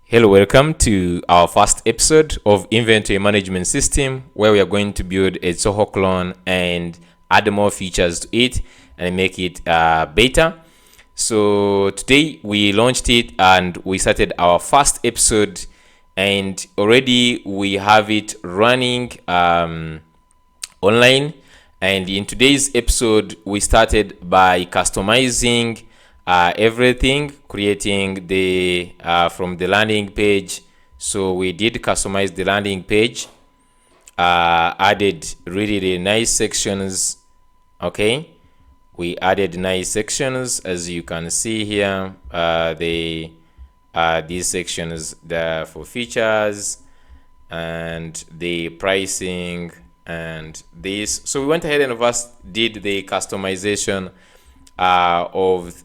Hello, welcome to our first episode of Inventory Management System, where we are going to build a Zoho clone and add more features to it and make it better. So today we launched it and we started our first episode, and already we have it running online. And in today's episode, we started by customizing everything, creating the from the landing page. So we did customize the landing page, added really nice sections. Okay, we added nice sections, as you can see here. These sections for features and the pricing and this. So we went ahead and first did the customization of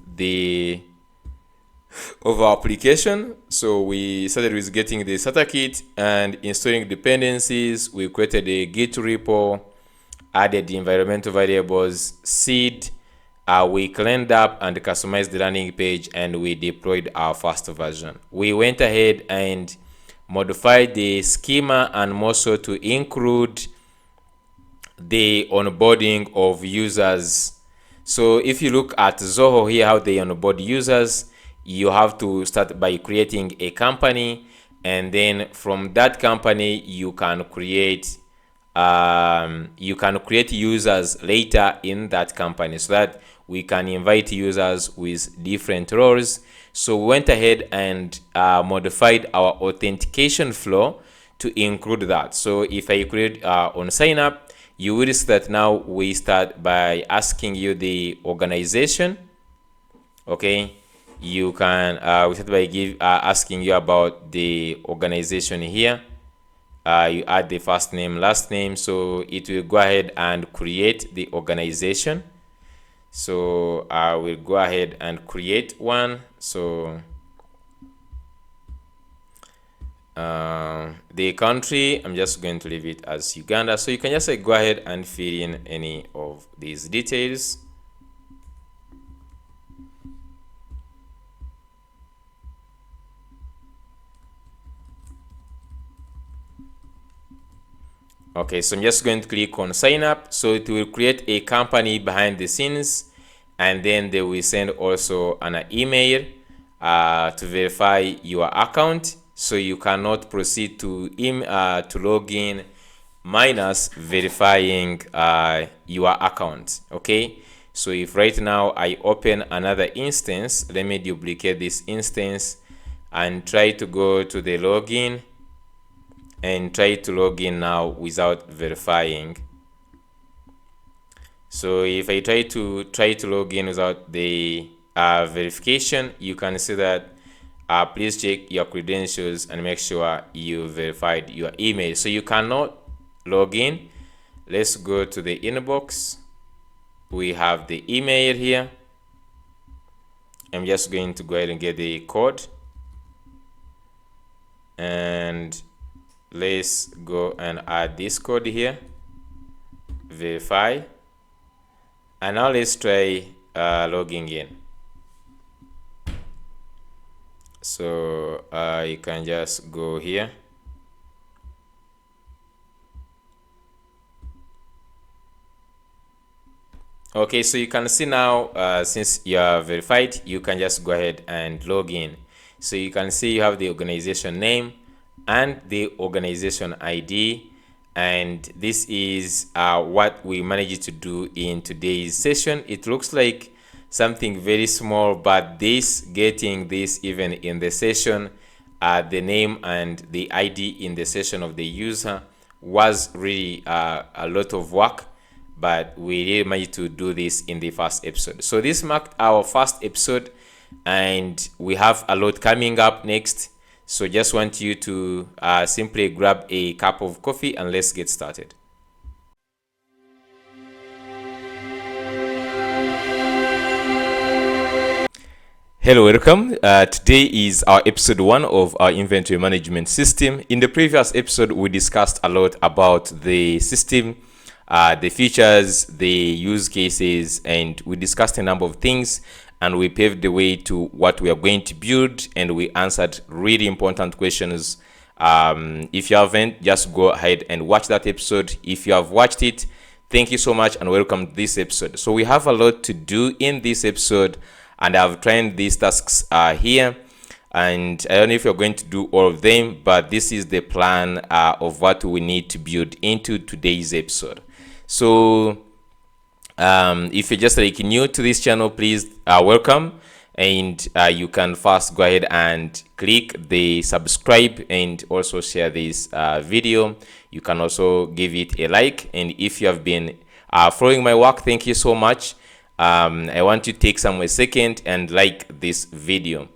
our application. So we started with getting the starter kit and installing dependencies. We created a Git repo, added the environmental variables, seed. We cleaned up and customized the landing page, and we deployed our first version. We went ahead and modified the schema and more so to include the onboarding of users. So if you look at Zoho here, how they onboard users, you have to start by creating a company, and then from that company you can create users later in that company, so that we can invite users with different roles. So we went ahead and modified our authentication flow to include that. So if I create on sign up, you will see that now we start by asking you the organization. Okay, you can we start by asking you about the organization here. You add the first name, last name, so it will go ahead and create the organization. So I will go ahead and create one. So the country, I'm just going to leave it as Uganda. So you can just go ahead and fill in any of these details. Okay, so I'm just going to click on sign up. So it will create a company behind the scenes, and then they will send also an email to verify your account. So you cannot proceed to log in minus verifying your account. Okay, so if right now I open another instance, let me duplicate this instance and try to go to the login and try to log in now without verifying. So if I try to log in without the verification, you can see that please check your credentials and make sure you verified your email. So you cannot log in. Let's go to the inbox. We have the email here. I'm just going to go ahead and get the code, and let's go and add this code here, verify, and now let's try logging in. So you can just go here. Okay, so you can see now since you are verified, you can just go ahead and log in. So you can see you have the organization name and the organization ID, and this is what we managed to do in today's session. It looks like something very small, but getting this even in the session, the name and the ID in the session of the user was really a lot of work, but we really managed to do this in the first episode. So this marked our first episode, and we have a lot coming up next. So just want you to simply grab a cup of coffee and let's get started. Hello, welcome. Today is our episode 1 of our inventory management system. In the previous episode, we discussed a lot about the system, the features, the use cases, and we discussed a number of things. and we paved the way to what we are going to build, and we answered really important questions. If you haven't, just go ahead and watch that episode. If you have watched it, thank you so much and welcome to this episode. So we have a lot to do in this episode, and I've trained these tasks here, and I don't know if you're going to do all of them, but this is the plan of what we need to build into today's episode. So if you're just like new to this channel, please welcome, and you can first go ahead and click the subscribe and also share this video. You can also give it a like, and if you have been following my work, thank you so much. I want you to take some second and like this video.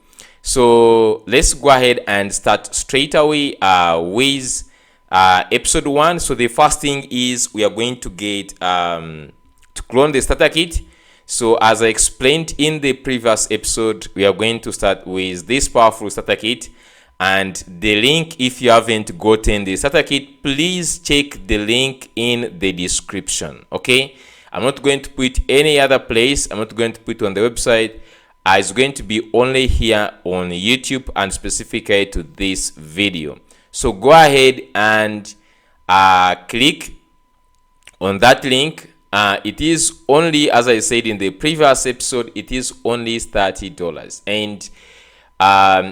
So let's go ahead and start straight away with episode 1. So the first thing is we are going to get to clone the starter kit. So as I explained in the previous episode, we are going to start with this powerful starter kit, and the link, if you haven't gotten the starter kit, please check the link in the description. Okay, I'm not going to put any other place. I'm not going to put on the website. It's going to be only here on YouTube and specifically to this video. So go ahead and click on that link. It is only, as I said in the previous episode, it is only $30. And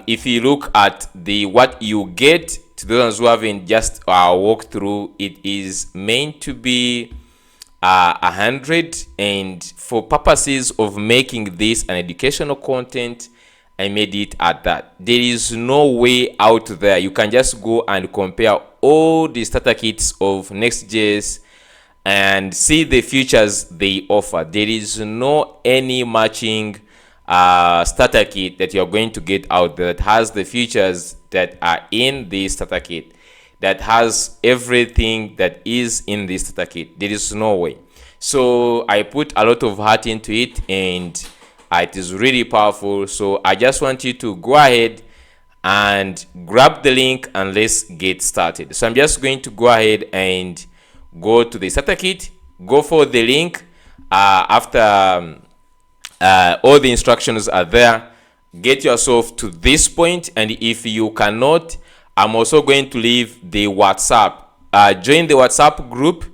if you look at the what you get, to those who haven't just walked through, it is meant to be 100, and for purposes of making this an educational content, I made it at that. There is no way out there. You can just go and compare all the starter kits of Next.js and see the features they offer. There is no any matching starter kit that you're going to get out there that has the features that are in the starter kit, that has everything that is in this starter kit. There is no way. So I put a lot of heart into it, and it is really powerful. So I just want you to go ahead and grab the link and let's get started. So I'm just going to go ahead and go to the starter kit, go for the link. After all the instructions are there, get yourself to this point, and if you cannot, I'm also going to leave the WhatsApp. Join the WhatsApp group,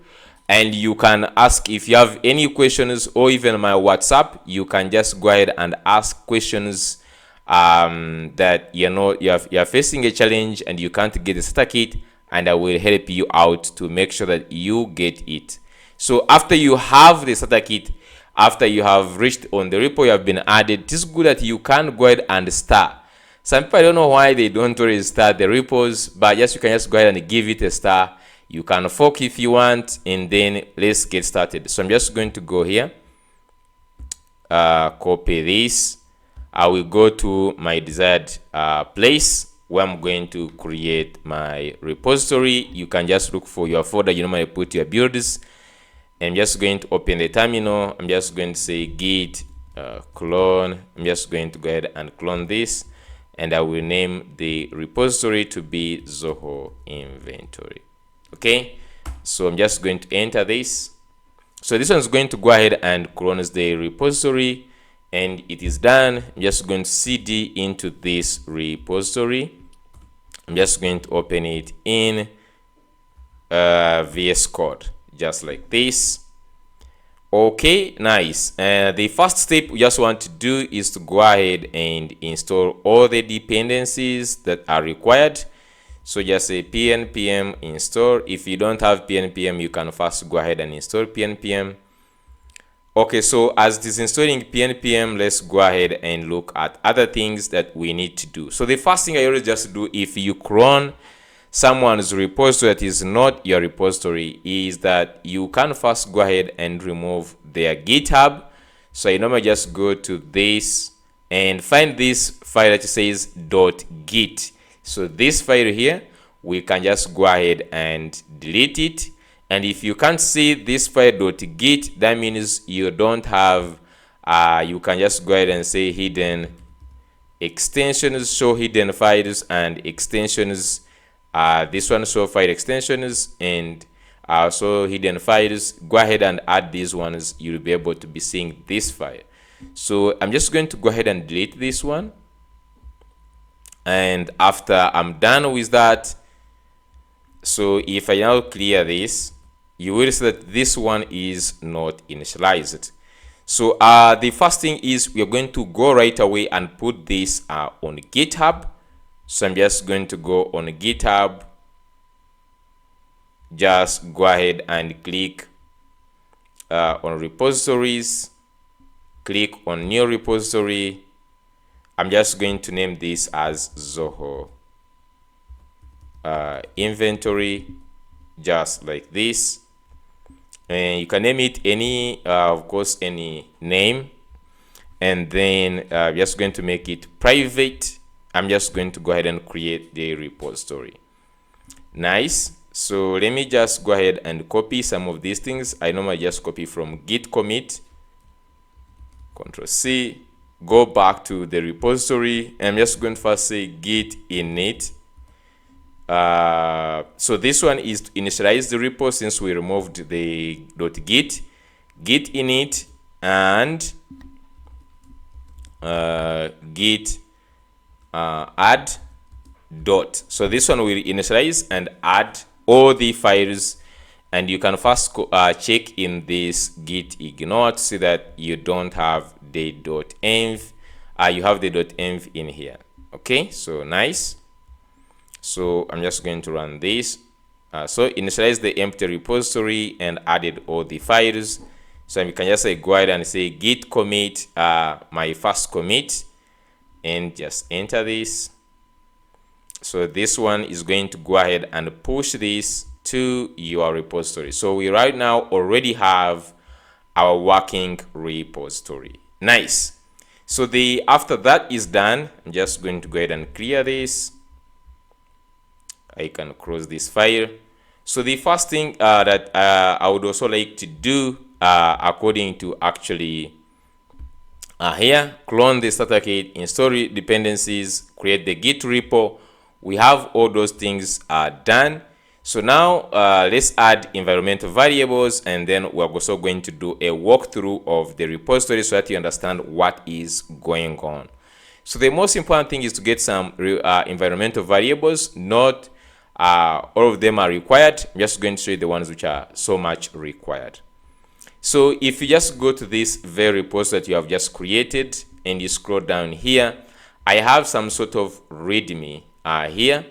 and you can ask if you have any questions, or even my WhatsApp. You can just go ahead and ask questions that you're facing a challenge and you can't get the starter kit, and I will help you out to make sure that you get it. So after you have the starter kit, after you have reached on the repo, you have been added, it is good that you can go ahead and start. Some people, I don't know why they don't always start the repos, but yes, you can just go ahead and give it a star. You can fork if you want, and then let's get started. So I'm just going to go here, copy this. I will go to my desired place where I'm going to create my repository. You can just look for your folder you normally put your builds. I'm just going to open the terminal. I'm just going to say git clone. I'm just going to go ahead and clone this, and I will name the repository to be Zoho Inventory. Okay, so I'm just going to enter this. So this one's going to go ahead and clone the repository, and it is done. I'm just going to cd into this repository. I'm just going to open it in VS Code, just like this. Okay, nice. The first step we just want to do is to go ahead and install all the dependencies that are required. So just say pnpm install. If you don't have pnpm, you can first go ahead and install pnpm. Okay, so as it is installing pnpm, let's go ahead and look at other things that we need to do. So the first thing I always just do, if you clone someone's repository that is not your repository, is that you can first go ahead and remove their GitHub. So you normally just go to this and find this file that says .git. So this file here, we can just go ahead and delete it. And if you can't see this file .git, that means you don't have, you can just go ahead and say hidden extensions, show hidden files and extensions. This one show file extensions and also hidden files. Go ahead and add these ones. You'll be able to be seeing this file. So I'm just going to go ahead and delete this one. And after I'm done with that, so if I now clear this, you will see that this one is not initialized. So the first thing is we are going to go right away and put this on GitHub. So I'm just going to go on GitHub. Just go ahead and click on repositories. Click on new repository. I'm just going to name this as Zoho Inventory, just like this. And you can name it any, of course, any name. And then just going to make it private. I'm just going to go ahead and create the repository. Nice. So let me just go ahead and copy some of these things. I normally just copy from git commit, Control C, go back to the repository. I'm just going to first say git init. So this one is to initialize the repo since we removed the .git, git init, and git add dot. So this one will initialize and add all the files, and you can first check in this git ignore to see that you don't have the .env. You have the .env in here. Okay, so nice. So I'm just going to run this. So initialize the empty repository and added all the files. So you can just say go ahead and say git commit my first commit, and just enter this. So this one is going to go ahead and push this to your repository. So we right now already have our working repository. Nice. So after that is done, I'm just going to go ahead and clear this. I can close this file. So the first thing that I would also like to do, according to actually here, clone the starter kit, install dependencies, create the git repo. We have all those things done. So now let's add environmental variables, and then we're also going to do a walkthrough of the repository so that you understand what is going on. So the most important thing is to get some environmental variables. Not all of them are required. I'm just going to show you the ones which are so much required. So if you just go to this very repository that you have just created and you scroll down here, I have some sort of readme here.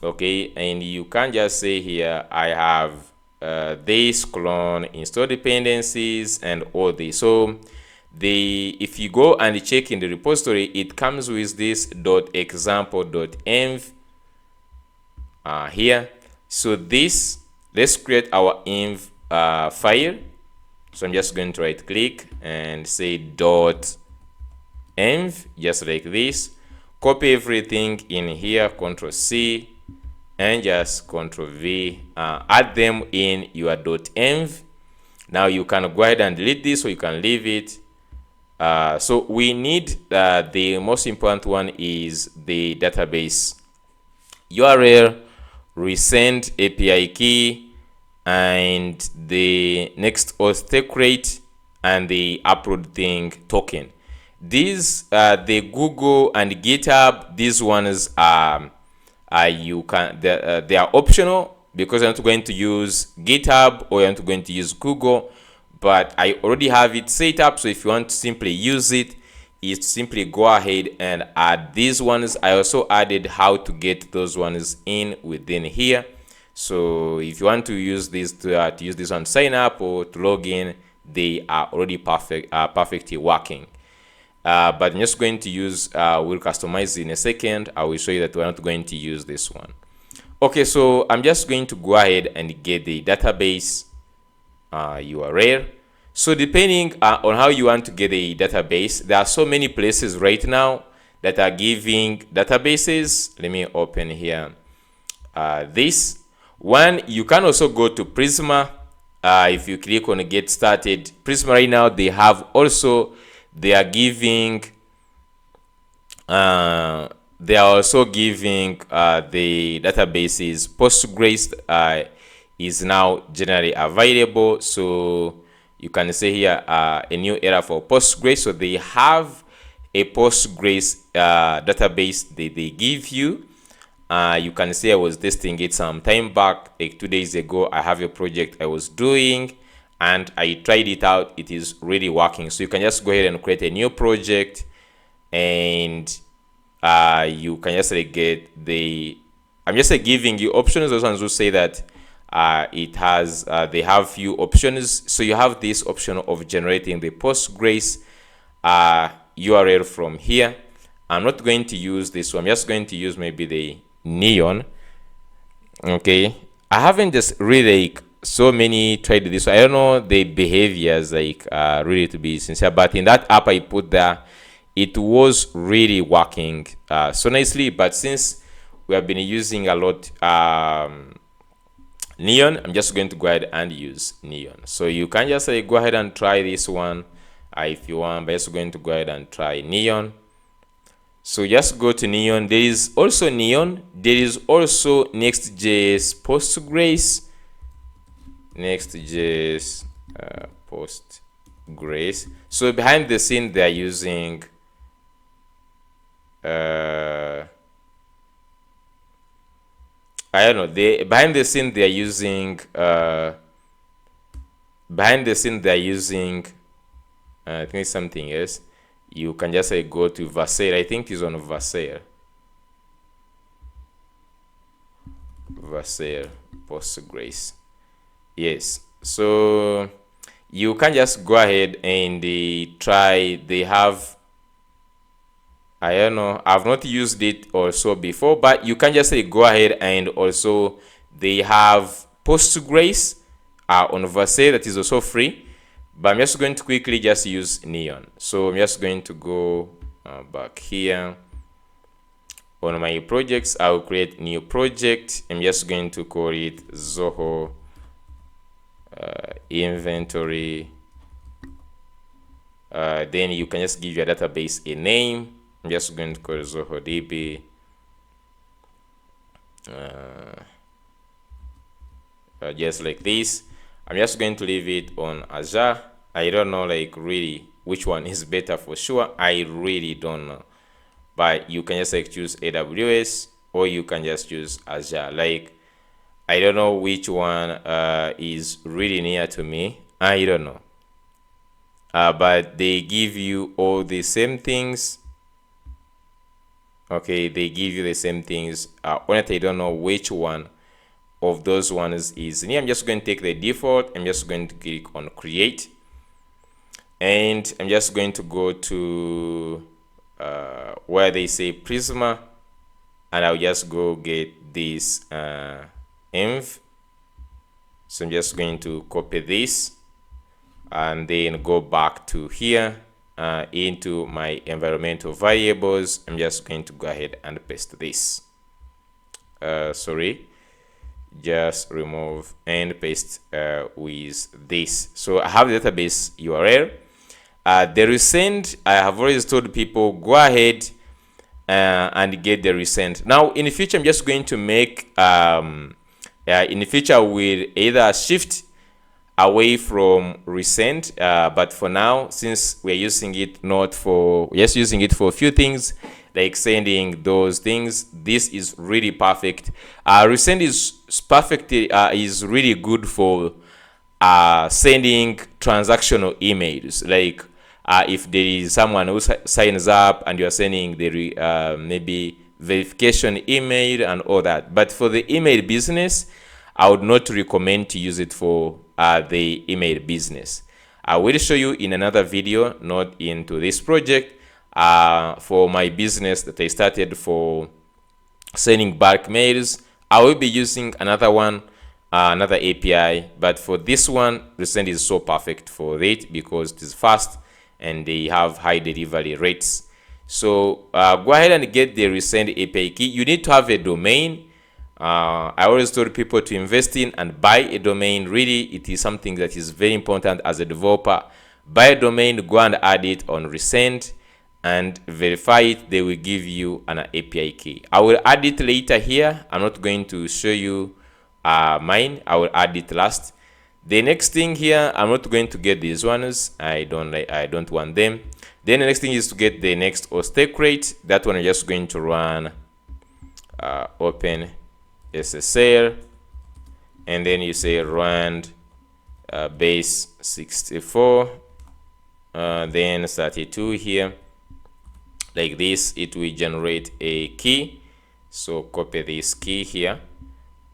Okay, and you can just say here I have this clone, install dependencies, and all this. So if you go and check in the repository, it comes with this .example.env here. So this, let's create our env file. So I'm just going to right click and say .env, just like this. Copy everything in here, Control C, and just Control V. Add them in your .env. Now you can go ahead and delete this, or you can leave it. So we need the most important one is the database URL, resend API key, and the NextAuth take rate, and the Uploadthing token. These the Google and GitHub, these ones they are optional because I'm not going to use GitHub or I'm not going to use Google, but I already have it set up. So if you want to simply use it, is simply go ahead and add these ones. I also added how to get those ones in within here. So if you want to use this to use this one, sign up or to log in, they are already perfectly working. But I'm just going to use, we'll customize in a second. I will show you that we're not going to use this one. Okay, so I'm just going to go ahead and get the database URL. So depending on how you want to get a database, there are so many places right now that are giving databases. Let me open here this one. You can also go to Prisma. If you click on get started, Prisma right now, they have also, they are also giving the databases. Postgres is now generally available, so You can see here a new error for Postgres. So they have a Postgres database they give you. You can see I was testing it some time back, like 2 days ago. I have a project I was doing and I tried it out. It is really working. So you can just go ahead and create a new project, and you can just get the, I'm just giving you options. Those ones who say that it has they have few options. So you have this option of generating the Postgres URL from here. I'm not going to use this one. I'm just going to use maybe the Neon. Okay, I haven't just really like so many tried this. I don't know the behaviors, like really, to be sincere, but in that app I put there, it was really working so nicely. But since we have been using a lot Neon, I'm just going to go ahead and use Neon. So you can just go ahead and try this one if you want, but just going to go ahead and try Neon. So just go to Neon. There is also Neon. There is also Next.js Postgres. Next.js Postgres. So behind the scene they are using I don't know. Behind the scene they are using I think it's something else. You can just go to Versailles. I think it's on Versailles Postgres. Yes. So you can just go ahead and try. They have, I don't know, I've not used it also before, but you can just go ahead, and also they have Postgres on Versailles that is also free. But I'm just going to quickly just use Neon. So I'm just going to go back here on my projects. I'll create new project. I'm just going to call it Zoho Inventory. Then you can just give your database a name. I'm just going to call it Zoho DB. Just like this. I'm just going to leave it on Azure. I don't know like really which one is better for sure. I really don't know. But you can just like choose AWS, or you can just choose Azure. Like, I don't know which one is really near to me. I don't know. But they give you all the same things. Okay, they give you the same things. Honestly, I don't know which one of those ones is near. I'm just going to take the default. I'm just going to click on create, and I'm just going to go to where they say Prisma, and I'll just go get this env. So I'm just going to copy this and then go back to here into my environmental variables. I'm just going to go ahead and paste this. Just remove and paste with this. So I have the database URL. The recent, I have always told people, go ahead and get the recent. Now in the future, I'm just going to make in the future we'll either shift away from recent, but for now, since we're using it not for, just using it for a few things like sending those things, this is really perfect. Recent is perfect, is really good for sending transactional emails. Like if there is someone who signs up and you're sending the maybe verification email and all that. But for the email business, I would not recommend to use it for the email business. I will show you in another video, not into this project, for my business that I started for sending bulk mails. I will be using another one, another API, but for this one, Recent is so perfect for it because it is fast and they have high delivery rates. So go ahead and get the Recent API key. You need to have a domain. I always told people to invest in and buy a domain. Really, it is something that is very important as a developer. Buy a domain, go and add it on Recent and verify it. They will give you an API key. I will add it later here. I'm not going to show you mine. I will add it last. The next thing here, I'm not going to get these ones. I don't want them. Then the next thing is to get the NextAuth take rate. That one I'm just going to run open SSL, and then you say run base 64, then 32 here, like this. It will generate a key. So copy this key here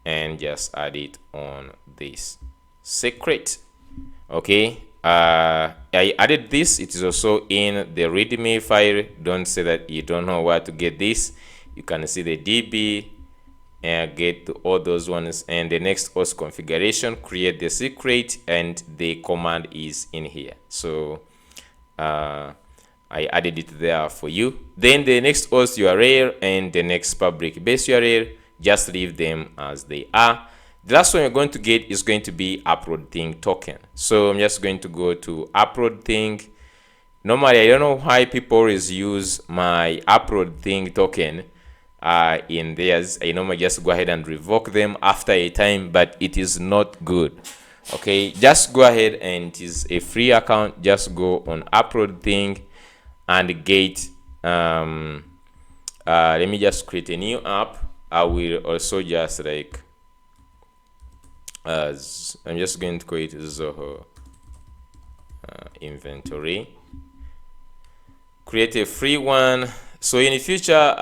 and just add it on this secret. Okay, I added this. It is also in the readme file. Don't say that you don't know where to get this. You can see the db and get all those ones, and the NextAuth configuration, create the secret, and the command is in here. So I added it there for you. Then the NextAuth URL and the next public base URL, just leave them as they are. The last one you're going to get is going to be Uploadthing token. So I'm just going to go to Uploadthing. Normally, I don't know why people always use my Uploadthing token in theirs. I normally just go ahead and revoke them after a time, but it is not good. Okay, just go ahead, and it is a free account. Just go on Uploadthing and get let me just create a new app. I will also just like I'm just going to create Zoho Inventory, create a free one. So in the future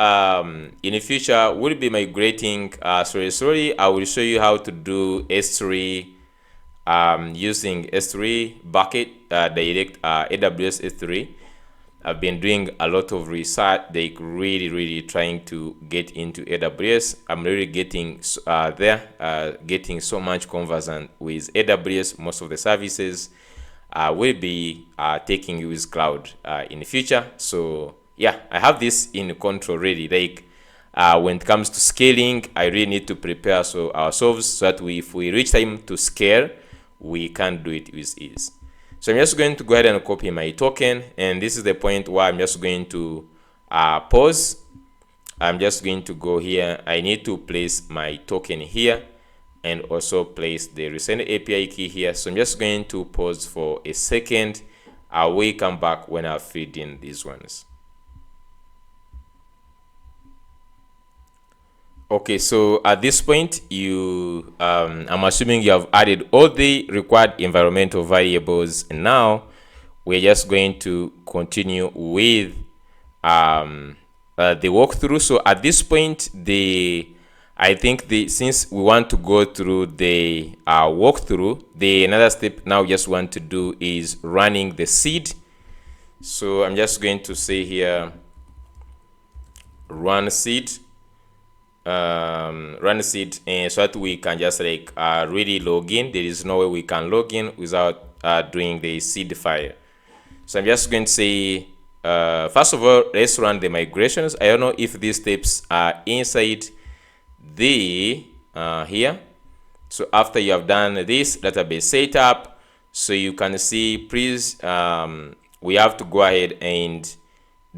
we'll be migrating sorry, I will show you how to do S3 using S3 bucket direct AWS S3. I've been doing a lot of research, like really trying to get into AWS. I'm really getting getting so much conversant with AWS. Most of the services will be taking with cloud in the future. So yeah, I have this in control really. Like when it comes to scaling, I really need to prepare ourselves so that if we reach time to scale, we can do it with ease. So I'm just going to go ahead and copy my token, and this is the point where I'm just going to pause. I'm just going to go here. I need to place my token here and also place the recent API key here. So I'm just going to pause for a second. I will come back when I've filled in these ones. Okay, so at this point, I'm assuming you have added all the required environmental variables, and now we're just going to continue with the walkthrough. So at this point, I think since we want to go through the walkthrough, the another step now just want to do is running the seed. So I'm just going to say here, run seed. Run seed, and so that we can just like really log in. There is no way we can log in without doing the seed file. So I'm just going to say first of all, let's run the migrations. I don't know if these steps are inside the here. So after you have done this database setup, so you can see, please we have to go ahead and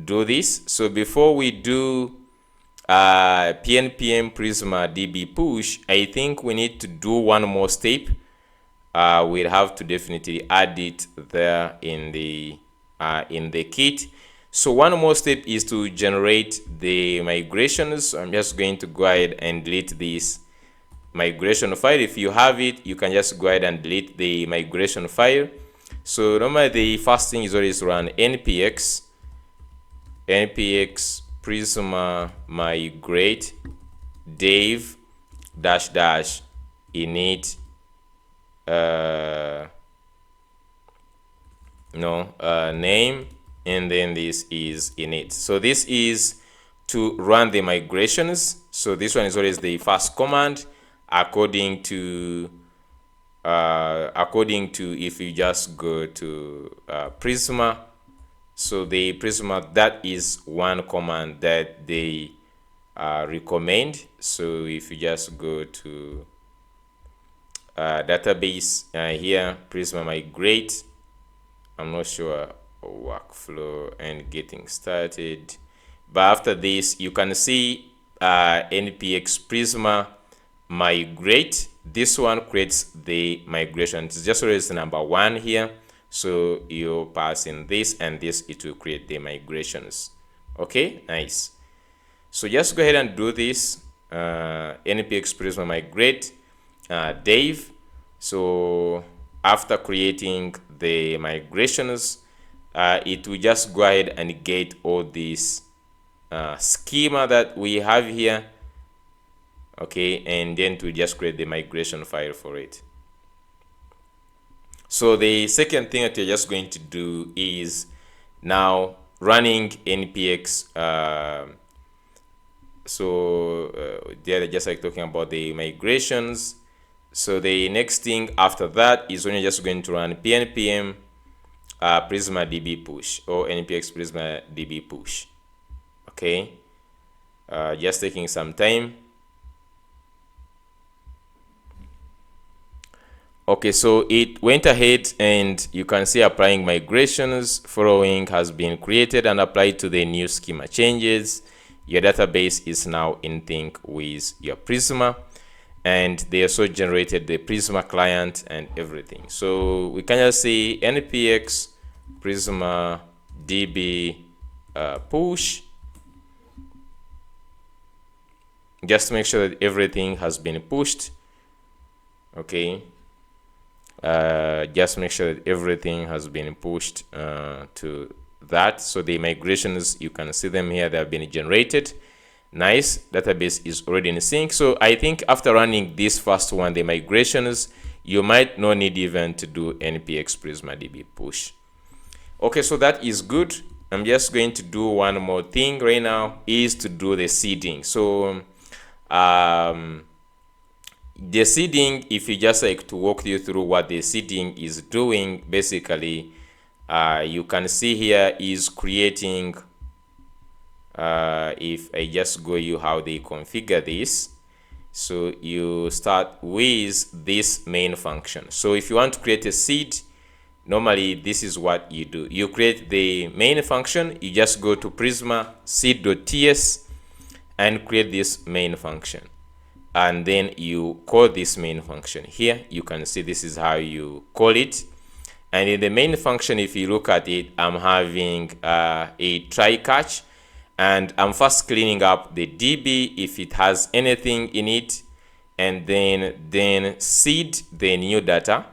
do this. So before we do pnpm prisma db push, I think we need to do one more step. We'll have to definitely add it there in the kit. So one more step is to generate the migrations. So I'm just going to go ahead and delete this migration file. If you have it, you can just go ahead and delete the migration file. So normally the first thing is always run npx prisma migrate dev -- init name, and then this is init. So this is to run the migrations. So this one is always the first command according to if you just go to Prisma. So the Prisma, that is one command that they recommend. So if you just go to database here, Prisma migrate, I'm not sure, workflow and getting started, but after this you can see npx prisma migrate. This one creates the migration. It's just always number 1 here. So you pass in this and this, it will create the migrations. Okay, nice. So just go ahead and do this. npx prisma migrate Dave. So after creating the migrations, it will just go ahead and get all this schema that we have here. Okay, and then to just create the migration file for it. So the second thing that you're just going to do is now running npx. They're just like talking about the migrations. So the next thing after that is when you're just going to run pnpm prisma db push or npx prisma db push. Okay, just taking some time. Okay, so it went ahead and you can see applying migrations following has been created and applied to the new schema changes. Your database is now in sync with your Prisma, and they also generated the Prisma client and everything. So we can just see npx prisma db push, just to make sure that everything has been pushed. Okay, just make sure that everything has been pushed to that. So the migrations, you can see them here, they have been generated. Nice, database is already in sync. So I think after running this first one, the migrations, you might not need even to do npx prisma db push. Okay, so that is good. I'm just going to do one more thing right now, is to do the seeding. So the seeding, if you just like to walk you through what the seeding is doing, basically you can see here is creating, if I just go you how they configure this. So you start with this main function. So if you want to create a seed, normally this is what you do. You create the main function, you just go to prisma seed.ts and create this main function, and then you call this main function here. You can see this is how you call it. And in the main function, if you look at it, I'm having a try catch, and I'm first cleaning up the DB if it has anything in it, and then seed the new data.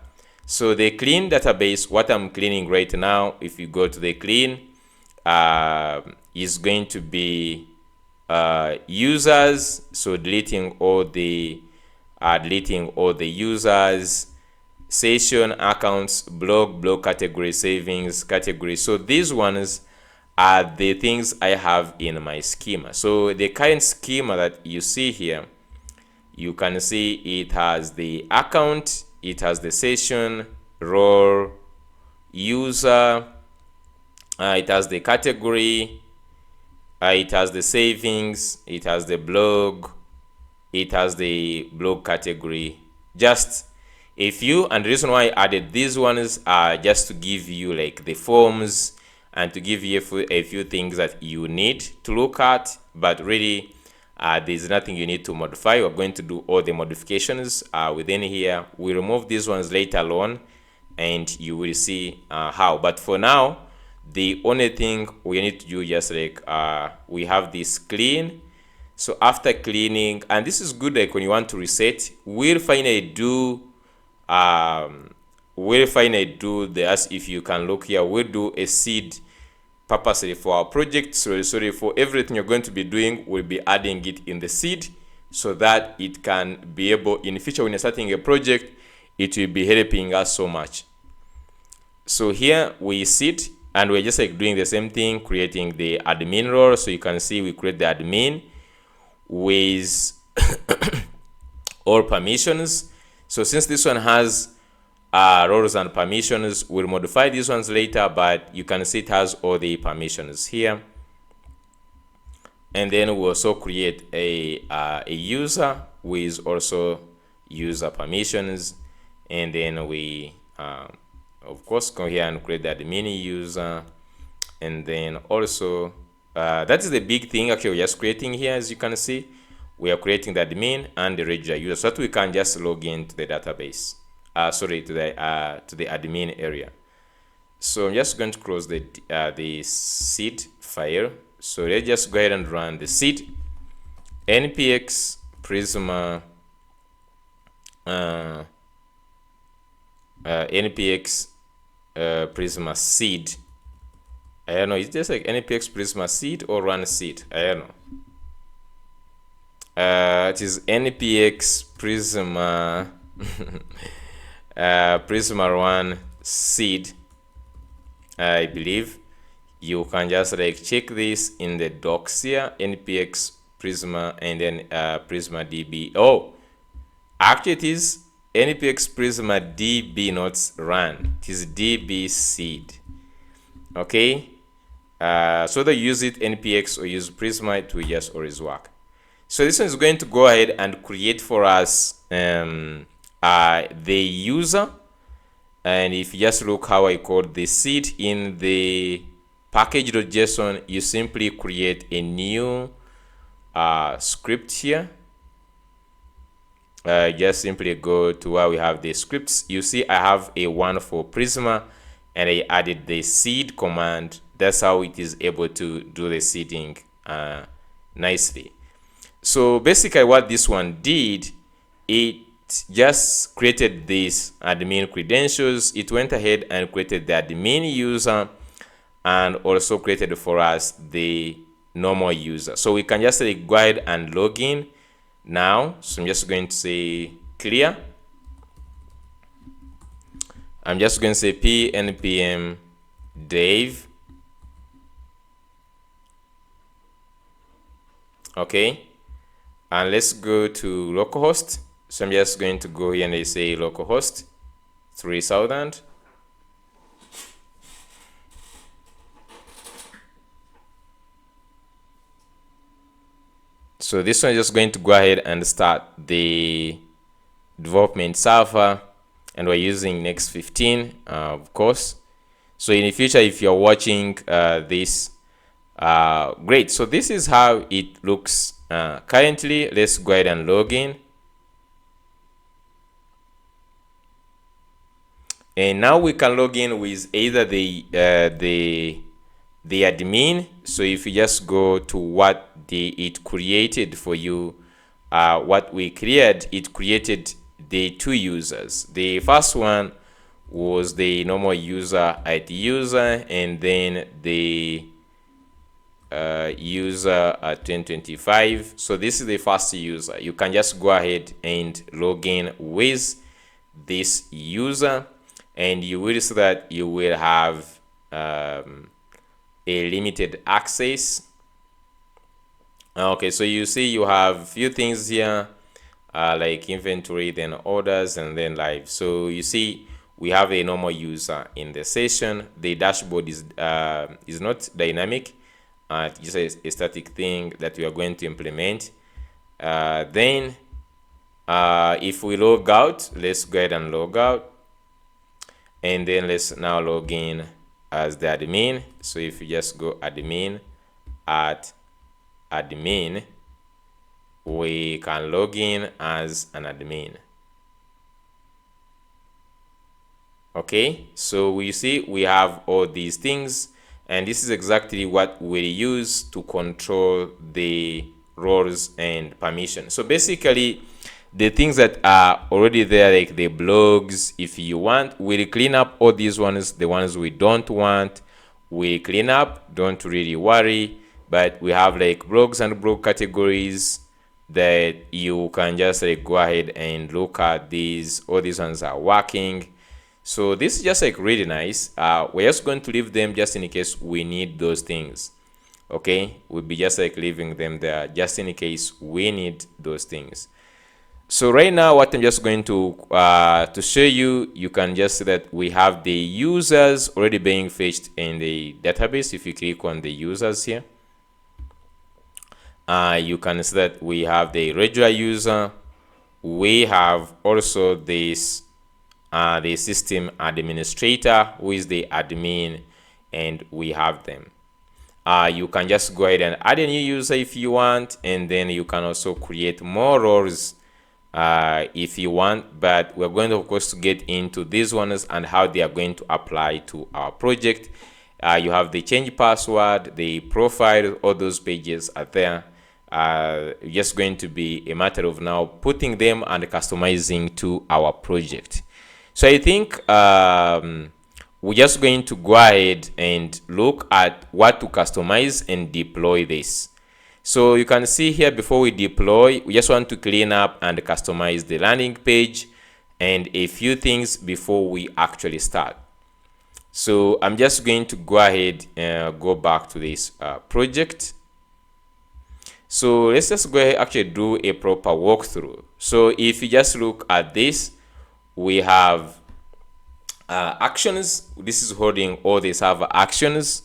So the clean database, what I'm cleaning right now, if you go to the clean, is going to be users. So deleting all the users, session, accounts, blog category, savings category. So these ones are the things I have in my schema. So the current schema that you see here, you can see it has the account, it has the session, role, user, it has the category, it has the savings, it has the blog, it has the blog category. Just a few, and the reason why I added these ones are just to give you like the forms and to give you a few things that you need to look at, but really there's nothing you need to modify. We're going to do all the modifications within here. We remove these ones later on and you will see how, but for now the only thing we need to do, just like we have this clean. So after cleaning, and this is good, like when you want to reset, we'll finally do this. If you can look here, we'll do a seed purposely for our project. So sorry, for everything you're going to be doing, we'll be adding it in the seed so that it can be able, in the future when you're starting a project, it will be helping us so much. So here we seed, and we're just like doing the same thing, creating the admin role. So you can see we create the admin with all permissions. So since this one has roles and permissions, we'll modify these ones later, but you can see it has all the permissions here. And then we also create a user with also user permissions, and then we of course go here and create the admin user. And then also that is the big thing actually we're just creating here. As you can see, we are creating the admin and the regular user, so that we can just log into the database. Sorry, to the admin area. So I'm just going to close the seed file. So let's just go ahead and run the seed npx prisma npx prisma seed. I don't know, it's just like npx prisma seed or run seed, I don't know. It is npx prisma prisma run seed, I believe. You can just like check this in the docs here, npx prisma and then prisma db. Oh, actually it is npx prisma db, not run, it is db seed. Okay, so they use it npx or use prisma, it will just always work. So this one is going to go ahead and create for us the user. And if you just look how I code the seed in the package.json, you simply create a new script here. Just simply go to where we have the scripts. You see I have a one for Prisma and I added the seed command. That's how it is able to do the seeding nicely. So basically what this one did, it just created this admin credentials. It went ahead and created the admin user and also created for us the normal user. So we can just go ahead and log in now. So I'm just going to say clear. I'm just going to say pnpm dev. Okay, and let's go to localhost. So I'm just going to go here and I say localhost 3000. So this one is just going to go ahead and start the development server, and we're using Next 15, of course. So in the future, if you're watching this, great. So this is how it looks currently. Let's go ahead and log in. And now we can log in with either the admin. So if you just go to what it created for you, what we created, it created the two users. The first one was the normal user ID user, and then the user at 2025. So this is the first user. You can just go ahead and log in with this user, and you will see that you will have a limited access. Okay, so you see you have few things here, like inventory, then orders, and then live. So you see we have a normal user in the session. The dashboard is not dynamic, just a static thing that we are going to implement. Then if we log out, let's go ahead and log out, and then let's now log in as the admin. So if you just go admin at admin, we can log in as an admin. Okay, so we see we have all these things, and this is exactly what we use to control the roles and permission. So basically the things that are already there, like the blogs, if you want, we'll clean up all these ones. The ones we don't want, we clean up, don't really worry. But we have like blogs and blog categories that you can just like go ahead and look at these. All these ones are working. So this is just like really nice. We're just going to leave them just in case we need those things. Okay, we'll be just like leaving them there just in case we need those things. So right now, what I'm just going to show you, you can just see that we have the users already being fetched in the database. If you click on the users here, you can see that we have the regular user. We have also this the system administrator, who is the admin, and we have them. you can just go ahead and add a new user if you want, and then you can also create more roles if you want. But we're going to, of course, to get into these ones and how they are going to apply to our project. You have the change password, the profile, all those pages are there. Just going to be a matter of now putting them and customizing to our project. So I think we're just going to go ahead and look at what to customize and deploy this. So you can see here, before we deploy, we just want to clean up and customize the landing page and a few things before we actually start. So I'm just going to go ahead and go back to this project. So let's just go ahead and actually do a proper walkthrough. So if you just look at this, we have actions. This is holding all the server actions.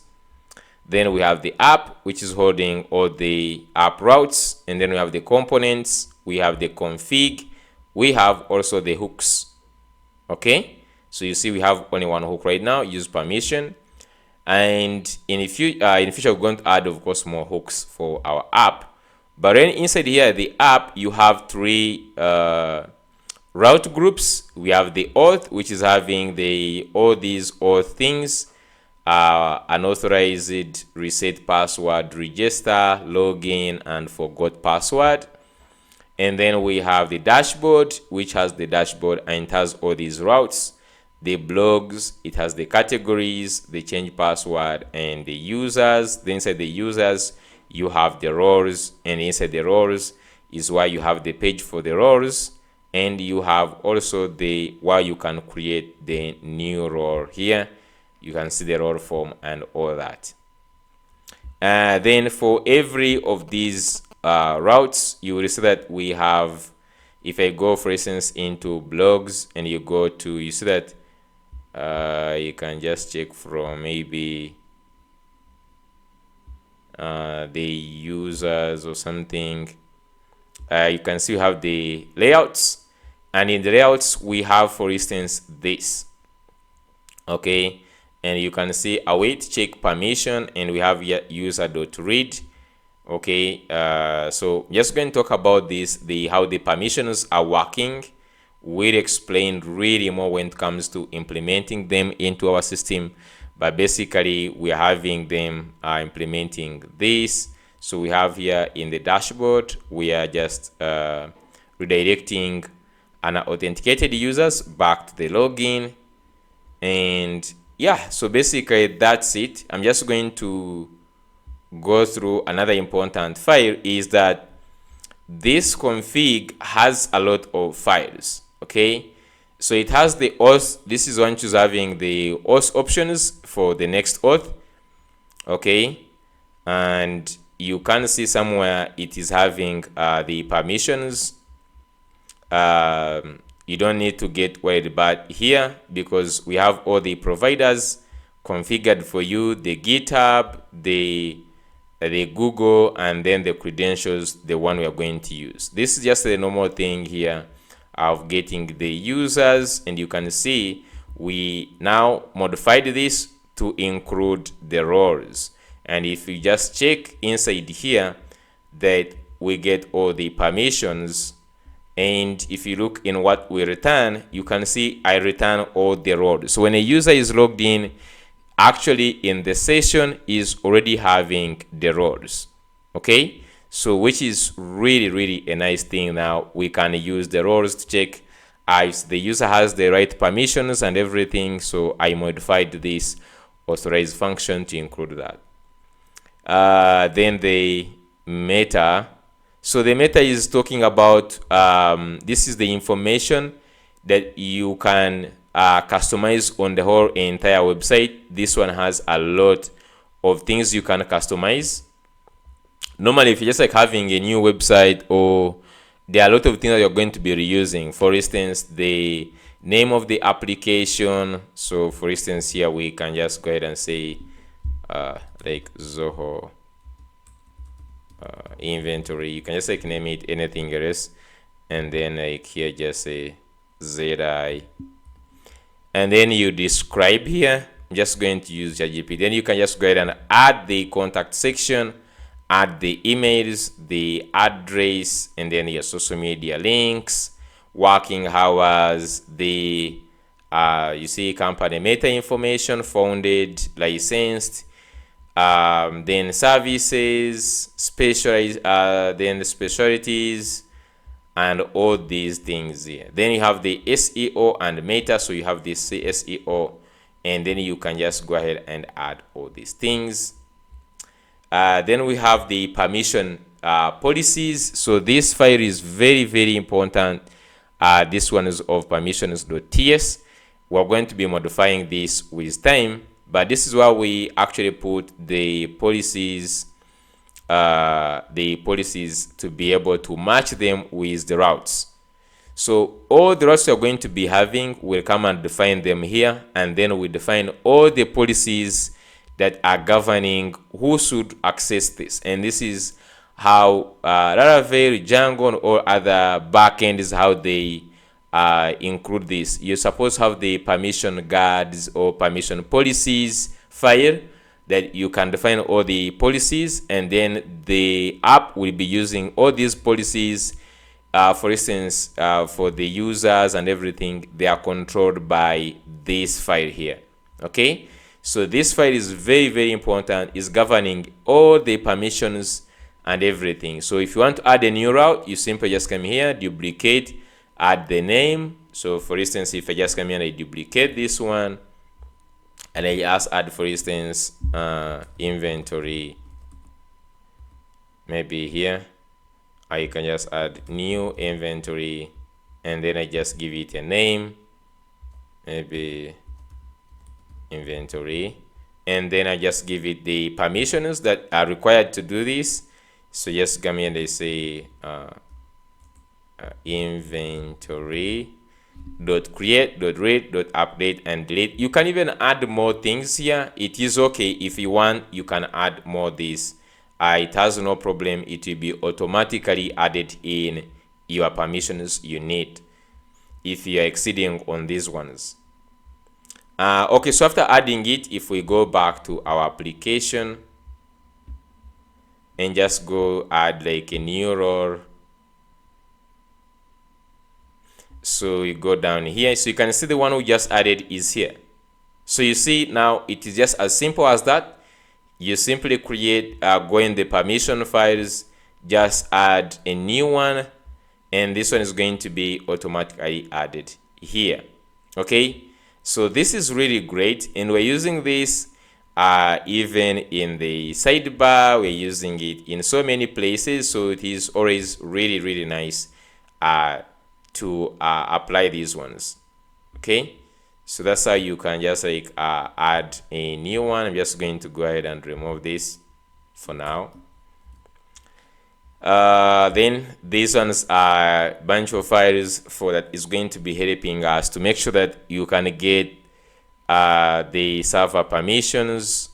Then we have the app, which is holding all the app routes. And then we have the components. We have the config. We have also the hooks. Okay. So you see we have only one hook right now, use permission. And in the future, we're going to add, of course, more hooks for our app. But then inside here, the app, you have three route groups. We have the auth, which is having all these auth things, unauthorized, reset password, register, login, and forgot password. And then we have the dashboard, which has the dashboard and it has all these routes. The blogs, it has the categories, the change password, and the users. Then inside the users, you have the roles, and inside the roles is why you have the page for the roles, and you have also the why you can create the new role here. You can see the role form and all that. Then for every of these routes, you will see that we have, if I go, for instance, into blogs and you go to, you see that you can just check from maybe the users or something. You can see you have the layouts, and in the layouts we have, for instance, this. Okay, and you can see await check permission, and we have here user.read. Okay, so just going to talk about this, how the permissions are working. We'll explain really more when it comes to implementing them into our system, but basically we are having them implementing this. So we have here in the dashboard, we are just redirecting unauthenticated users back to the login. And yeah, so basically that's it. I'm just going to go through another important file, is that this config has a lot of files. Okay, so it has the auth. This is one which is having the auth options for the NextAuth. Okay, and you can see somewhere it is having the permissions. You don't need to get worried about here because we have all the providers configured for you, the GitHub, the Google, and then the credentials, the one we are going to use. This is just a normal thing here of getting the users, and you can see we now modified this to include the roles. And if you just check inside here, that we get all the permissions. And if you look in what we return, you can see I return all the roles. So when a user is logged in, actually in the session is already having the roles. Okay, so which is really a nice thing. Now we can use the roles to check if the user has the right permissions and everything. So I modified this authorize function to include that. Then the meta. So the meta is talking about this is the information that you can customize on the whole entire website. This one has a lot of things you can customize. Normally, if you're just like having a new website, or there are a lot of things that you're going to be reusing. For instance, the name of the application. So for instance, here we can just go ahead and say like Zoho Inventory. You can just like name it anything else, and then like here just say ZI, and then you describe here. I'm just going to use ChatGPT. Then you can just go ahead and add the contact section, add the emails, the address, and then your social media links, working hours, the you see company meta information, founded, licensed, then services, specialized, then the specialties, and all these things here. Then you have the SEO and meta, so you have this SEO, and then you can just go ahead and add all these things. Then we have the permission policies. So this file is very, very important. This one is of permissions.ts. We're going to be modifying this with time, but this is where we actually put the policies to be able to match them with the routes. So all the routes you're going to be having, we'll come and define them here, and then we define all the policies that are governing who should access this. And this is how Laravel, Django, or other backends, how they include this. You're supposed to have the permission guards or permission policies file that you can define all the policies, and then the app will be using all these policies. For instance, for the users and everything, they are controlled by this file here. Okay, so this file is very, very important. It's governing all the permissions and everything. So if you want to add a new route, you simply just come here, duplicate, add the name. So for instance, if I just come here and I duplicate this one, and I just add, for instance, inventory, maybe here, I can just add new inventory, and then I just give it a name, maybe inventory, and then I just give it the permissions that are required to do this. So just come here and they say inventory .create, .read, .update, and delete. You can even add more things here. It is okay. If you want, you can add more this. It has no problem. It will be automatically added in your permissions you need if you are exceeding on these ones. Okay, so after adding it, if we go back to our application and just go add like a new role. So you go down here, so you can see the one we just added is here. So you see now it is just as simple as that. You simply create, go in the permission files, just add a new one, and this one is going to be automatically added here. Okay, so this is really great, and we're using this even in the sidebar. We're using it in so many places, so it is always really, really nice to apply these ones. Okay, so that's how you can just like add a new one. I'm just going to go ahead and remove this for now. Then these ones are a bunch of files for that is going to be helping us to make sure that you can get the server permissions,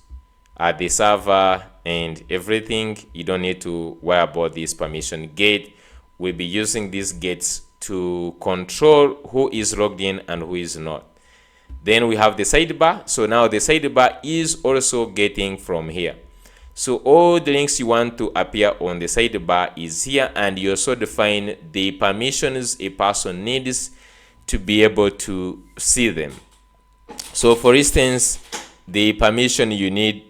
the server and everything. You don't need to worry about this permission gate. We'll be using these gates to control who is logged in and who is not. Then we have the sidebar. So now the sidebar is also getting from here. So all the links you want to appear on the sidebar is here, and you also define the permissions a person needs to be able to see them. So for instance, the permission you need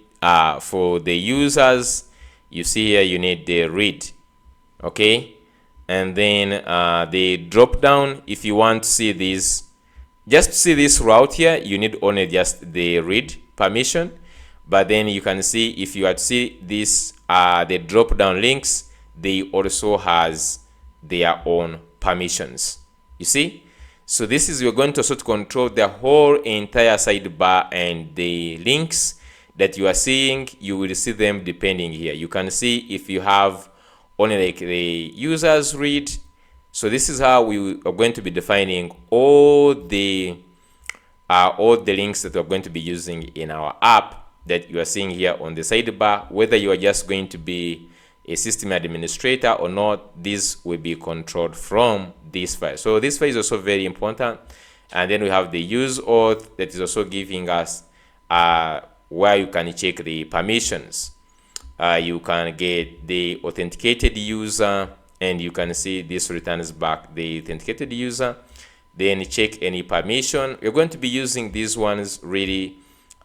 for the users, you see here you need the read. Okay, and then the drop down, if you want to see this, just see this route here, you need only just the read permission. But then you can see if you had to see this the drop down links, they also has their own permissions. You see, so this is, you're going to also control the whole entire sidebar, and the links that you are seeing, you will see them depending here. You can see if you have only like the users read. So this is how we are going to be defining all the links that we're going to be using in our app that you are seeing here on the sidebar. Whether you are just going to be a system administrator or not, this will be controlled from this file. So this file is also very important. And then we have the use auth that is also giving us where you can check the permissions. You can get the authenticated user, and you can see this returns back the authenticated user. Then check any permission. You're going to be using these ones really.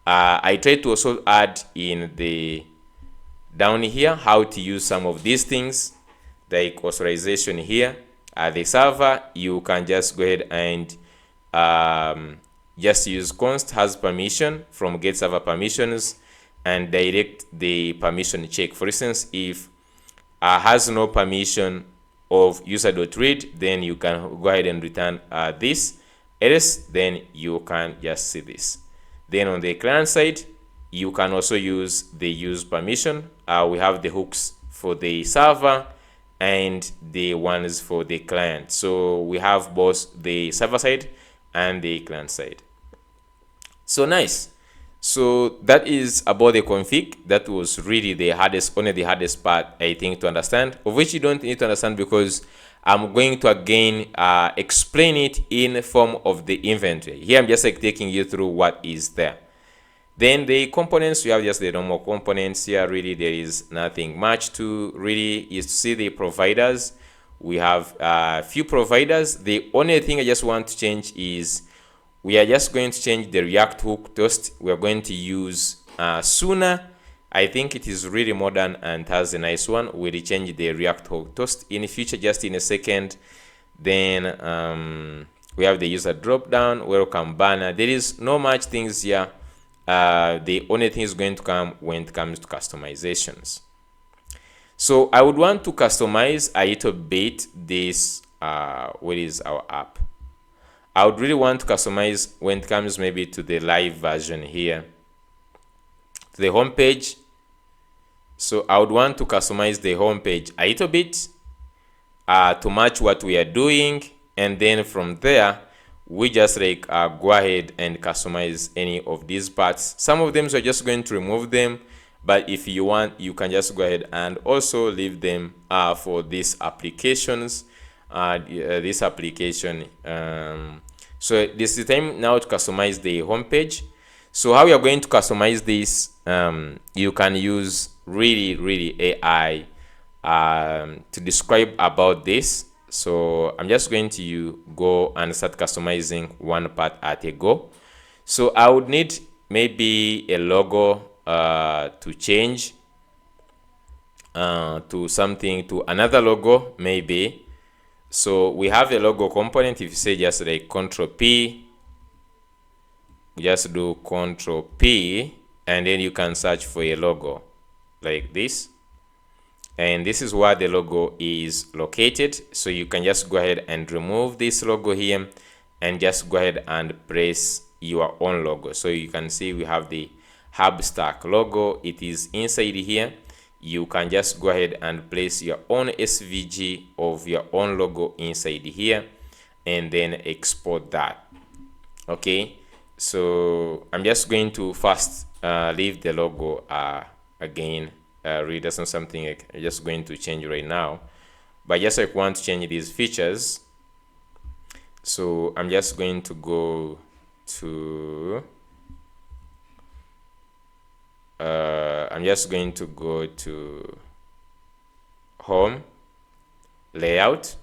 I try to also add in the down here how to use some of these things, like authorization here. The server, you can just go ahead and just use const has permission from get server permissions and direct the permission check. For instance, if has no permission of user.read, then you can go ahead and return this. Else, then you can just see this. Then on the client side, you can also use the use permission. We have the hooks for the server and the ones for the client. So we have both the server side and the client side. So nice. So that is about the config. That was really the hardest, only the hardest part, I think, to understand, of which you don't need to understand because I'm going to again explain it in the form of the inventory. Here I'm just like taking you through what is there. Then the components, you have just the normal components here. Really, there is nothing much to really is to see the providers. We have a few providers. The only thing I just want to change is we are just going to change the React hook toast. We are going to use sooner. I think it is really modern and has a nice one. We'll change the React hook toast in the future, just in a second. Then we have the user drop down, welcome banner. There is no much things here. The only thing is going to come when it comes to customizations. So I would want to customize a little bit this what is our app. I would really want to customize when it comes maybe to the live version here, to the home page. So I would want to customize the home page a little bit to match what we are doing, and then from there we just like go ahead and customize any of these parts. Some of them, so we're just going to remove them, but if you want, you can just go ahead and also leave them for these applications. This application. So this is the time now to customize the home page. So how we are going to customize this, you can use really AI to describe about this. So I'm just going to go and start customizing one part at a go. So I would need maybe a logo to change to something, to another logo maybe. So we have a logo component. If you say just like Control P, just do Control P, and then you can search for a logo like this. And this is where the logo is located. So you can just go ahead and remove this logo here and just go ahead and press your own logo. So you can see we have the Hubstack logo. It is inside here. You can just go ahead and place your own SVG of your own logo inside here and then export that. Okay, so I'm just going to first leave the logo again. Really that's not something I'm just going to change right now, but just like want to change these features. So I'm just going to go to home, layout,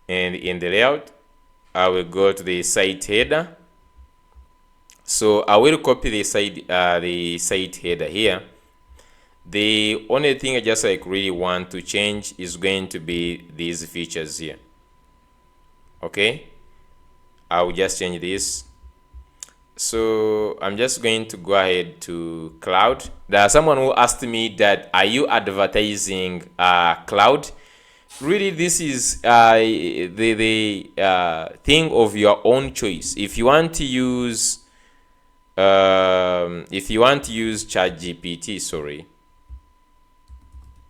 and in the layout I will go to the site header. So I will copy the site header here. The only thing I just like really want to change is going to be these features here. Okay, I will just change this. So I'm just going to go ahead to cloud. There's someone who asked me that, are you advertising cloud? Really, this is the thing of your own choice. If you want to use ChatGPT, sorry.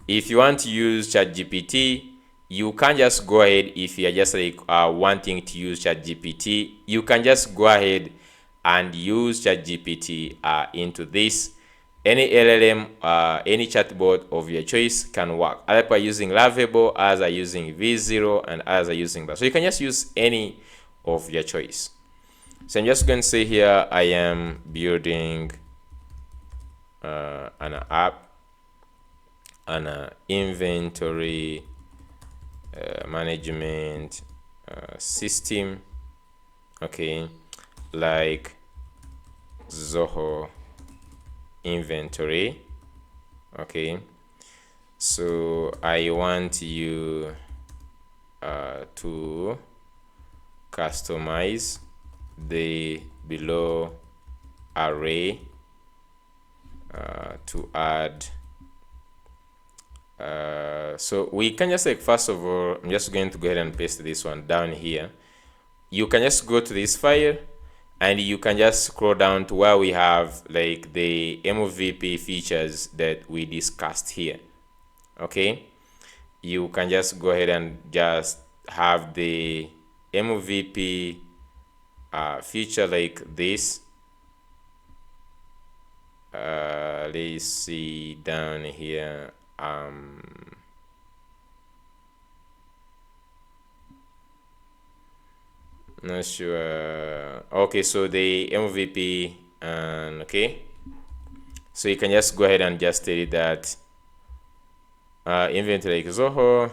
If you want to use ChatGPT, you can just go ahead. If you are just like wanting to use ChatGPT, you can just go ahead and use ChatGPT into this. Any LLM, any chatbot of your choice can work. Other people are using Lovable, others are using V0, and others are using that. So you can just use any of your choice. So I'm just going to say here I am building an app, an inventory management system, okay, like Zoho Inventory. Okay, so I want you to customize the below array to add so we can just like, first of all, I'm just going to go ahead and paste this one down here. You can just go to this file and you can just scroll down to where we have like the MVP features that we discussed here. Okay, you can just go ahead and just have the MVP feature like this. Let's see down here. Not sure. Okay, so the MVP, and okay, so you can just go ahead and just tell it that inventory like Zoho,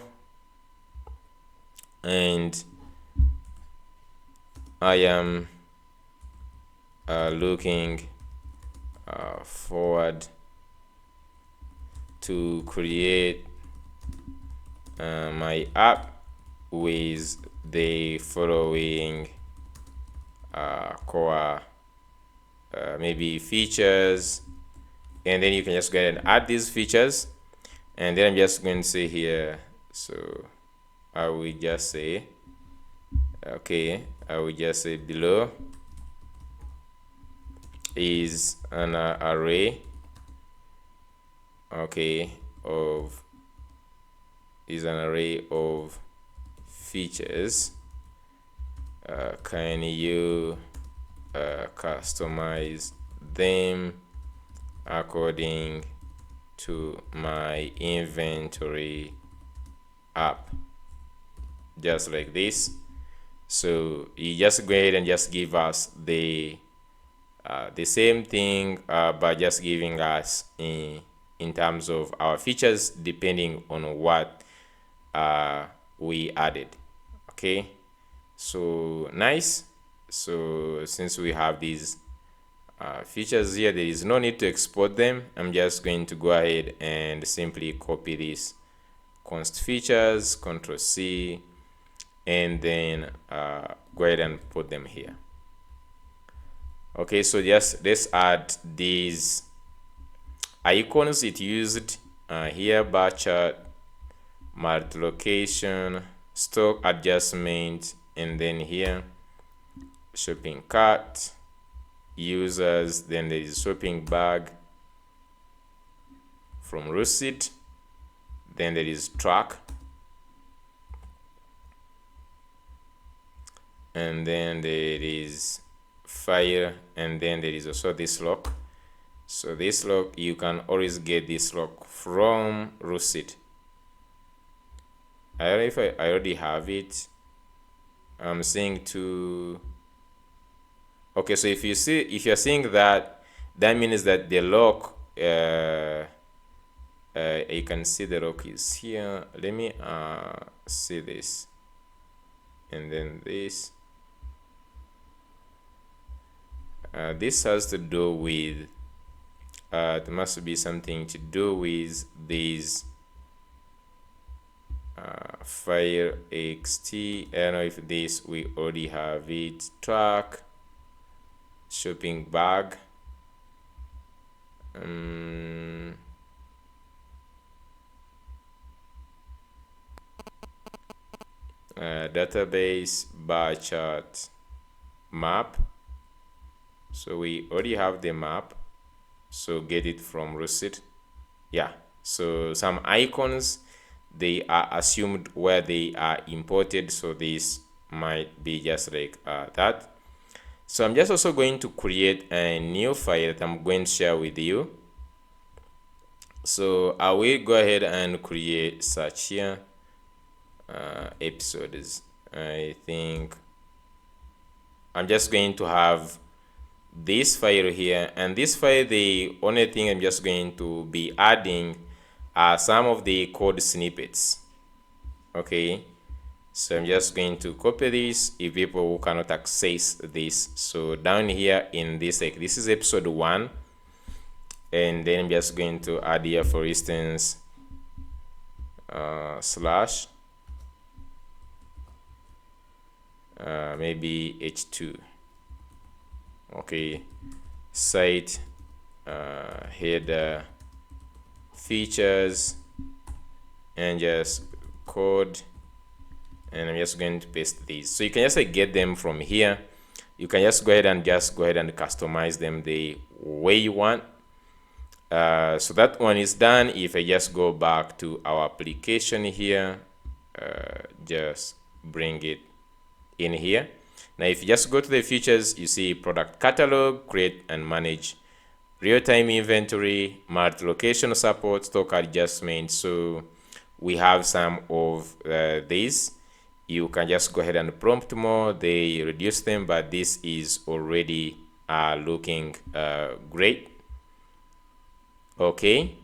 and I am looking forward to create my app with the following core maybe features, and then you can just go ahead and add these features. And then I'm just going to say here, so I will just say, okay, I will just say below is an array, okay, is an array of features. Can you customize them according to my inventory app, just like this. So you just go ahead and just give us the same thing, but just giving us in terms of our features depending on what we added. Okay, so nice. So since we have these features here, there is no need to export them. I'm just going to go ahead and simply copy this const features, Ctrl C, and then go ahead and put them here. Okay, so just let's add these icons it used here: bar chart, multi-location, stock adjustment, and then here shopping cart, users, then there is shopping bag from receipt, then there is track, and then there is file, and then there is also this lock. So this lock, you can always get this lock from receipt. I don't know if I already have it. I'm saying to, okay, so if you're seeing that, that means that the lock you can see the lock is here. Let me see this, and then this this has to do with it must be something to do with these file xt. I don't know if this we already have it. Track, shopping bag, database, bar chart, map. So we already have the map, so get it from receipt. Yeah, so some icons, they are assumed where they are imported, so this might be just like that. So I'm just also going to create a new file that I'm going to share with you. So I will go ahead and create such here episodes. I think I'm just going to have this file here, and this file, the only thing I'm just going to be adding are some of the code snippets. Okay, so I'm just going to copy this if people who cannot access this. So down here in this, like, this is episode 1, and then I'm just going to add here, for instance, slash maybe h2. Okay, site header features, and just code, and I'm just going to paste these. So you can just get them from here. You can just go ahead and customize them the way you want. So that one is done. If I just go back to our application here, just bring it in here. Now if you just go to the features, you see product catalog, create and manage real-time inventory, multi-location support, stock adjustment. So we have some of these. You can just go ahead and prompt more. They reduce them, but this is already looking great. Okay,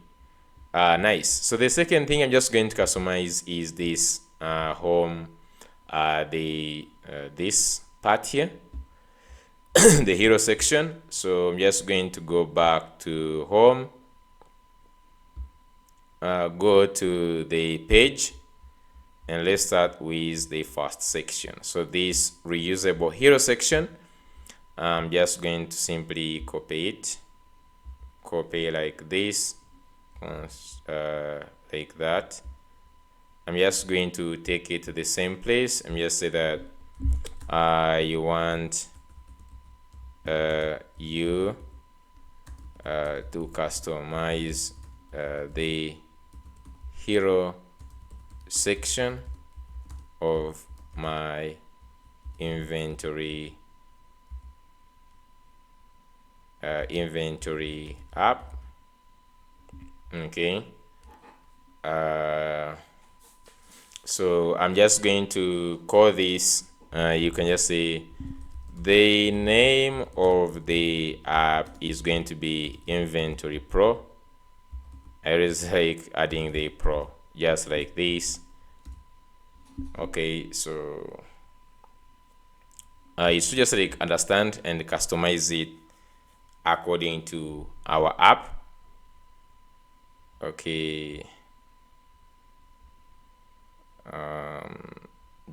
nice. So the second thing I'm just going to customize is this home, this part here, the hero section. So I'm just going to go back to home, go to the page, and let's start with the first section. So this reusable hero section, I'm just going to simply copy it, copy like this, like that. I'm just going to take it to the same place. I'm just say that you want you to customize the hero section of my inventory app. Okay, so I'm just going to call this, you can just say the name of the app is going to be Inventory Pro. I always like adding the Pro, just like this. Okay, so you should just like understand and customize it according to our app. Okay,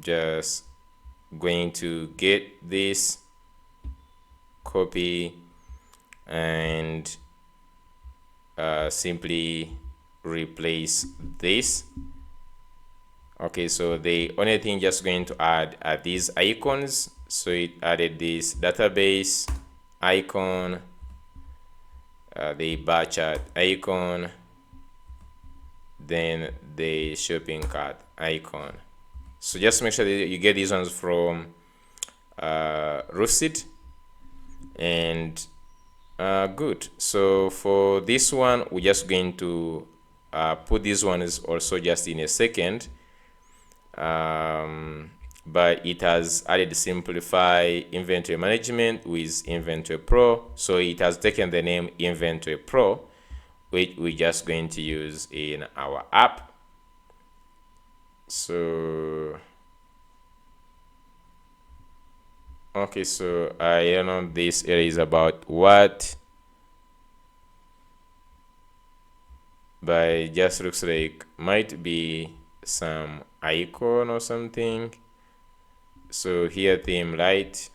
just going to get this, copy, and simply replace this. Okay, so the only thing just going to add are these icons. So it added this database icon, the bar chart icon, then the shopping cart icon. So just make sure that you get these ones from Roosted, and good. So for this one, we're just going to put these ones also just in a second. But it has added simplify inventory management with Inventory Pro. So it has taken the name Inventory Pro, which we're just going to use in our app. So okay, so I don't know, this area is about what, but it just looks like might be some icon or something. So here theme light,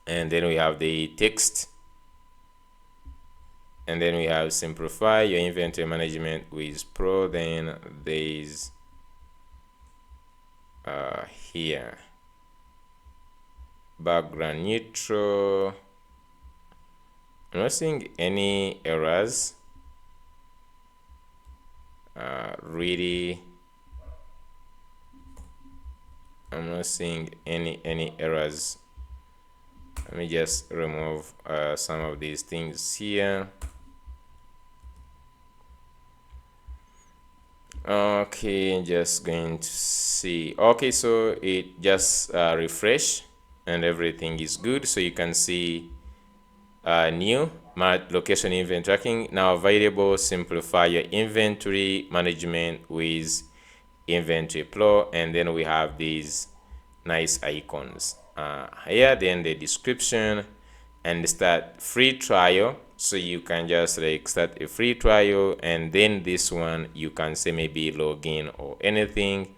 and then we have the text, and then we have simplify your inventory management with Pro. Then there's here background neutral. I'm not seeing any errors. Really, I'm not seeing any errors. Let me just remove some of these things here. Okay, just going to see. Okay, so it just refresh, and everything is good. So you can see new location event tracking now available. Simplify your inventory management with inventory flow, and then we have these nice icons here, then the description, and start free trial. So you can just like start a free trial, and then this one you can say maybe login or anything.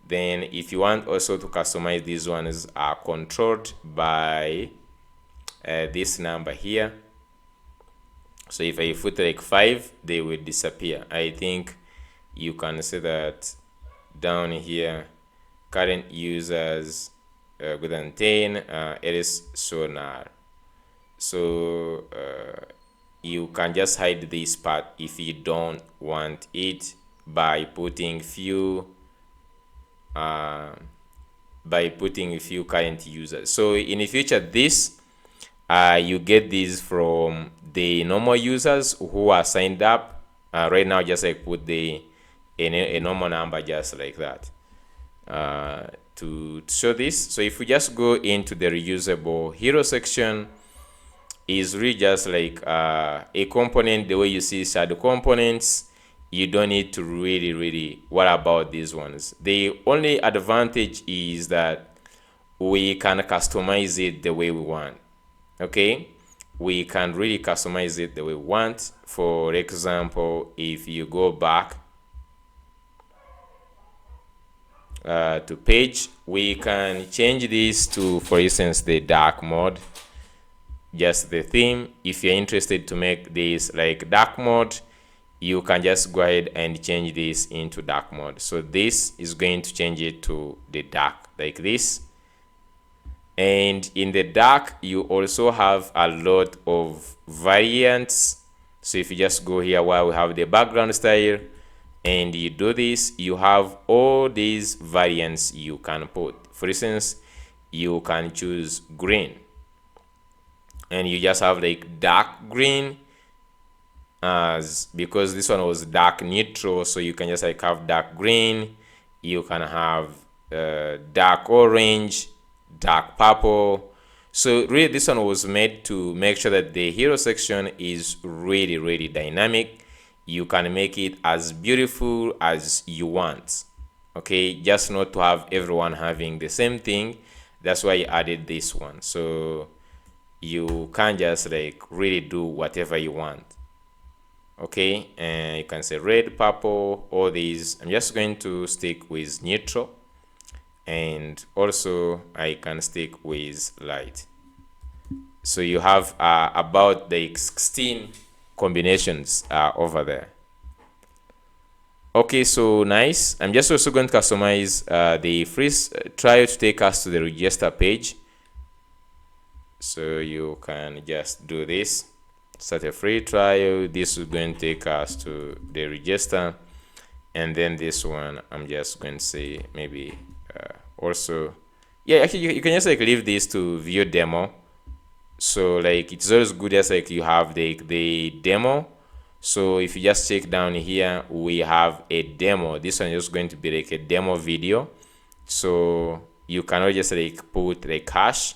Then if you want also to customize, these ones are controlled by this number here. So if I put like 5, they will disappear. I think you can see that down here, current users greater than 10, it is sonar. So you can just hide this part if you don't want it by putting few current users. So in the future, this you get these from the normal users who are signed up. Right now, just like put a normal number just like that to show this. So if we just go into the reusable hero section, is really just like a component. The way you see shadow components, you don't need to really worry about these ones. The only advantage is that we can customize it the way we want. Okay, we can really customize it the way we want. For example, if you go back to page, we can change this to, for instance, the dark mode, just the theme. If you're interested to make this like dark mode, you can just go ahead and change this into dark mode. So this is going to change it to the dark like this. And in the dark, you also have a lot of variants. So if you just go here where we have the background style and you do this, you have all these variants you can put. For instance, you can choose green, and you just have like dark green, as because this one was dark neutral, so you can just like have dark green. You can have dark orange, dark purple. So really this one was made to make sure that the hero section is really dynamic. You can make it as beautiful as you want. Okay, just not to have everyone having the same thing. That's why I added this one. So you can just like really do whatever you want. Okay, and you can say red, purple, all these. I'm just going to stick with neutral, and also I can stick with light. So you have about the 16 combinations over there. Okay, so nice. I'm just also going to customize the free trial to take us to the register page. So you can just do this, start a free trial. This is going to take us to the register, and then this one I'm just going to say maybe also, yeah, actually you can just like leave this to view demo. So like it's always good as like you have the demo. So if you just check down here, we have a demo. This one is going to be like a demo video. So you cannot just like put like hash.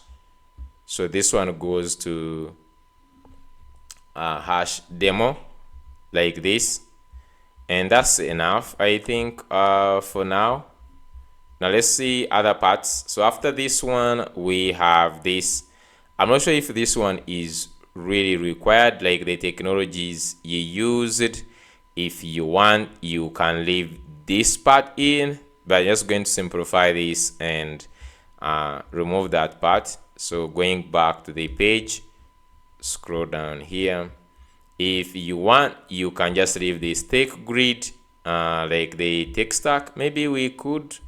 So this one goes to hash demo like this, and that's enough, I think, for now. Now let's see other parts. So after this one, we have this. I'm not sure if this one is really required, like the technologies you used. If you want, you can leave this part in, but I'm just going to simplify this and remove that part. So going back to the page, scroll down here. If you want, you can just leave this tech grid, like the tech stack. Maybe we could,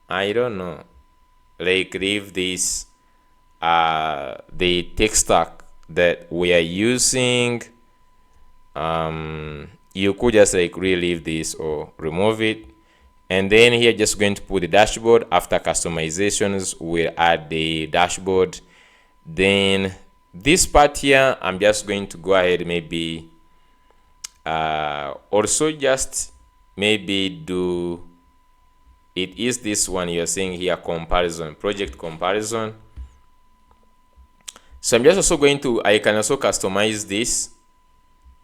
I don't know, like leave this the tech stack that we are using. You could just like relieve this or remove it, and then here just going to put the dashboard. After customizations, we'll add the dashboard. Then this part here, I'm just going to go ahead, maybe also just maybe do, it is this one you're seeing here, comparison, project comparison. So I'm just also going to, I can also customize this.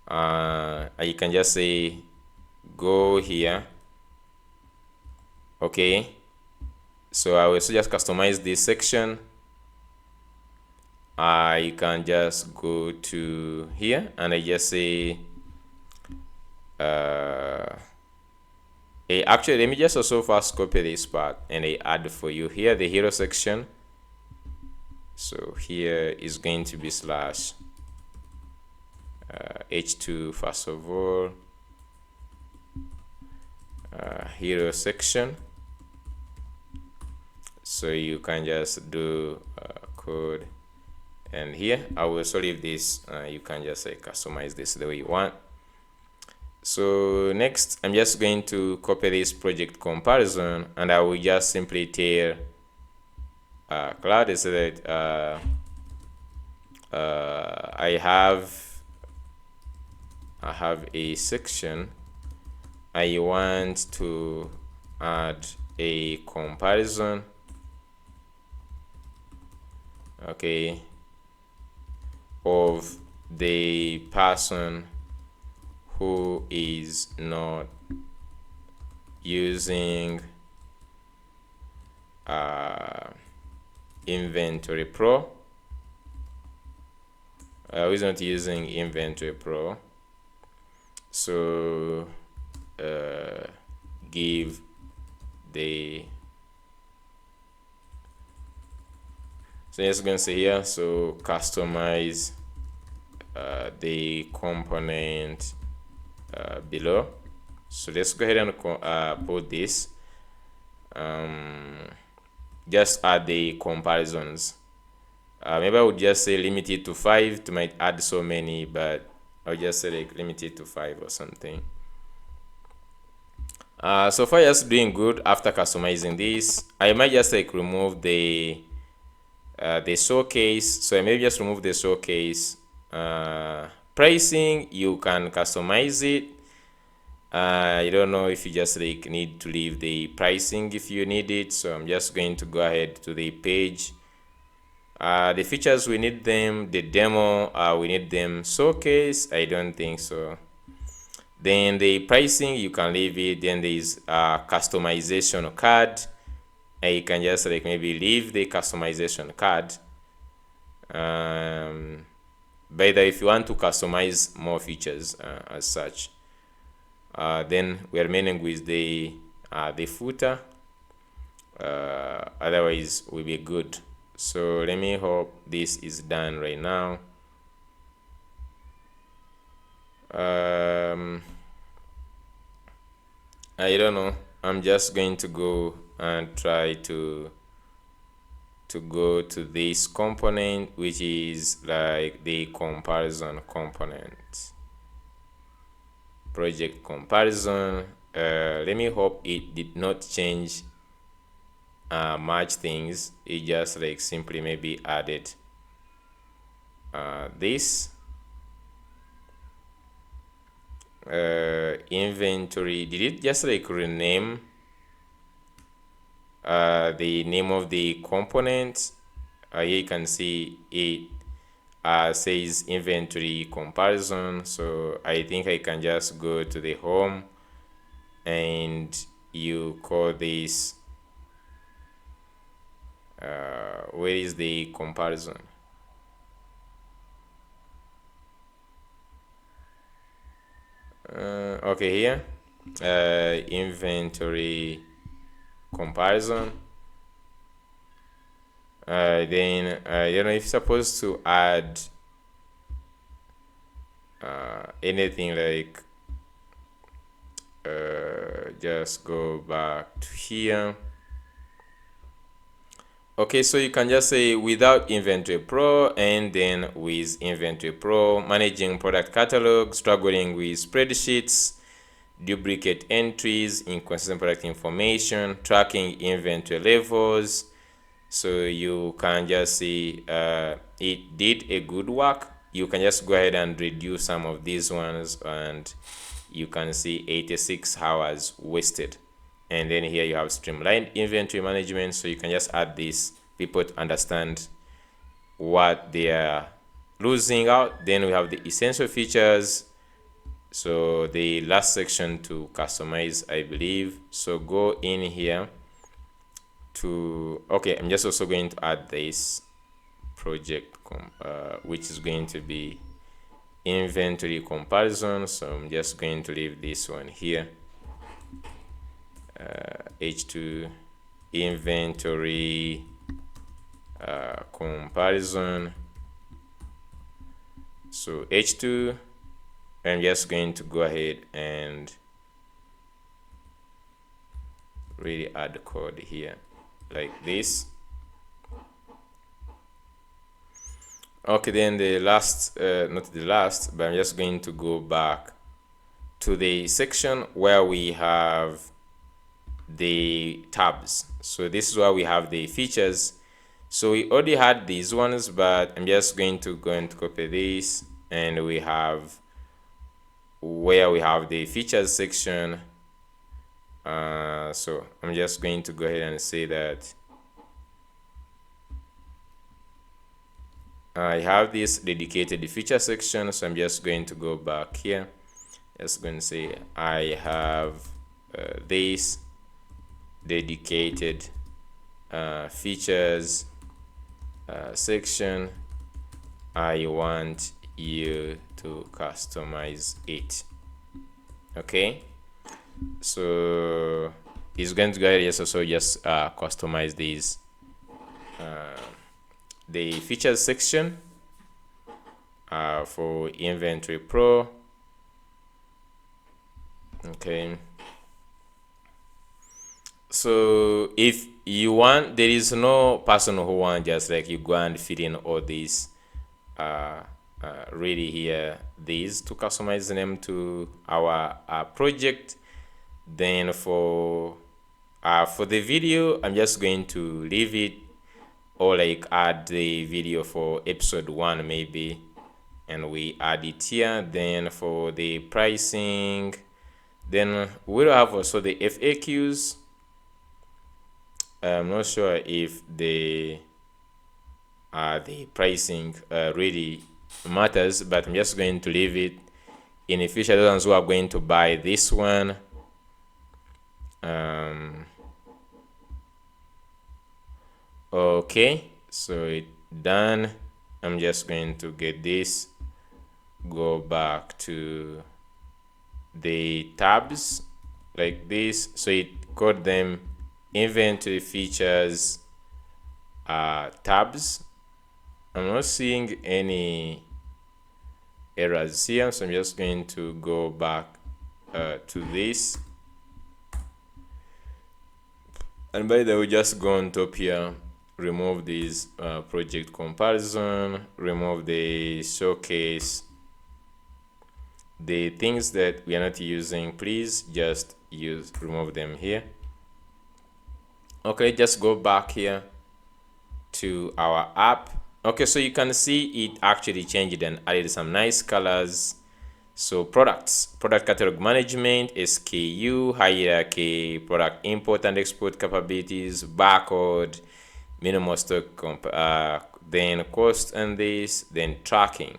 You can just say go here. Okay, so I will also just customize this section. I can just go to here and I just say actually, let me just also first copy this part and I add for you here the hero section. So here is going to be slash h2 first of all, hero section. So you can just do code, and here I will also leave this. You can just customize this the way you want. So next, I'm just going to copy this project comparison, and I will just simply tell Cloud is that I have a section. I want to add a comparison. Okay, of the person who is not using Inventory Pro, who is not using Inventory Pro. So give the, so just gonna say here, so customize the component below. So let's go ahead and put this. Just add the comparisons. Maybe I would just say limit it to 5 to might add so many, but I'll just say like limit it to 5 or something. So far just doing good. After customizing this, I might just like remove the showcase. So I may just remove the showcase. Pricing, you can customize it. I don't know if you just like need to leave the pricing if you need it. So I'm just going to go ahead to the page. The features, we need them. The demo, we need them. Showcase, I don't think so. Then the pricing, you can leave it. Then there's customization card. And you can just like maybe leave the customization card. But if you want to customize more features as such, then we are remaining with the footer. Otherwise we'll be good. So let me hope this is done right now. I don't know. I'm just going to go and try to go to this component, which is like the comparison component, project comparison. Let me hope it did not change much things. It just like simply maybe added this inventory. Did it just like rename the name of the component? Here you can see it says inventory comparison. So I think I can just go to the home and you call this where is the comparison? Okay, here inventory comparison. Then you know, if you're supposed to add anything like just go back to here. Okay, so you can just say without Inventory Pro, and then with Inventory Pro, managing product catalog, struggling with spreadsheets, duplicate entries, inconsistent product information, tracking inventory levels. So you can just see it did a good work. You can just go ahead and reduce some of these ones, and you can see 86 hours wasted. And then here you have streamlined inventory management. So you can just add this, people to understand what they are losing out. Then we have the essential features. So the last section to customize, I believe. So go in here to, okay, I'm just also going to add this project which is going to be inventory comparison. So I'm just going to leave this one here, h2 inventory comparison. So h2, I'm just going to go ahead and really add the code here like this. Okay, then the last, not the last, but I'm just going to go back to the section where we have the tabs. So this is where we have the features. So we already had these ones, but I'm just going to go and copy this, and we have where we have the features section. So I'm just going to go ahead and say that I have this dedicated feature section. So I'm just going to go back here. Just going to say I have this dedicated features section. I want you to customize it. Okay, so it's going to go ahead and also just customize these the features section for Inventory Pro. Okay, so if you want, there is no person who want just like you go and fit in all these really here these to customize them to our project. Then for the video, I'm just going to leave it, or like add the video for episode 1 maybe, and we add it here. Then for the pricing, then we'll have also the FAQs. I'm not sure if the pricing really matters, but I'm just going to leave it. In the future, those ones who are going to buy this one, okay, so it done. I'm just going to get this, go back to the tabs like this. So it called them inventory features tabs. I'm not seeing any errors here, so I'm just going to go back to this. And by the way, just go on top here, remove this project comparison, remove the showcase. The things that we are not using, please just remove them here. Okay, just go back here to our app. Okay, so you can see it actually changed and added some nice colors. So products, product catalog management, SKU, hierarchy, product import and export capabilities, barcode, minimal stock, then cost and this, then tracking,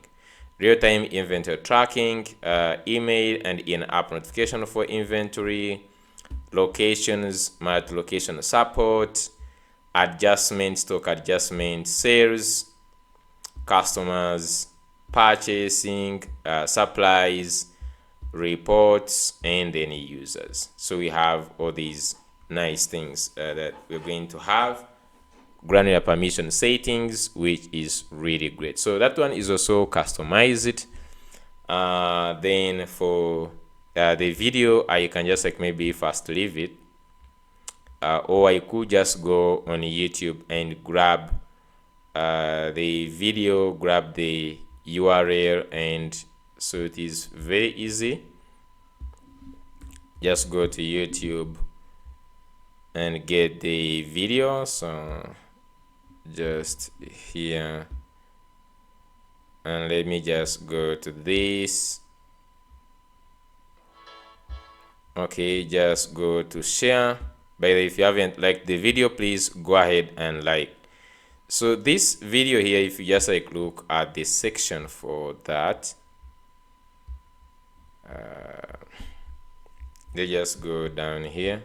real-time inventory tracking, email and in-app notification for inventory, locations, multi-location support, adjustment, stock adjustment, sales, customers, purchasing, supplies, reports, and then users. So we have all these nice things that we're going to have. Granular permission settings, which is really great. So that one is also customized. Then for the video, I can just like maybe first leave it, or I could just go on YouTube and grab the video, grab the URL, and so it is very easy. Just go to YouTube and get the video. So just here, and let me just go to this. Okay, just go to share. By the way, if you haven't liked the video, please go ahead and like. So this video here, if you just like look at this section for that, they just go down here.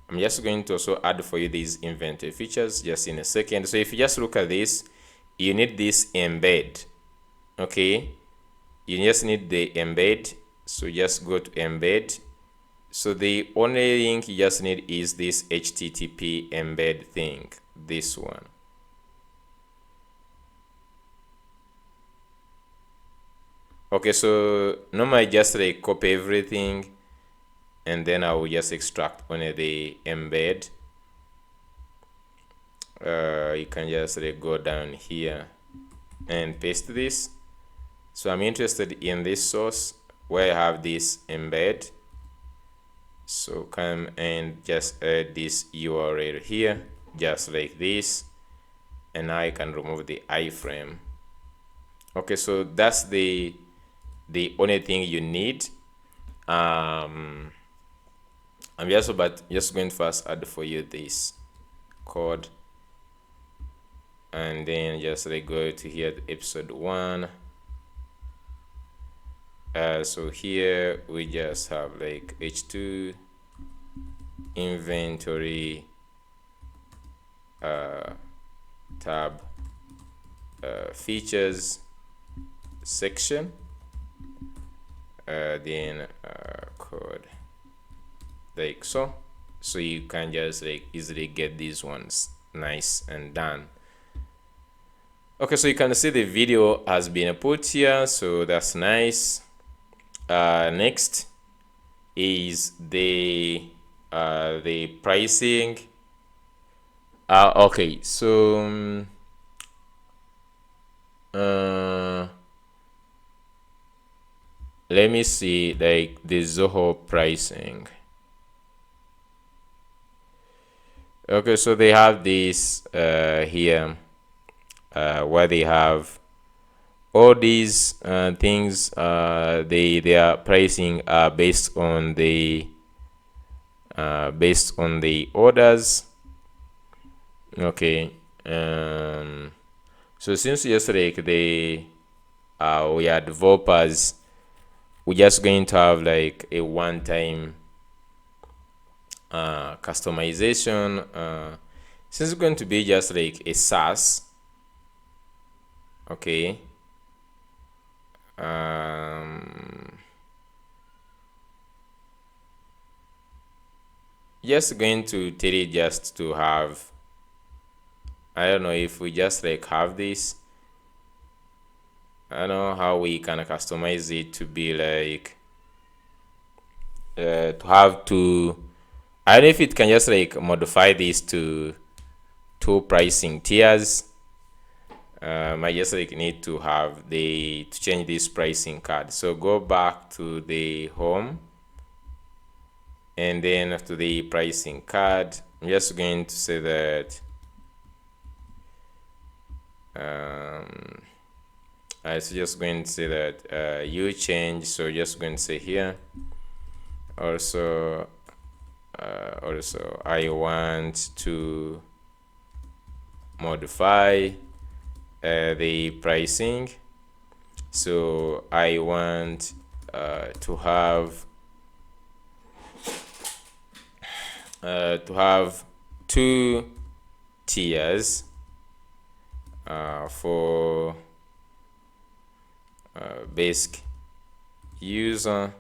I'm just going to also add for you these inventory features just in a second. So if you just look at this, you need this embed. Okay, you just need the embed. So just go to embed. So the only link you just need is this HTTP embed thing, this one. Okay, so normally just like copy everything and then I will just extract only the embed. You can just like go down here and paste this. So I'm interested in this source where I have this embed. So come and just add this URL here, just like this, and now I can remove the iframe. Okay, so that's the only thing you need. I'm just going to first add for you this code, and then just like go to here to episode 1. So here we just have like h2 inventory tab features section, then code like so. So you can just like easily get these ones nice and done. Okay, so you can see the video has been put here, so that's nice. Next is the pricing. Okay, so let me see like the Zoho pricing. Okay, so they have this here where they have all these things. Their pricing are based on the orders. Okay, so since yesterday we are developers, we're just going to have like a one-time customization. Since it's going to be just like a saas. Okay, just going to tell you just to have, I don't know if we just like have this, I don't know how we can customize it to be like to have to, I don't know if it can just like modify this to two pricing tiers. I just like need to have to change this pricing card. So go back to the home and then to the pricing card. I'm just going to say that I was just going to say that you change. So just going to say here also I want to modify the pricing. So I want to have two tiers for basic user.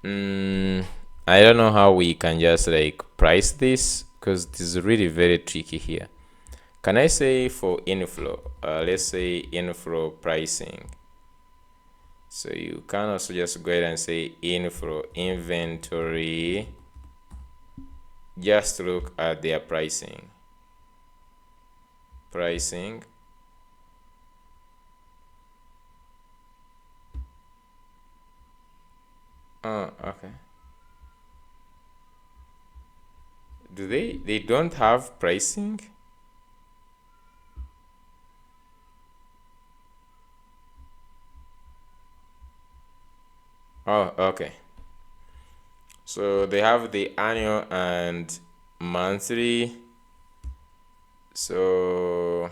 I don't know how we can just like price this because this is really very tricky here. Can I say for inflow, let's say inflow pricing. So you can also just go ahead and say inflow inventory, just look at their pricing. Oh, okay. Do they don't have pricing? Oh, okay. So they have the annual and monthly. So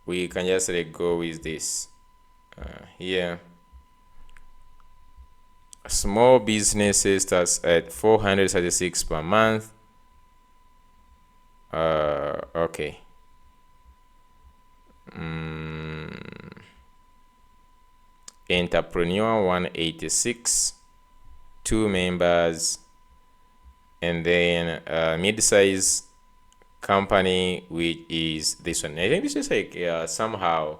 we can just go with this here. Small businesses starts at 436 per month. Okay. Entrepreneur 186, 2 members, and then mid-size company, which is this one. I think this is like somehow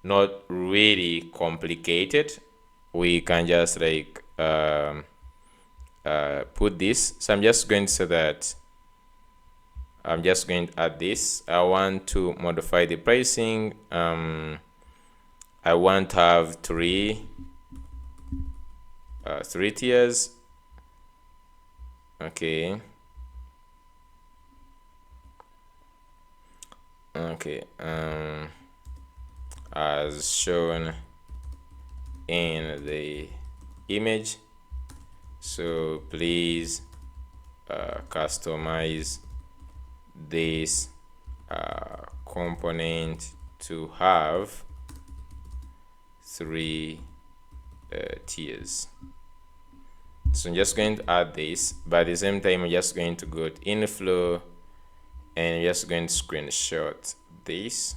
not really complicated. We can just like put this. So I'm just going to say that I'm just going to add this. I want to modify the pricing. I want to have three tiers. Okay. As shown in the image. So please customize this component to have 3 tiers. So I'm just going to add this, but at the same time I'm just going to go to inflow and I'm just going to screenshot this.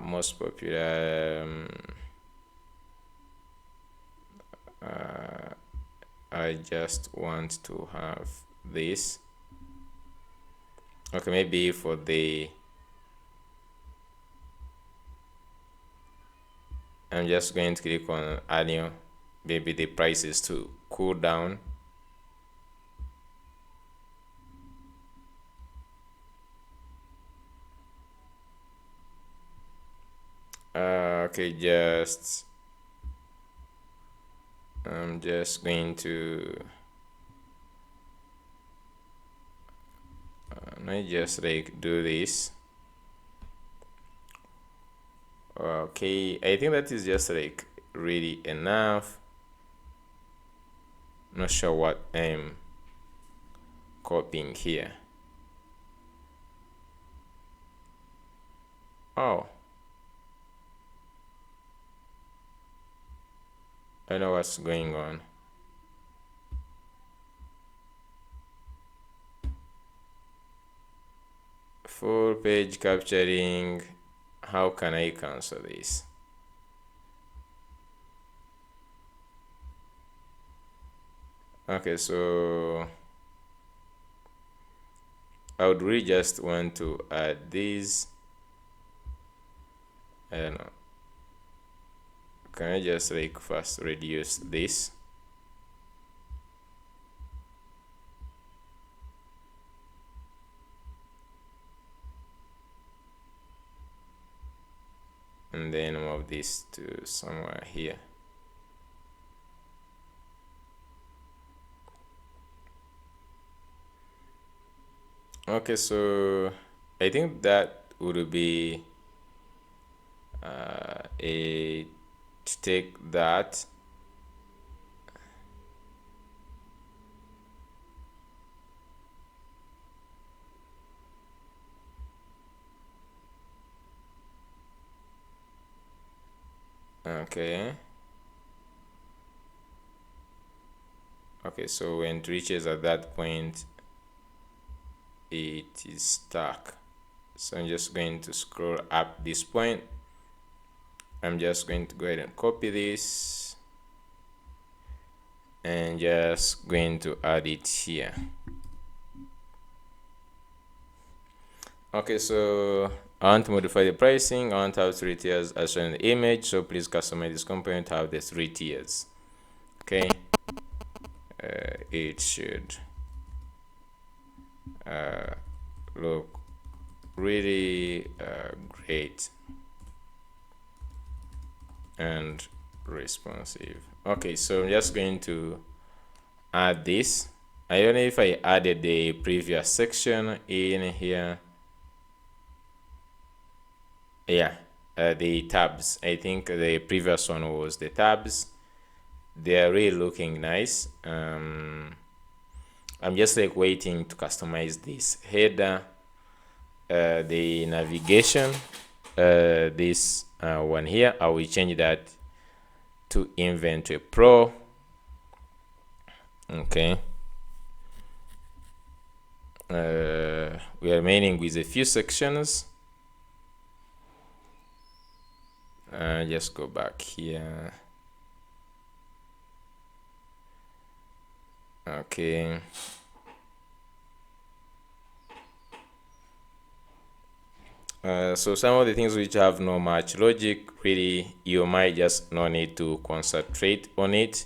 Most popular I just want to have this. Okay, maybe for the I'm just going to click on annual. Maybe the price is to cool down. Okay, I'm just going to I just like do this. Okay, I think that is just like really enough. Not sure what I'm copying here. Oh, I don't know what's going on. Full page capturing. How can I cancel this? Okay, so I would really just want to add these. I don't know. Can I just like first reduce this? And then move this to somewhere here. Okay, so I think that would be to take that. Okay. Okay, so when it reaches at that point, it is stuck. So I'm just going to scroll up this point. I'm just going to go ahead and copy this and just going to add it here. Okay, so I want to modify the pricing. I want to have 3 tiers as shown in the image. So please customize this component to have the 3 tiers. Okay, it should look really great and responsive. Okay, so I'm just going to add this. I don't know if I added the previous section in here. Yeah, the tabs. I think the previous one was the tabs. they are really looking nice. I'm just like waiting to customize this header, the navigation, this one here. I will change that to Inventory Pro. Okay. We are remaining with a few sections. Just go back here. Okay. So some of the things which have no much logic, really, you might just not need to concentrate on it.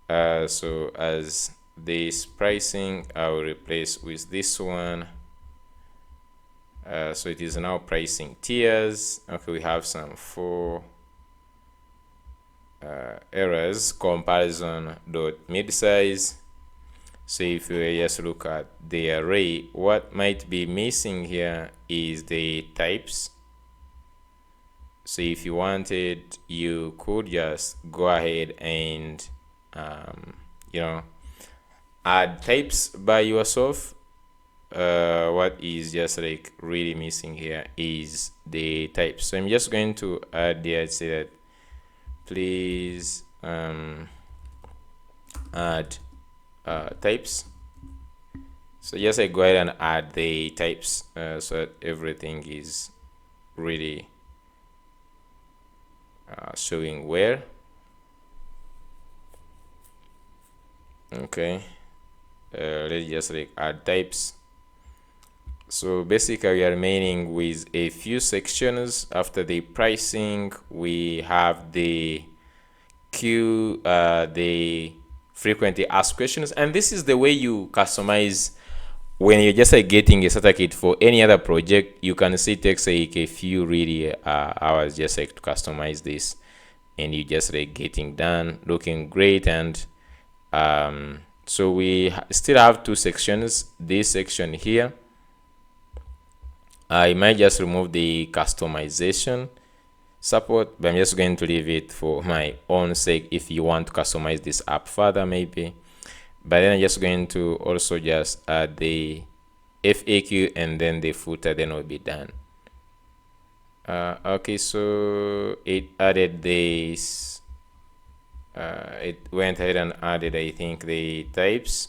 So as this pricing, I will replace with this one. So it is now pricing tiers. Okay, we have some 4 errors. Comparison dot midsize. So if you just look at the array, what might be missing here is the types. So if you wanted, you could just go ahead and add types by yourself. What is just like really missing here is the types. So I'm just going to add there, say that please add types. So just go ahead and add the types so that everything is really showing where. Okay, let's just add types. So basically we are remaining with a few sections. After the pricing, we have the queue, the frequently asked questions, and this is the way you customize when you're just getting a starter kit for any other project. You can see it takes a few really hours just to customize this, and you just getting done, looking great. And so we still have 2 sections. This section here, I might just remove the customization support, but I'm just going to leave it for my own sake. If you want to customize this app further, maybe. But then I'm just going to also just add the FAQ and then the footer, then we'll be done. Okay, so it added this. It went ahead and added, I think, the types.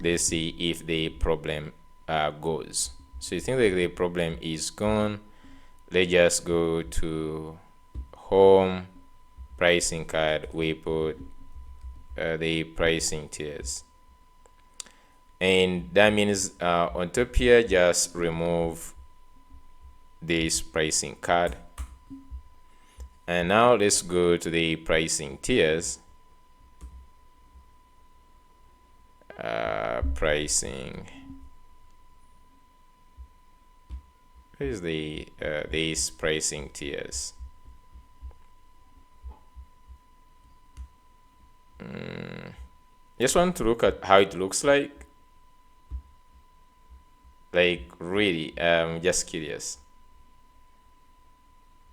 Let's see if the problem goes. So you think that the problem is gone. Let's just go to home, pricing card. We put the pricing tiers, and that means on top here just remove this pricing card. And now let's go to the pricing tiers. Pricing. Where is the these pricing tiers? Just want to look at how it looks like. Like really, just curious.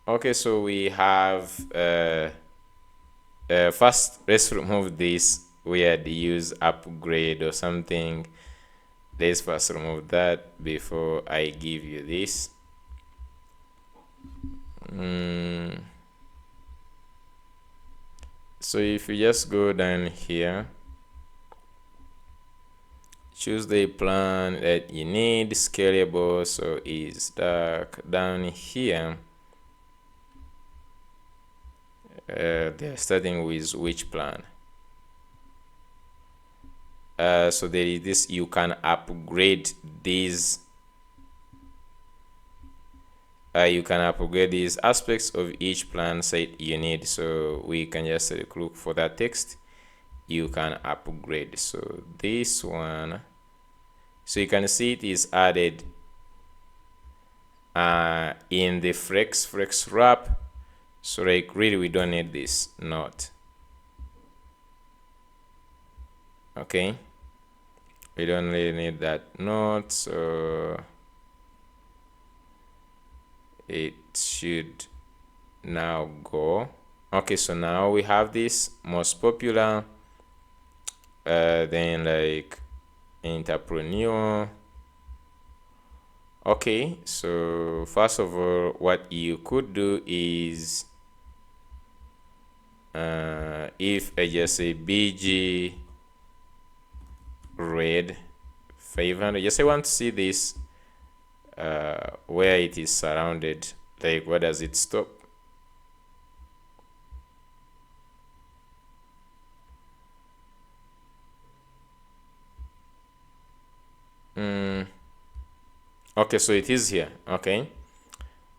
Okay, so we have first let's remove this weird use upgrade or something. Let's first remove that before I give you this. So if you just go down here, choose the plan that you need, scalable, so is dark. Down here, they're starting with which plan. So there is this, you can upgrade these. You can upgrade these aspects of each plan set you need. So we can just look for that text. You can upgrade. So this one, so you can see it is added in the flex wrap. So really we don't need this node. Okay, we don't really need that node, so it should now go. Okay, so now we have this most popular, then like entrepreneur. Okay, so first of all, what you could do is if I just say BG red 500, just I want to see this where it is surrounded, like where does it stop? Okay, so it is here. Okay,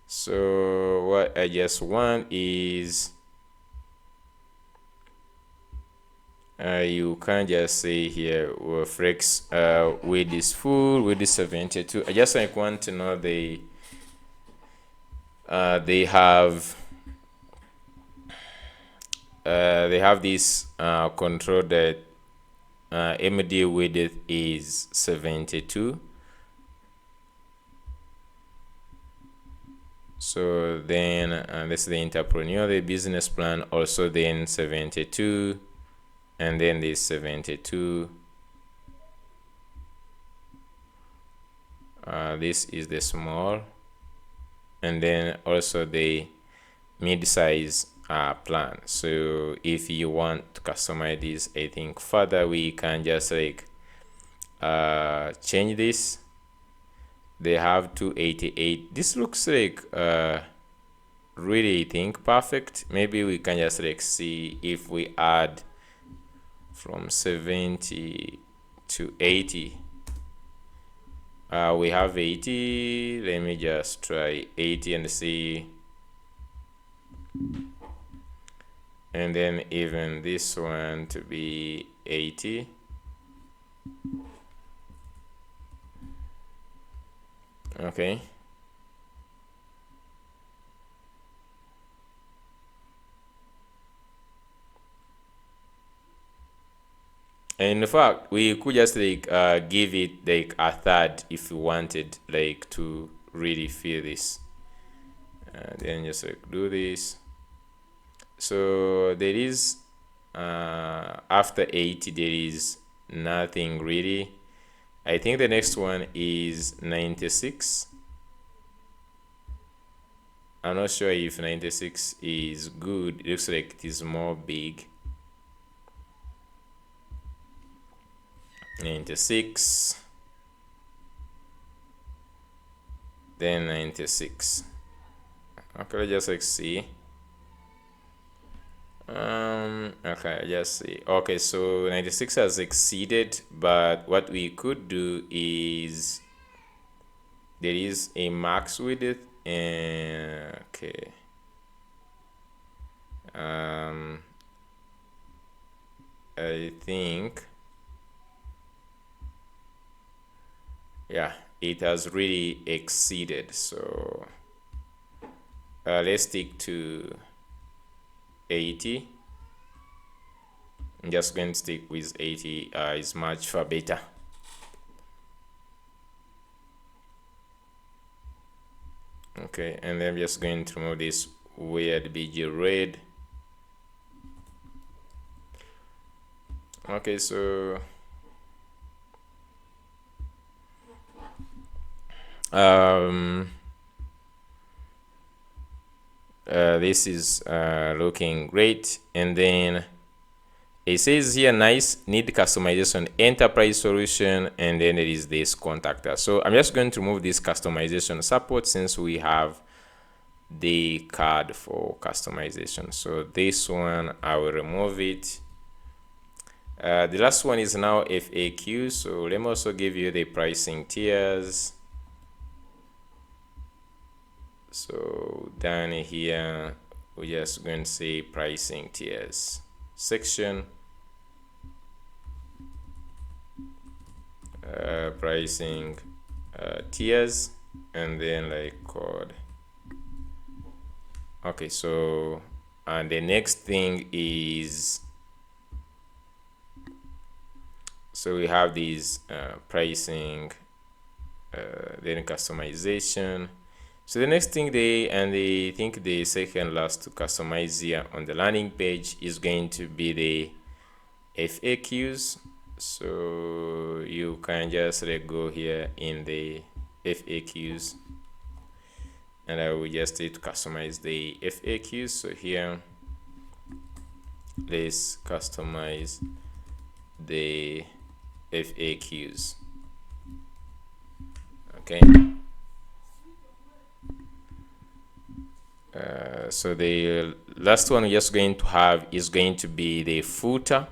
so what I just want is you can just say here flex width is full, width is 72. I just like want to know they have this control that MD width is 72. So then this is the entrepreneur, the business plan, also then 72, and then this 72. This is the small, and then also the mid-size plan. So if you want to customize this, I think further we can just like change this. They have 288. This looks like really, I think, perfect. Maybe we can just like see if we add from 70 to 80. We have 80. Let me just try 80 and see. And then even this one to be 80. Okay. And in fact, we could just like give it like a third if we wanted like to really feel this. Then just like do this. So there is after 80 there is nothing really. I think the next one is 96. I'm not sure if 96 is good. It looks like it is more big. 96, then 96. Okay, let's just like see. Okay, just see. Okay, so 96 has exceeded, but what we could do is there is a max width, and okay. I think, yeah, it has really exceeded. So let's stick to 80. I'm just going to stick with 80. Is much far better. Okay, and then I'm just going to remove this weird BG red. Okay, so this is looking great. And then it says here, nice, need customization, enterprise solution, and then there is this contactor. So I'm just going to remove this customization support since we have the card for customization. So this one, I will remove it. The last one is now FAQ. So let me also give you the pricing tiers. So down here, we're just going to say pricing tiers section. Pricing tiers, and then like code. Okay, so and the next thing is, so we have these pricing, then customization, So the next thing I think the second last to customize here on the landing page is going to be the FAQs. So you can just go here in the FAQs, and I will just need to customize the FAQs. So here, let's customize the FAQs. Okay. So the last one we're just going to have is going to be the footer.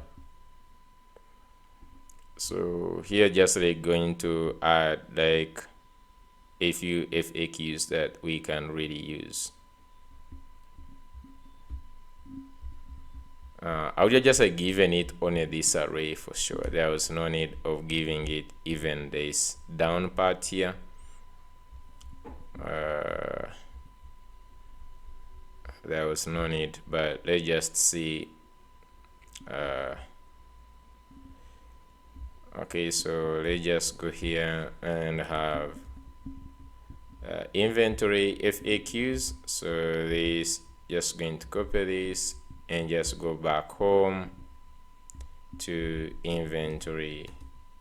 So here just going to add like a few FAQs that we can really use. I would just given it only this array for sure. There was no need of giving it even this down part here. There was no need, but let's just see. Okay, so let's just go here and have inventory FAQs. So this, just going to copy this and just go back home to inventory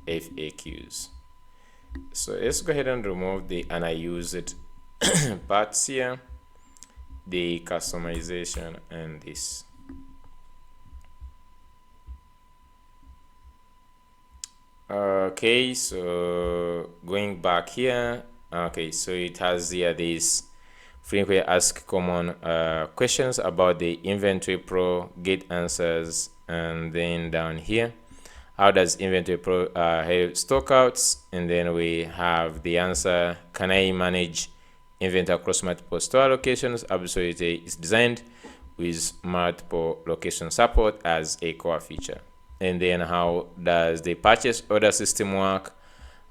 FAQs. So let's go ahead and remove the unused parts here, the customization, and this. Okay, so going back here, okay, so it has here this frequently asked common questions about the inventory pro, get answers, and then down here, how does inventory pro help stockouts? And then we have the answer, can I manage inventory across multiple store locations? Absolutely, it's designed with multiple location support as a core feature. And then how does the purchase order system work?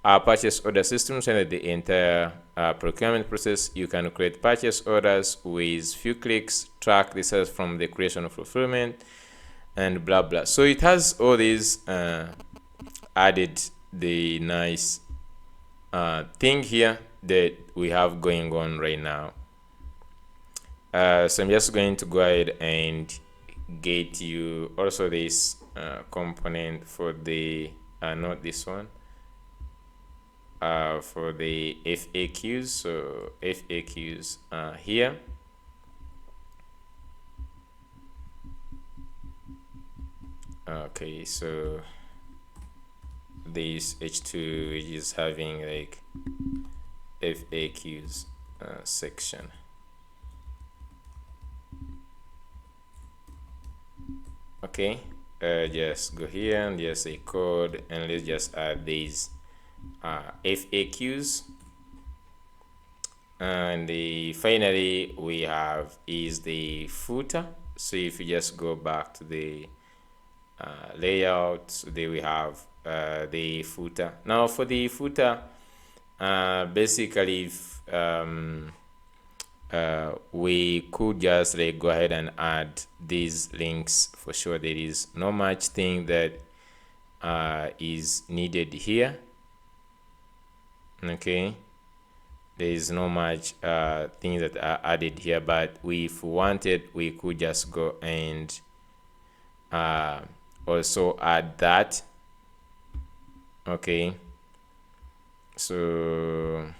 Our purchase order system sends the entire procurement process. You can create purchase orders with few clicks, track the sales from the creation of fulfillment, and blah blah. So it has all these added the nice thing here that we have going on right now. So I'm just going to go ahead and get you also this component for the not this one, for the FAQs. So FAQs here. Okay, so this H2, which is having like FAQs section. Okay, just go here and just say code, and let's just add these FAQs. And finally we have is the footer. So if you just go back to the layout, so there we have the footer. Now for the footer, basically if we could just go ahead and add these links for sure. There is no much thing that is needed here. Okay, there is no much things that are added here, but if we wanted, we could just go and also add that. Okay, so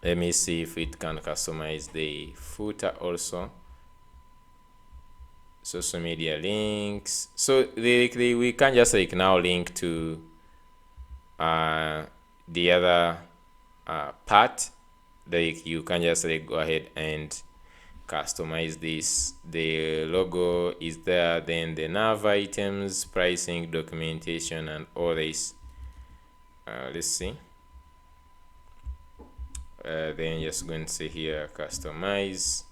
let me see if it can customize the footer also. Social media links. So we can just now link to the other part. Like you can just go ahead and customize this. The logo is there, then the nav items, pricing, documentation, and all this. Let's see. Then just going to say here customize,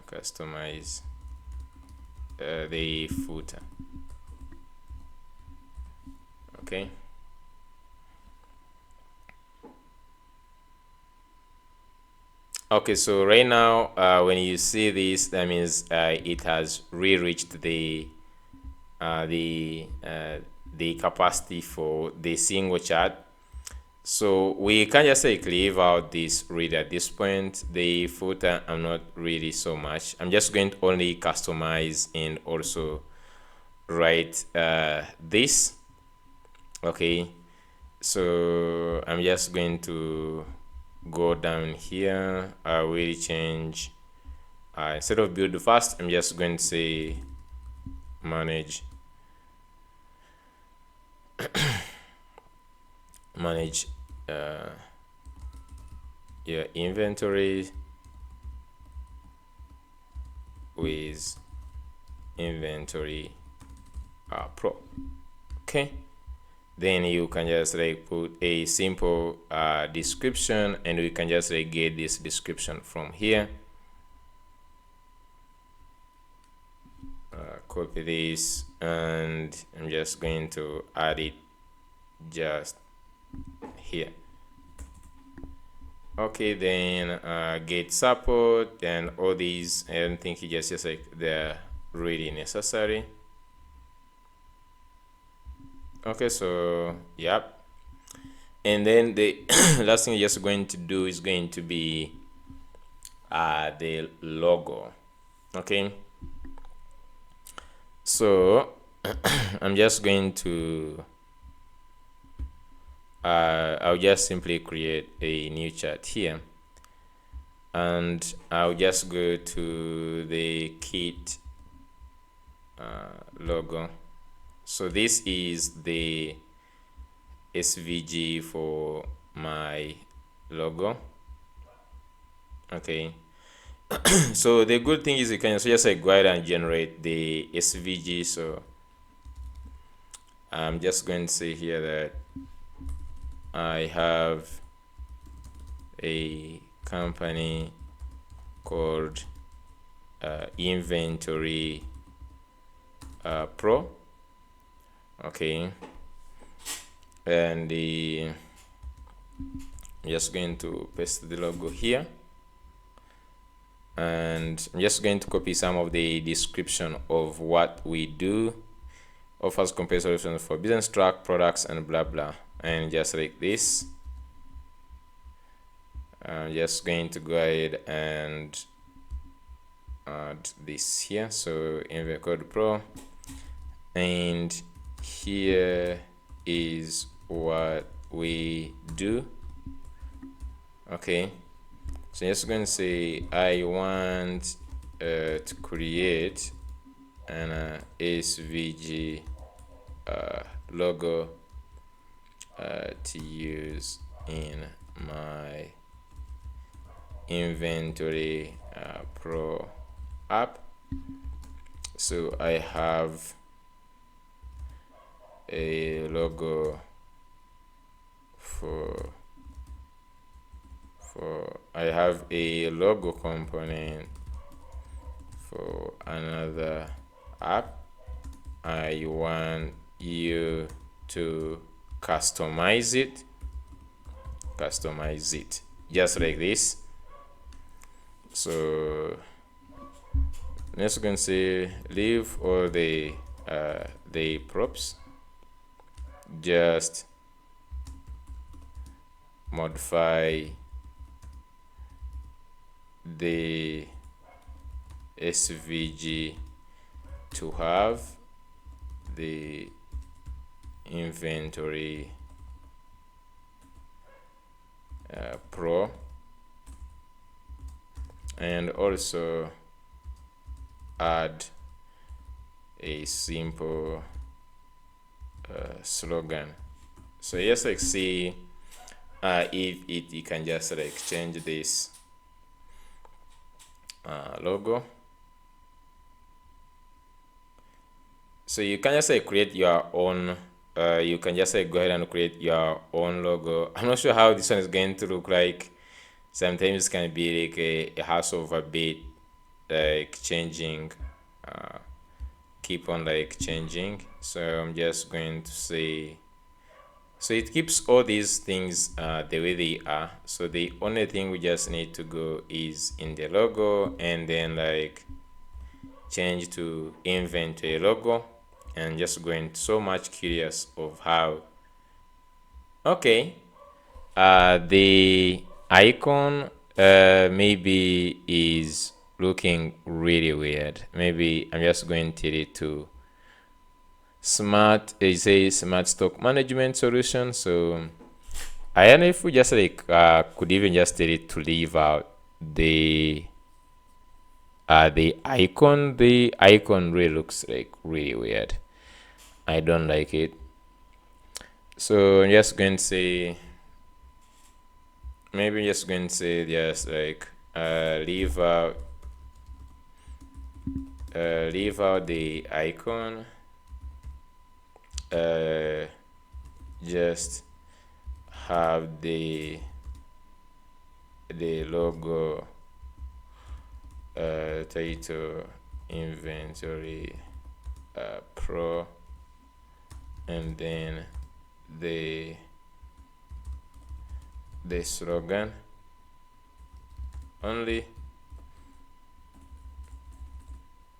customize the footer. Okay, okay, so right now when you see this, that means it has re-reached the capacity for the single chat. So we can just like leave out this read at this point. The footer, I'm not really so much. I'm just going to only customize and also write this. Okay, so I'm just going to go down here. I will change instead of build first, I'm just going to say manage manage your inventory with inventory pro. Okay, then you can just like put a simple description, and we can just like get this description from here. Copy this, and I'm just going to add it just here. Okay, then get support and all these. I don't think you just like they're really necessary. Okay, so yep. And then the last thing you're just going to do is going to be the logo. Okay, so I'm just going to I'll just simply create a new chart here, and I'll just go to the kit logo. So this is the SVG for my logo. Okay, so the good thing is you can just like go ahead and generate the SVG. So I'm just going to say here that I have a company called Inventory Pro. Okay, and I'm just going to paste the logo here, and I'm just going to copy some of the description of what we do. Offers complete solutions for business track products and blah blah, and just like this. I'm just going to go ahead and add this here. So Env Code Pro, and here is what we do. Okay, so I'm just going to say I want to create an SVG logo to use in my Inventory Pro app. So I have a logo for I have a logo component for another app. I want you to customize it just like this. So next we can say leave all the props, just modify the SVG to have the inventory pro, and also add a simple slogan. So just like see if you can just like change this logo. So you can just like create your own you can just like go ahead and create your own logo. I'm not sure how this one is going to look like. Sometimes it can be like a hassle of a bit, like changing, keep on like changing. So I'm just going to say, so it keeps all these things the way they are. So the only thing we just need to go is in the logo, and then like change to inventory logo, and just going so much curious of how. Okay, the icon maybe is looking really weird. Maybe I'm just going to tell it to smart. It says smart stock management solution. So I don't know if we just like could even just tell it to leave out the icon. The icon really looks like really weird. I don't like it. So I'm just going to say, maybe just going to say just like leave out the icon. Just have the logo, title, inventory, pro, and then the slogan only.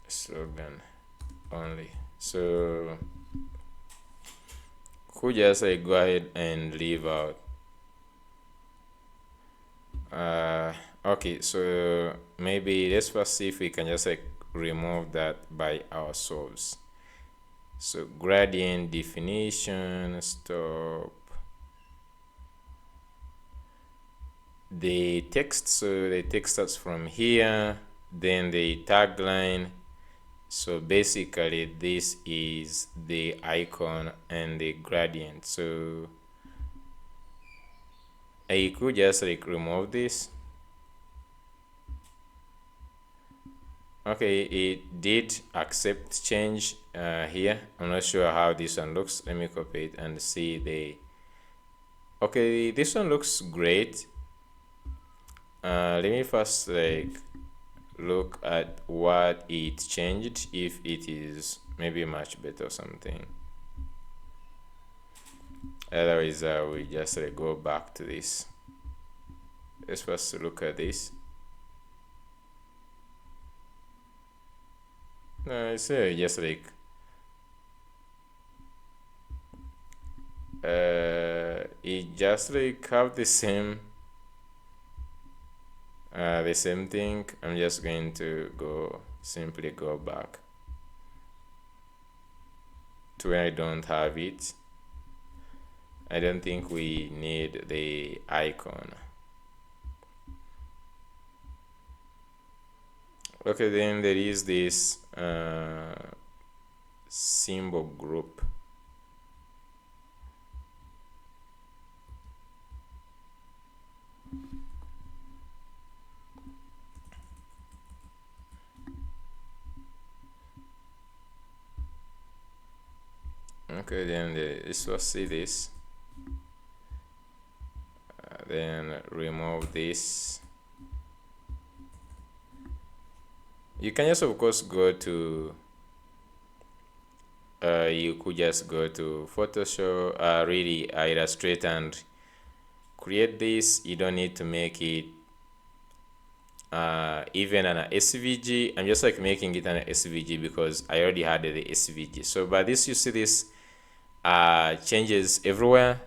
Slogan only. So could just like go ahead and leave out. Okay, so maybe let's first see if we can just like remove that by ourselves. So gradient definition, stop the text. So the text starts from here, then the tagline. So basically this is the icon and the gradient. So I could just like remove this. Okay, it did accept change here. I'm not sure how this one looks. Let me copy it and see the. Okay, this one looks great. Let me first like look at what it changed, if it is maybe much better or something. Otherwise, we just like go back to this. Let's first look at this. No, it's just like it just like have the same thing. I'm just going to simply go back to where I don't have it. I don't think we need the icon. Okay, then there is this symbol group. Okay, then let's see this. Then remove this. You can just of course go to you could just go to Photoshop, really Illustrator, and create this. You don't need to make it even an SVG. I'm just like making it an SVG because I already had the SVG. So by this, you see this changes everywhere.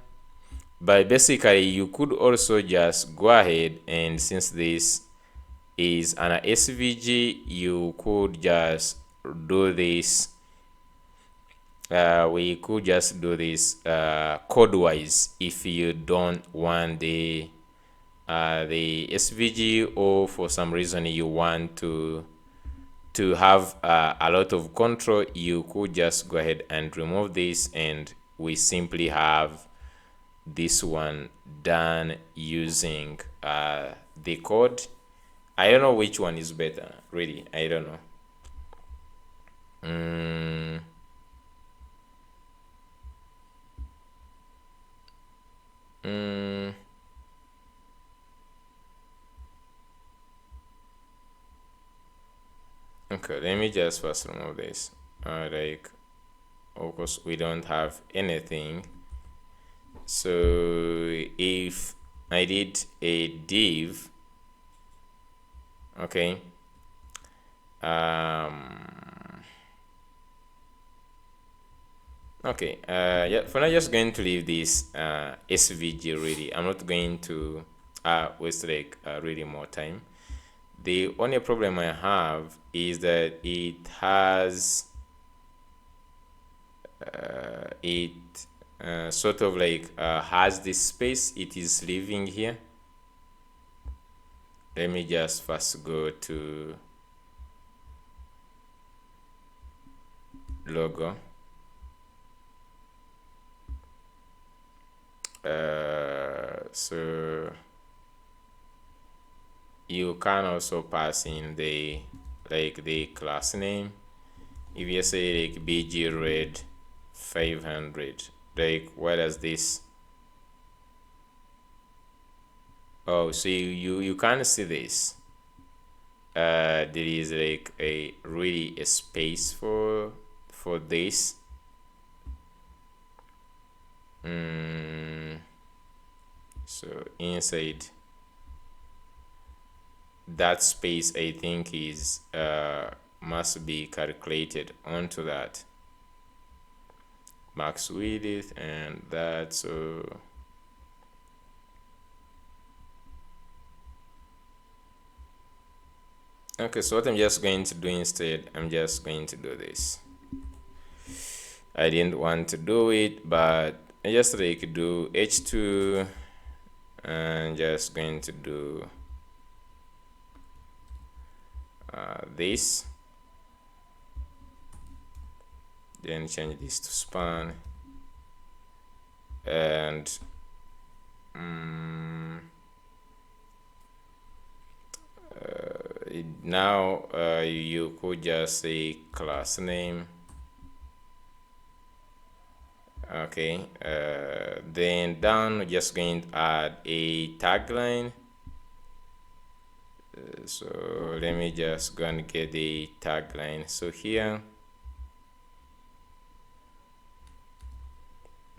But basically, you could also just go ahead, and since this is an SVG, you could just do this. We could just do this code wise if you don't want the SVG, or for some reason you want to have a lot of control. You could just go ahead and remove this, and we simply have this one done using the code. I don't know which one is better, really. I don't know. Okay, let me just first remove this. Like, of course, we don't have anything. So if I did a div, okay, Okay, yeah, for now, just going to leave this SVG really. I'm not going to waste like really more time. The only problem I have is that it sort of like has this space it is leaving here. Let me just first go to logo. So you can also pass in the class name. If you say like bgred 500, like what does this? Oh, so you can see this. There is like a space for this. So inside that space, I think is must be calculated onto that max width and that. So okay, so what I'm just going to do instead, I'm just going to do this. I didn't want to do it, but I just like do h2 and just going to do this, then change this to span, and now you could just say class name. Okay, then down we're just going to add a tagline. So let me just go and get the tagline. So here,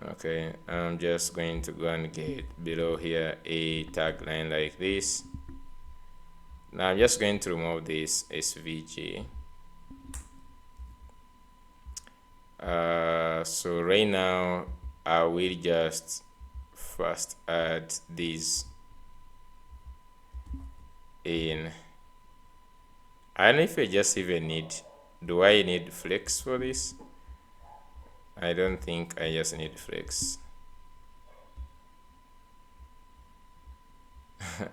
okay, I'm just going to go and get below here a tagline like this. Now I'm just going to remove this SVG. So right now I will just first add these in. I don't know if I just even need, do I need flex for this? I don't think I just need flex.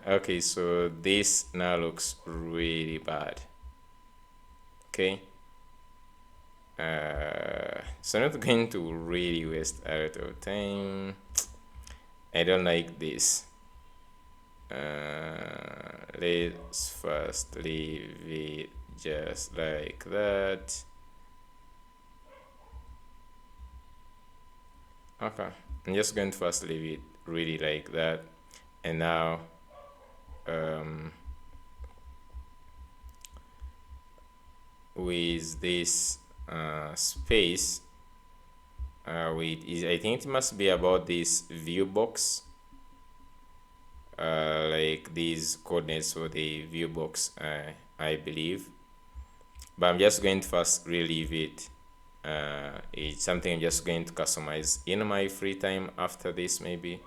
Okay, so this now looks really bad. Okay, so I'm not going to really waste a lot of time. I don't like this. Let's first leave it just like that. Okay, I'm just going to first leave it really like that, and now with this space, I think it must be about this view box, like these coordinates for the view box, I believe, but I'm just going to first relieve it. It's something I'm just going to customize in my free time after this, maybe.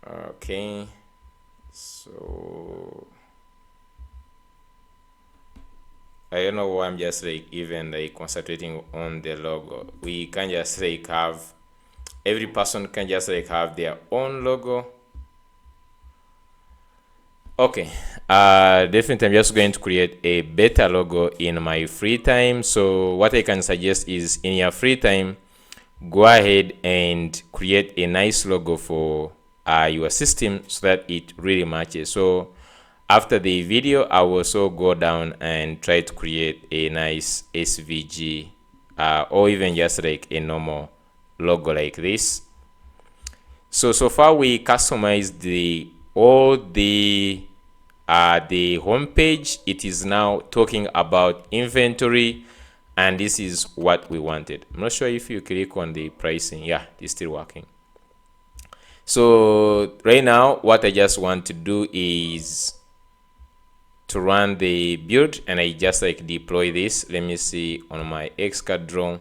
Okay, so I don't know why I'm just like even like concentrating on the logo. We can just like have, every person can just like have their own logo. Okay, definitely I'm just going to create a better logo in my free time. So what I can suggest is, in your free time, go ahead and create a nice logo for your system so that it really matches. So after the video, I will also go down and try to create a nice SVG or even just like a normal logo like this. So far we customized all the homepage. It is now talking about inventory, and this is what we wanted. I'm not sure if you click on the pricing. Yeah, it's still working. So right now what I just want to do is to run the build, and I just like deploy this. Let me see on my Xcode draw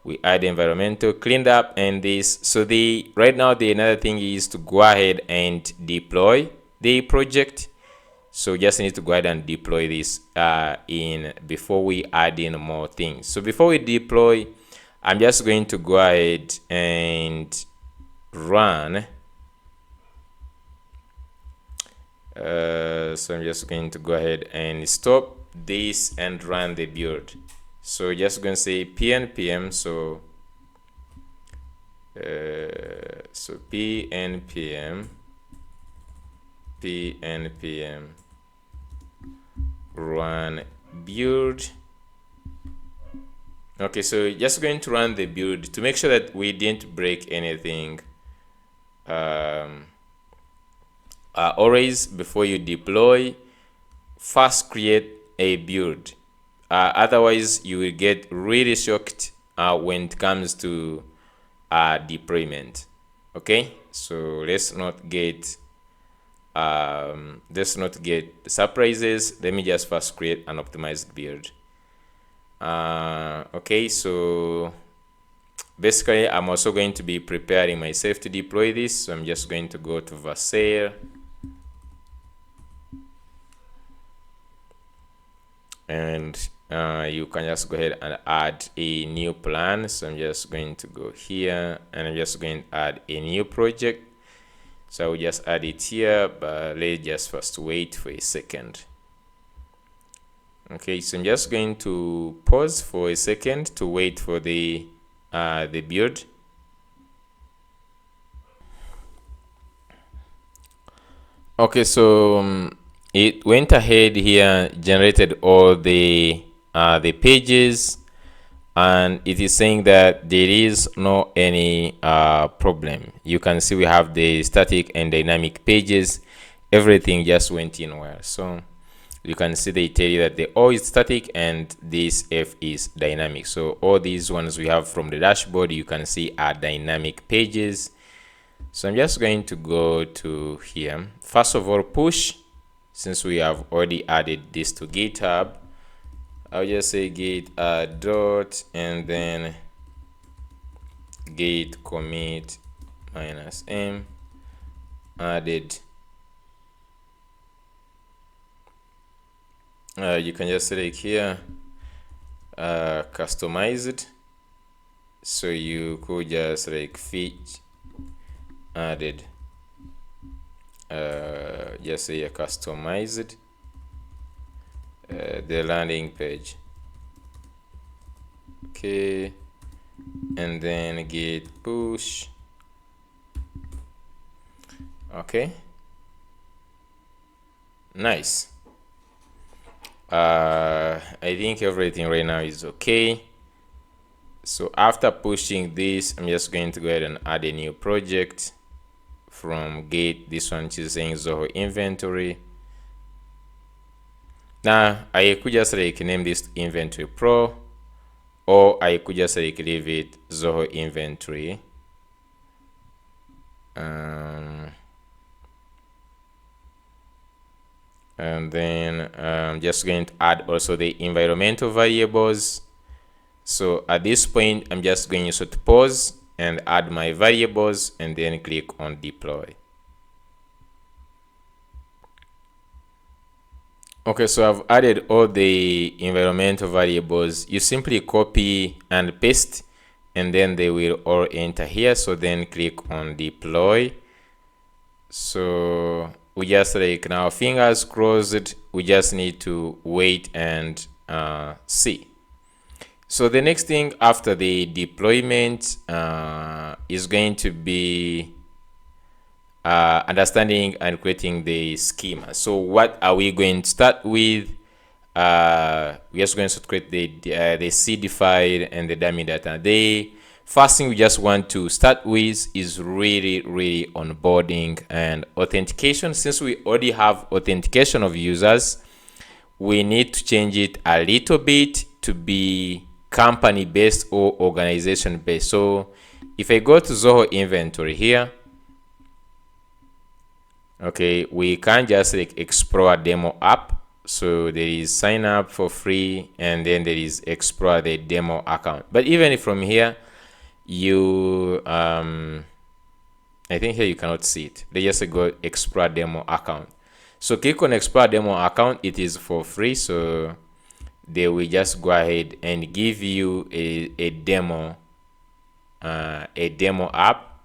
we add environmental cleaned up and this. So right now the another thing is to go ahead and deploy the project. So just need to go ahead and deploy this in before we add in more things. So before we deploy, I'm just going to go ahead and run. So I'm just going to go ahead and stop this and run the build. So just going to say pnpm. So pnpm run build. Okay, so just going to run the build to make sure that we didn't break anything. Always before you deploy, first create a build. Otherwise you will get really shocked when it comes to deployment. Okay, so let's not get surprises. Let me just first create an optimized build. Okay, so basically I'm also going to be preparing myself to deploy this. So I'm just going to go to Versailles and you can just go ahead and add a new plan. So I'm just going to go here and I'm just going to add a new project. So I will just add it here, but let's just first wait for a second. Okay, so I'm just going to pause for a second to wait for the build. Okay, so it went ahead here, generated all the pages, and it is saying that there is no any problem. You can see we have the static and dynamic pages. Everything just went in well. So you can see they tell you that the O is static and this F is dynamic. So all these ones we have from the dashboard, you can see are dynamic pages. So I'm just going to go to here. First of all, push, since we have already added this to GitHub. I'll just say git dot and then git commit -m added. You can just select here customized. So you could just like fetch added, just say a customized the landing page. Okay, and then git push. Okay, nice. I think everything right now is okay. So after pushing this, I'm just going to go ahead and add a new project from Git. This one is saying Zoho Inventory. Now I could just like name this Inventory Pro, or I could just like leave it Zoho Inventory. And then I'm just going to add also the environmental variables. So at this point, I'm just going to pause and add my variables and then click on deploy. Okay, so I've added all the environmental variables. You simply copy and paste and then they will all enter here. So then click on deploy. So we just like now fingers crossed, we just need to wait and see. So the next thing after the deployment is going to be understanding and creating the schema. So what are we going to start with? We're just going to create the seed file and the dummy data. The first thing we just want to start with is really onboarding and authentication. Since we already have authentication of users, we need to change it a little bit to be company based or organization based. So if I go to Zoho Inventory here, okay, we can just like explore a demo app. So there is sign up for free, and then there is explore the demo account. But even from here, you I think here you cannot see it. They just go explore demo account. So click on explore demo account. It is for free, so they will just go ahead and give you a demo app,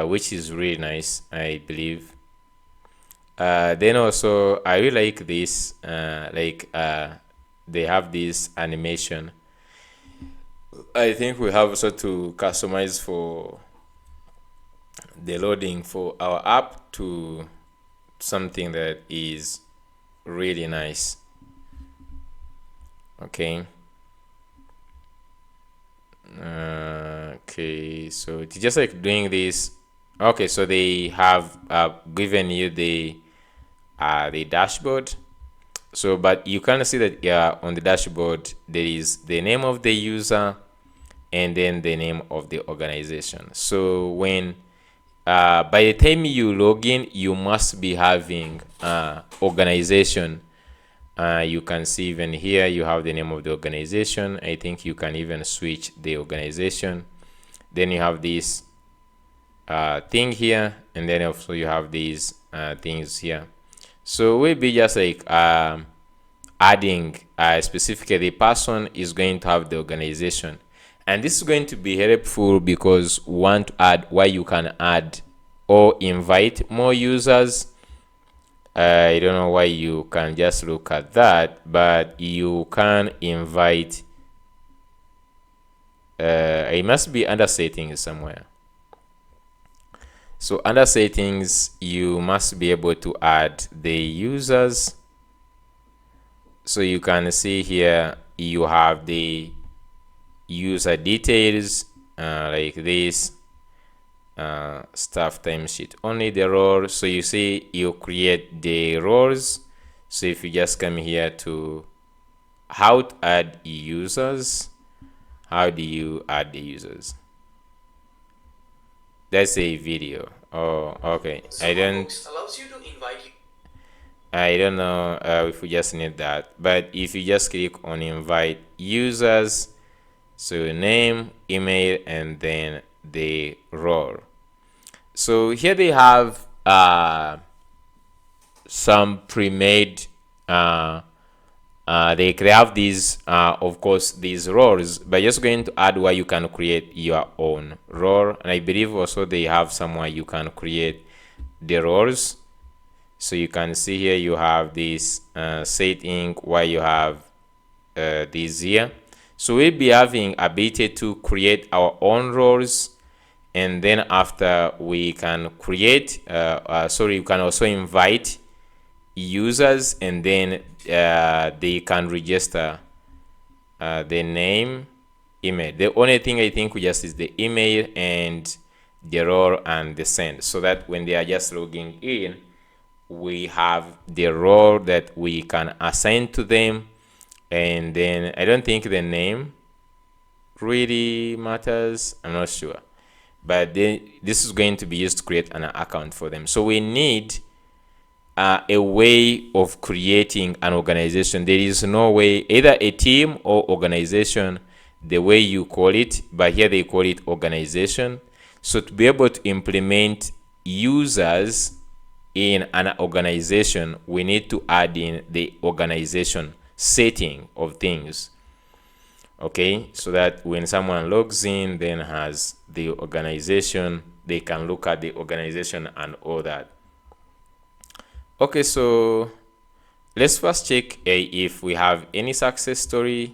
which is really nice, I believe. Then also I really like this, they have this animation. I think we have also to customize for the loading for our app to something that is really nice. Okay. Okay, so it's just like doing this. Okay, so they have given you the dashboard. So but you can see that on the dashboard there is the name of the user and then the name of the organization. So when by the time you log in, you must be having organization. You can see even here you have the name of the organization. I think you can even switch the organization. Then you have this thing here, and then also you have these things here. So we'll be just like adding specifically the person is going to have the organization, and this is going to be helpful because we want to add where you can add or invite more users. I don't know why you can just look at that, but you can invite. It must be under settings somewhere. So under settings, you must be able to add the users. So you can see here you have the user details like this. Staff timesheet only the role. So you see you create the roles. So if you just come here to how to add users, how do you add the users? That's a video. Oh, okay. I don't know if we just need that, but if you just click on invite users, so name, email, and then the role. So here they have some pre-made they have these of course these roles, but just going to add where you can create your own role, and I believe also they have somewhere you can create the roles. So you can see here you have this setting where you have this here. So we'll be having ability to create our own roles, and then after we can create you can also invite users, and then they can register the name, email. The only thing I think we just is the email and the role and the send, so that when they are just logging in, we have the role that we can assign to them. And then I don't think the name really matters, I'm not sure, but this is going to be used to create an account for them. So we need a way of creating an organization. There is no way, either a team or organization, the way you call it, but here they call it organization. So to be able to implement users in an organization, we need to add in the organization setting of things. Okay, so that when someone logs in, then has the organization, they can look at the organization and all that. Okay, so let's first check if we have any success story.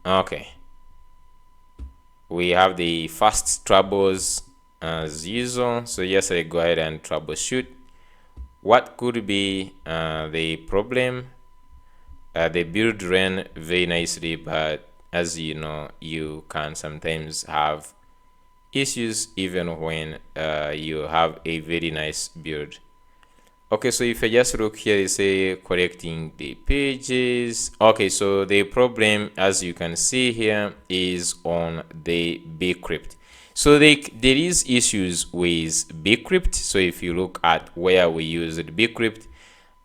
Okay, we have the first troubles as usual. So yes, I go ahead and troubleshoot. What could be the problem? The build ran very nicely, but as you know, you can sometimes have issues even when you have a very nice build. Okay, so if I just look here, they say correcting the pages. Okay, so the problem, as you can see here, is on the Bcrypt. So there is issues with Bcrypt. So if you look at where we used Bcrypt,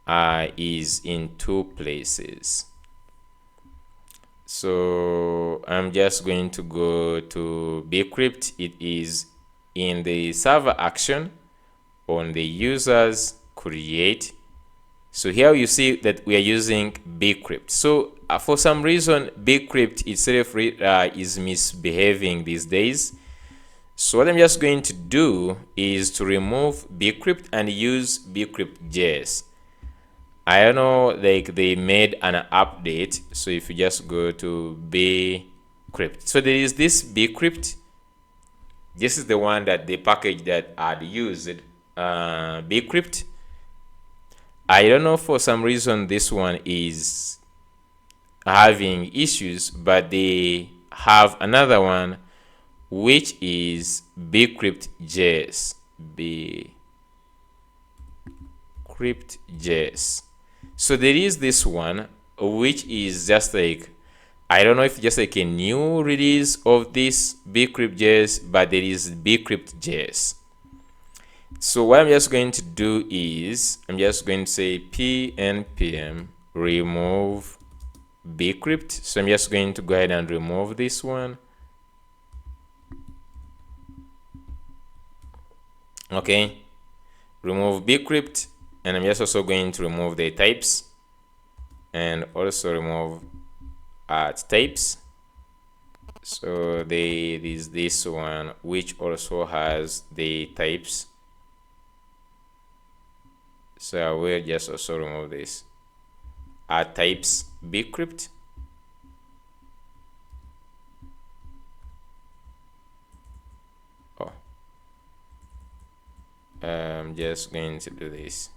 is in two places. So I'm just going to go to Bcrypt. It is in the server action on the users create. So here you see that we are using Bcrypt. So for some reason, Bcrypt itself is misbehaving these days. So what I'm just going to do is to remove Bcrypt and use Bcrypt.js. I don't know, like they made an update. So if you just go to Bcrypt, so there is this Bcrypt. This is the one that the package that I'd used, Bcrypt. I don't know, for some reason this one is having issues, but they have another one which is Bcrypt.js. Bcrypt.js. So there is this one which is just like, I don't know if it's just like a new release of this Bcrypt.js, but there is Bcrypt.js. So what I'm just going to do is I'm just going to say npm remove Bcrypt. So I'm just going to go ahead and remove this one. Okay, remove Bcrypt, and I'm just also going to remove the types and also remove types. So there is this one which also has the types. So I will just also remove this types Bcrypt. I'm just going to do this.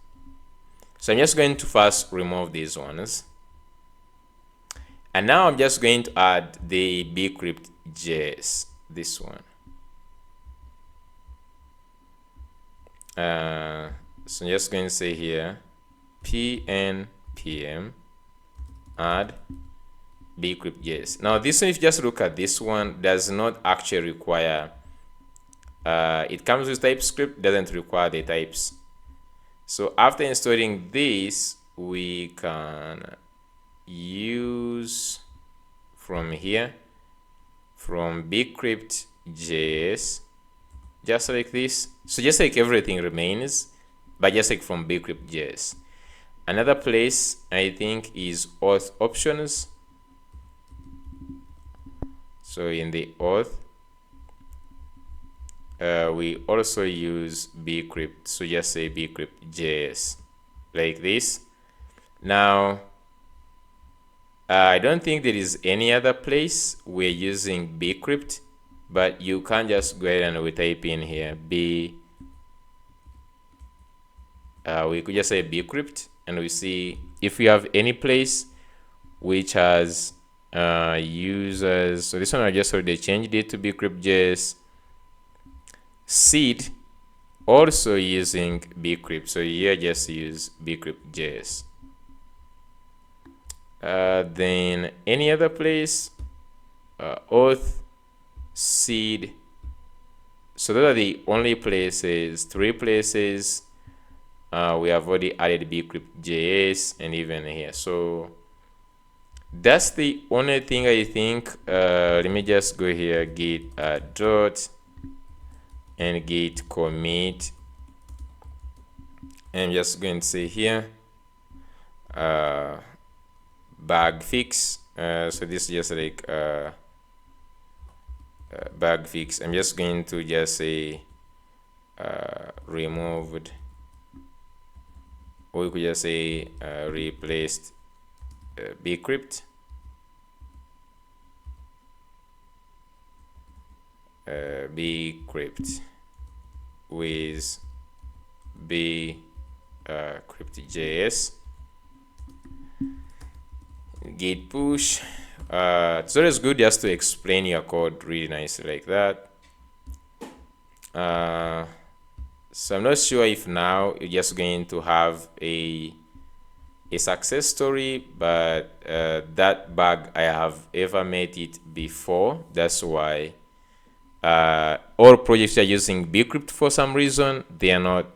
So I'm just going to first remove these ones. And now I'm just going to add the Bcrypt.js, this one. So I'm just going to say here, npm add Bcrypt.js. Now this one, if you just look at this one, does not actually require, it comes with TypeScript, doesn't require the types. So after installing this, we can use from here, from Bcrypt.js, just like this. So just like everything remains, but just like from Bcrypt.js. Another place I think is auth options. So in the auth, we also use Bcrypt. So just say Bcrypt.js like this. Now, I don't think there is any other place we're using Bcrypt, but you can just go ahead and we type in here we could just say Bcrypt, and we see if we have any place which has users. So this one I just already changed it to Bcrypt.js. Seed also using Bcrypt, so here just use Bcrypt.js. Then any other place, auth, seed. So those are the only places, 3 places. We have already added Bcrypt.js and even here. So that's the only thing I think. Let me just go here, git dot and git commit. I'm just going to say here bug fix. So this is just like bug fix. I'm just going to just say removed, or we could just say replaced Bcrypt Bcrypt with Bcrypt.js. Git push. It's always good just to explain your code really nicely like that. So I'm not sure if now you're just going to have a success story, but that bug I have ever made it before. That's why all projects are using Bcrypt for some reason they are not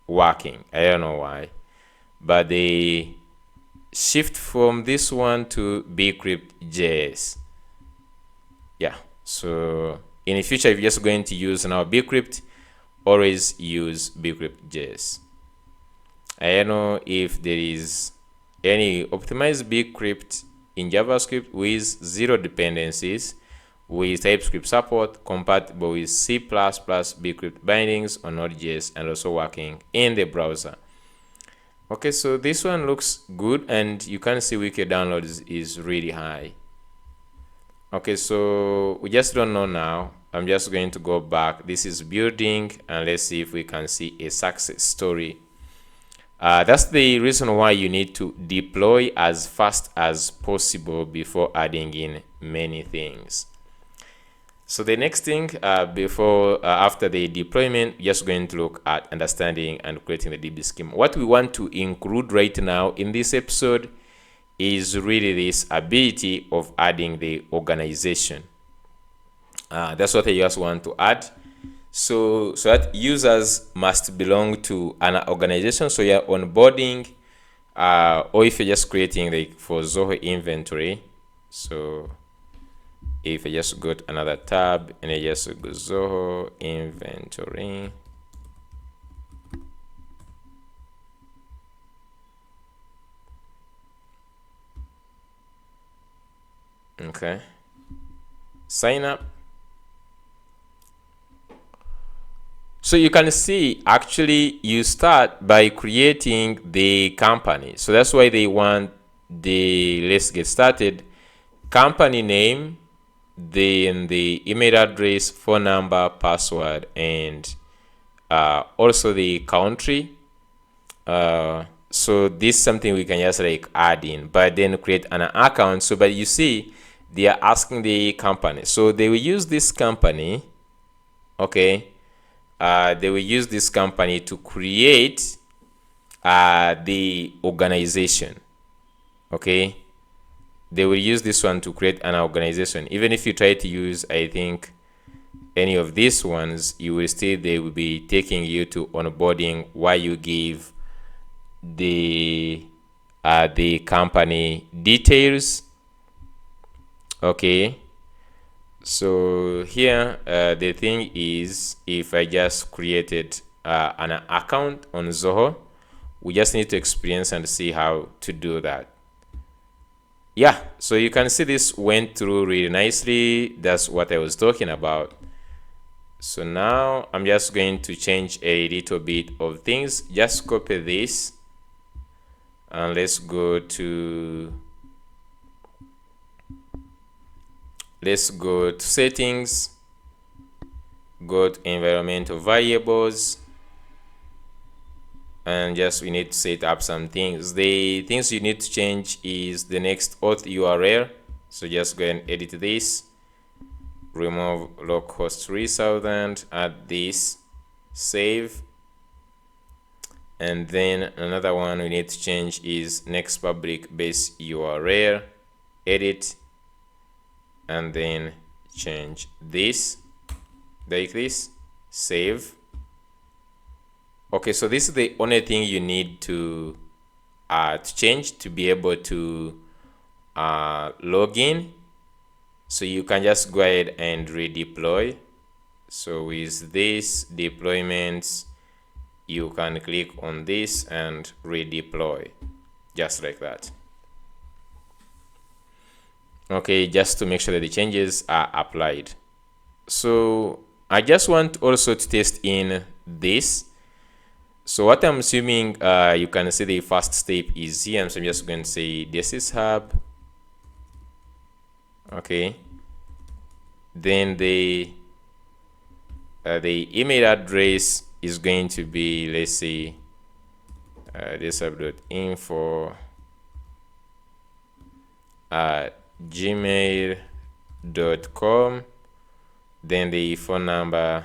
working. I don't know why, but they shift from this one to Bcrypt.js. Yeah, so in the future, if you're just going to use now Bcrypt, always use Bcrypt.js. I don't know if there is any optimized Bcrypt in JavaScript with 0 dependencies, with TypeScript support, compatible with C++ Bcrypt bindings on node.js, and also working in the browser. Okay, so this one looks good, and you can see wiki downloads is really high. Okay, so we just don't know now. I'm just going to go back. This is building, and let's see if we can see a success story. That's the reason why you need to deploy as fast as possible before adding in many things. So the next thing after the deployment, just going to look at understanding and creating the DB schema. What we want to include right now in this episode is really this ability of adding the organization. That's what I just want to add. So that users must belong to an organization. So you're onboarding, or if you're just creating like for Zoho Inventory. So if I just go to another tab and I just go Zoho Inventory. Okay. Sign up. So you can see actually you start by creating the company. So that's why they want the let's get started company name, then the email address, phone number, password, and also the country. So this is something we can just like add in, but then create an account. So but you see they are asking the company, so they will use this company. Okay, they will use this company to create the organization. Okay, they will use this one to create an organization. Even if you try to use, I think, any of these ones, you will still, they will be taking you to onboarding while you give the company details. Okay, so here the thing is, if I just created an account on Zoho, we just need to experience and see how to do that. Yeah, so you can see this went through really nicely. That's what I was talking about. So now I'm just going to change a little bit of things. Just copy this and let's go to settings, go to environmental variables, and just we need to set up some things. The things you need to change is the NextAuth URL. So just go and edit this, remove localhost 3000, add this, save. And then another one we need to change is next public base URL, edit, and then change this like this, save. Okay, so this is the only thing you need to change to be able to log in. So you can just go ahead and redeploy. So with this deployments, you can click on this and redeploy, just like that. Okay, just to make sure that the changes are applied. So I just want also to test in this. So what I'm assuming, you can see the first step is here. So I'm just going to say this is hub. Okay. Then the email address is going to be, let's say, this hub.info gmail.com. Then the phone number,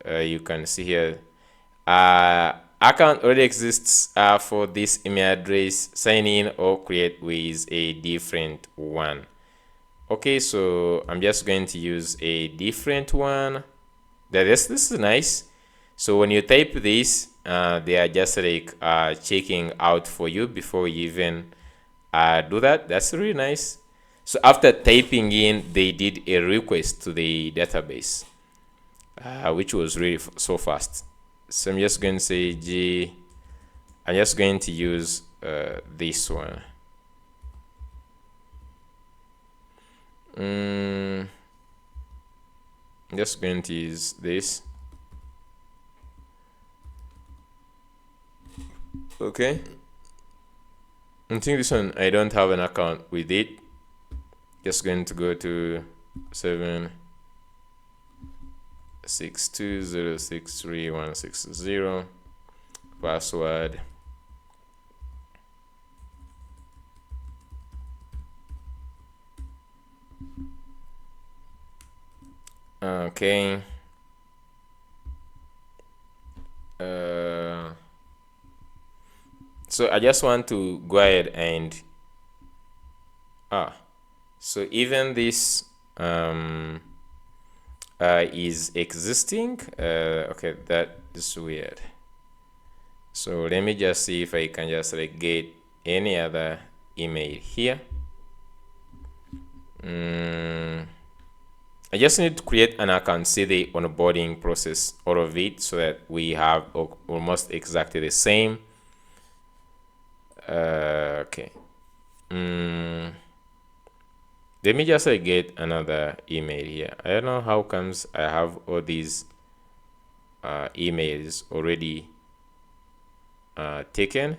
you can see here. Account already exists for this email address. Sign in or create with a different one. Okay, so I'm just going to use a different one. This is nice. So when you type this, they are just like checking out for you before you even do that. That's really nice. So after typing in, they did a request to the database, which was really so fast. So I'm just going to say I'm just going to use this one. I'm just going to use this. Okay. I think this one, I don't have an account with it. Just going to go to 762063160 password. Okay. So I just want to go ahead and so even this is existing. Okay, that is weird. So let me just see if I can just like get any other email here. I just need to create an account, see the onboarding process, all of it, so that we have almost exactly the same. Okay. Let me just get another email here. I don't know how comes I have all these emails already taken.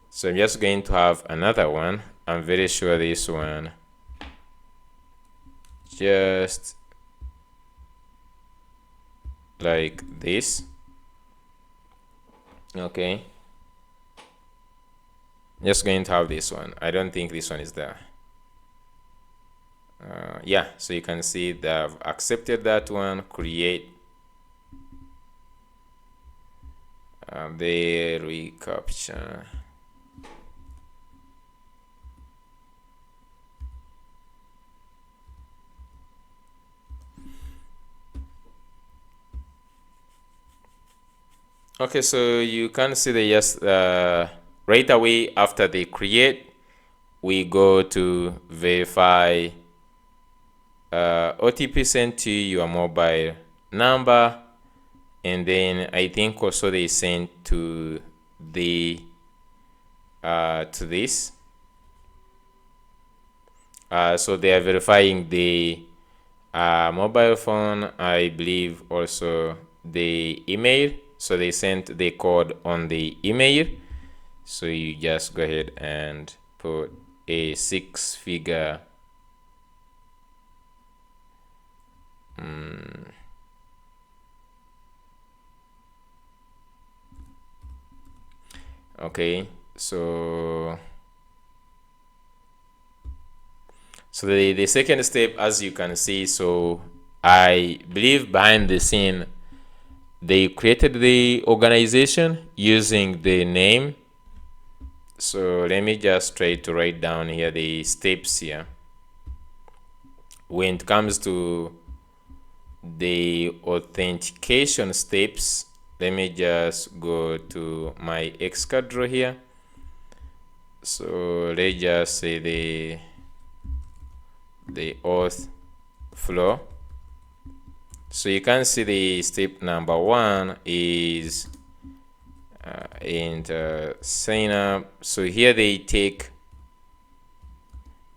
So I'm just going to have another one. I'm very sure this one just like this. Okay. Just going to have this one. I don't think this one is there. Yeah, so you can see that I've accepted that one. Create the reCAPTCHA. Okay, so you can see the yes, right away after they create, we go to verify OTP sent to your mobile number, and then I think also they sent to the to this. So they are verifying the mobile phone, I believe also the email. So they sent the code on the email. So you just go ahead and put a 6-figure okay, so the second step, as you can see, so I believe behind the scene they created the organization using the name. So let me just try to write down here the steps here. When it comes to the authentication steps, let me just go to my Xcadro here. So let's just say the auth flow. So you can see the step number 1 is sign up. So here they take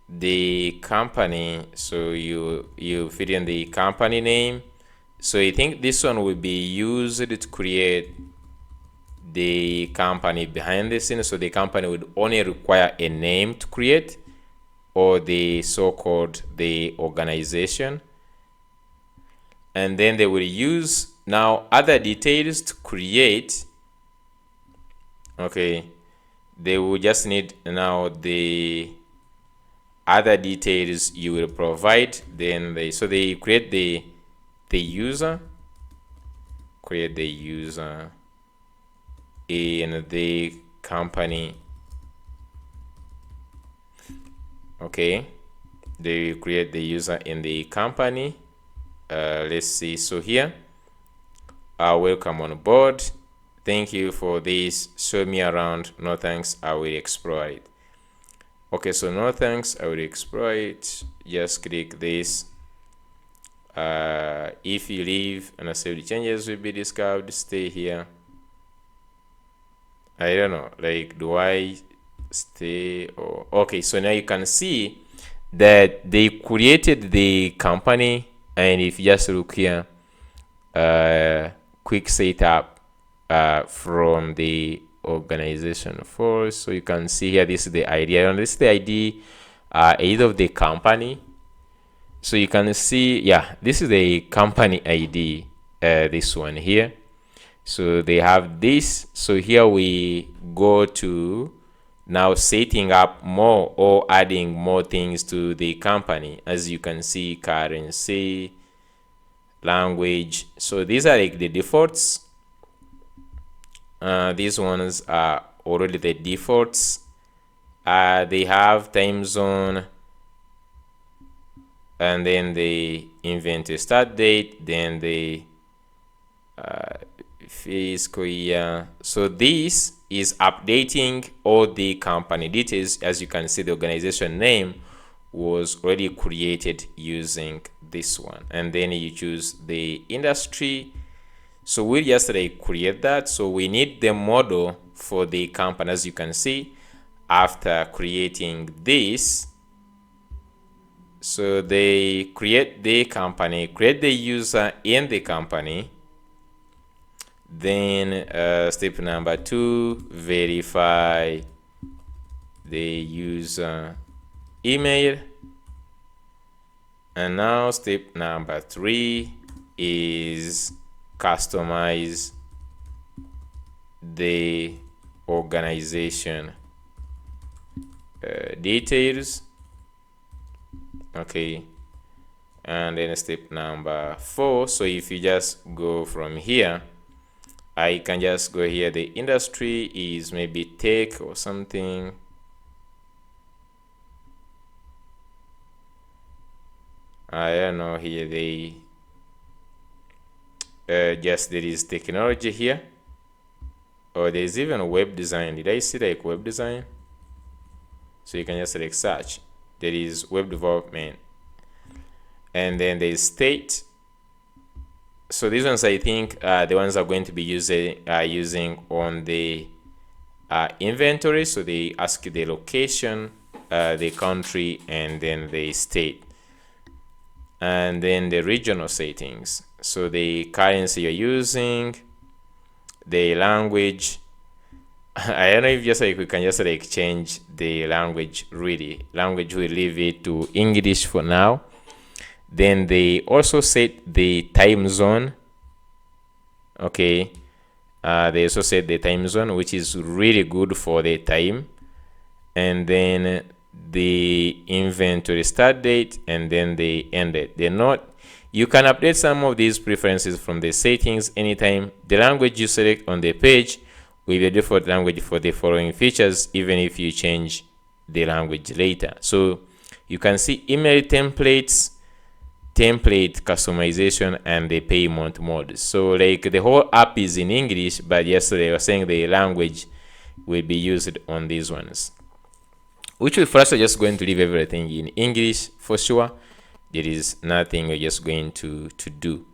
the company, so you fit in the company name. So I think this one will be used to create the company behind the scene. So the company would only require a name to create, or the so-called the organization, and then they will use now other details to create. Okay, they will just need now the other details you will provide. Then they create the user, create the user in the company. Okay, they create the user in the company. Let's see. So here welcome on board. Thank you for this. Show me around. No thanks, I will explore it. Okay, so no thanks, I will explore it. Just click this. If you leave unsaved changes will be discovered, stay here. I don't know, like, do I stay or okay? So now you can see that they created the company, and if you just look here, quick setup from the organization force. So you can see here, this is the ID, and this is the ID either of the company. So you can see, yeah, this is the company ID, this one here. So they have this. So here we go to now setting up more or adding more things to the company. As you can see, currency, language. So these are like the defaults. These ones are already the defaults. They have time zone, and then the inventory start date, then the fiscal year. So this is updating all the company details. As you can see, the organization name was already created using this one, and then you choose the industry. So we'll just like create that. So we need the model for the company. As you can see, after creating this, so they create the company, create the user in the company. Then step number 2, verify the user email. And now step number 3 is customize the organization details. Okay, and then step number 4. So if you just go from here, I can just go here. The industry is maybe tech or something. I don't know here. They just there is technology here, or there's even web design. Did I see like web design? So you can just like search. There is web development, and then there's state. So these ones, I think, the ones are going to be using on the inventory. So they ask you the location, the country, and then the state, and then the regional settings. So the currency you're using, the language. I don't know if just like we can just like change the language. Really, language, we leave it to English for now. Then they also set the time zone. Okay, they also set the time zone, which is really good for the time. And then the inventory start date, and then the end date. The note, you can update some of these preferences from the settings anytime. The language you select on the page will be a default language for the following features, even if you change the language later. So you can see email templates, template customization, and the payment mode. So like the whole app is in English, but yesterday I was saying the language will be used on these ones, which we first are just going to leave everything in English for sure. There is nothing we're just going to do.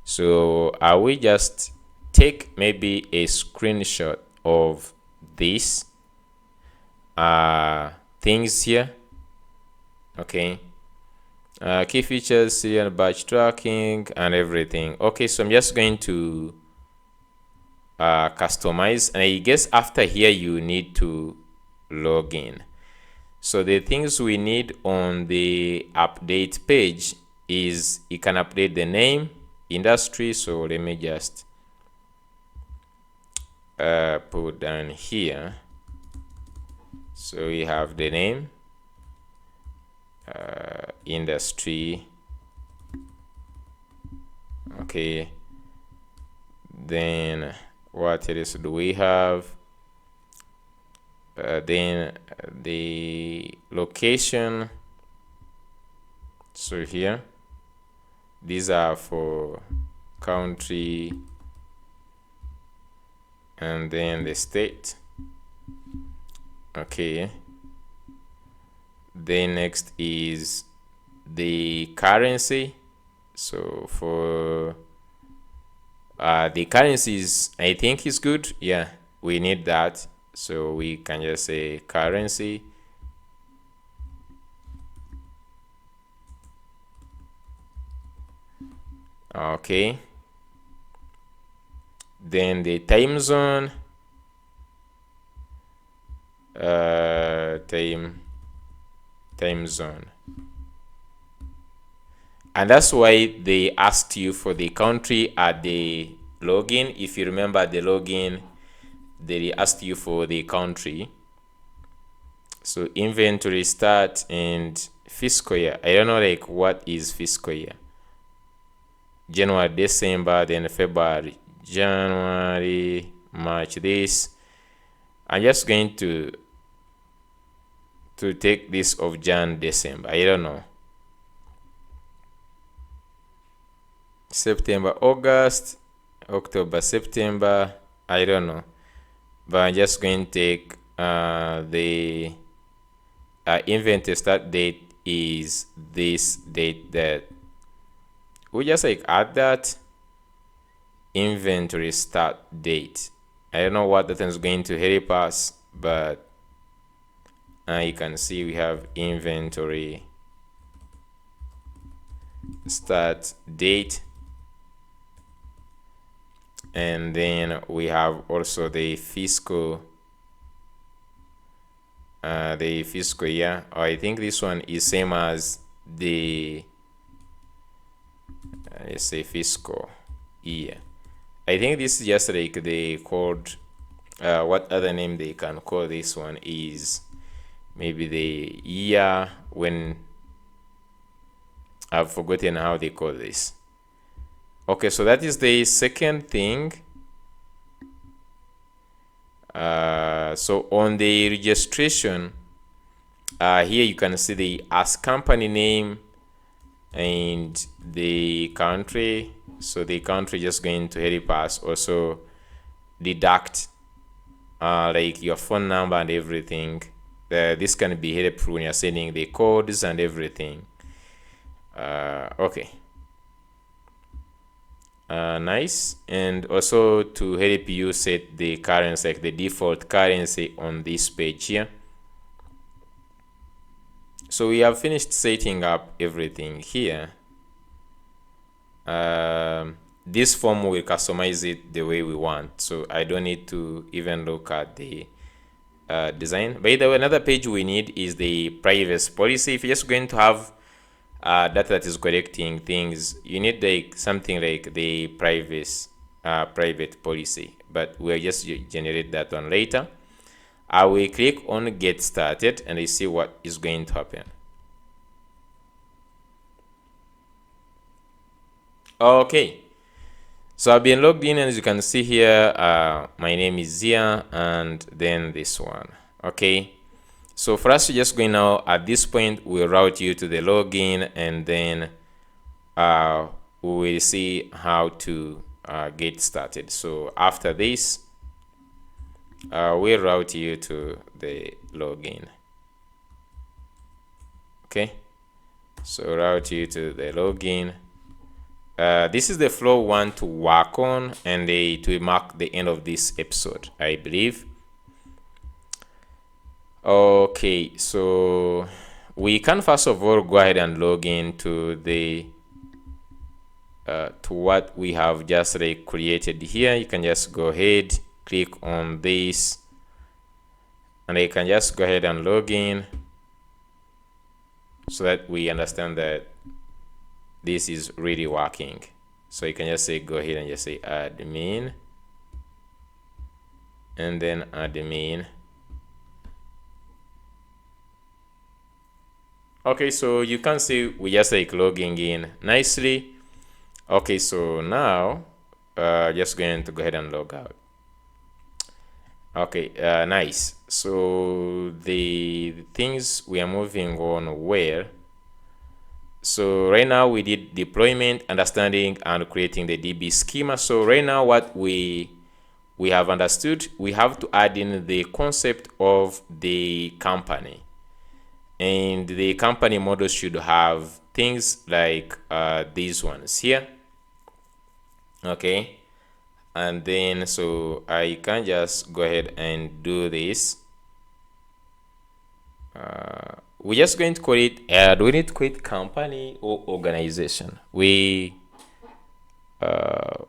So I will just take maybe a screenshot of these things here. Okay, key features, serial batch tracking, and everything. Okay, so I'm just going to customize, and I guess after here you need to log in. So the things we need on the update page is you can update the name, industry. So let me just put down here. So we have the name, industry. Okay, then what else do we have? Then the location. So here, these are for country, and then the state. Okay, then next is the currency. So for the currencies, I think is good. Yeah, we need that, so we can just say currency. Okay, then the time zone, time zone, and that's why they asked you for the country at the login. If you remember the login, they asked you for the country. So inventory start and fiscal year. I don't know like what is fiscal year. January, December, then February, January, March. This I'm just going to take this of Jan, December. I don't know. September, August, October, September. I don't know. But I'm just going to take the inventory start date is this date that we just like add that inventory start date. I don't know what that is going to help us, but you can see we have inventory start date, and then we have also the fiscal year. I think this one is same as the let's say fiscal year. I think this is just like they called what other name they can call this one is maybe the year when I've forgotten how they call this. Okay, so that is the second thing. So on the registration, here you can see the as company name and the country. So the country just going to help us also deduct like your phone number and everything. This can be helpful when you're sending the codes and everything. Okay. Nice. And also to help you set the currency, like the default currency on this page here. So we have finished setting up everything here. This form will customize it the way we want, so I don't need to even look at the design. By the way, another page we need is the privacy policy. If you're just going to have data that is collecting things, you need like something like the private policy, but we'll just generate that one later. I will click on get started and I see what is going to happen. Okay, so I've been logged in, and as you can see here, my name is Zia, and then this one. Okay, so for us to just go now, at this point we'll route you to the login, and then we will see how to get started. So after this, we'll route you to the login. Okay, so route you to the login. This is the flow we want to work on, and it will mark the end of this episode, I believe. Okay, so we can first of all go ahead and log in to the to what we have just created here. You can just go ahead, click on this, and you can just go ahead and log in so that we understand that this is really working. So you can just say go ahead and just say admin, and then admin. Okay, so you can see we just logging in nicely. Okay, so now just going to go ahead and log out. Okay, nice. So the things we are moving on where, so right now we did deployment, understanding, and creating the DB schema. So right now what we we have understood we have to add in the concept of the company, and the company model should have things like these ones here. Okay, and then so I can just go ahead and do this. We're just going to call it, do we need to call it company or organization?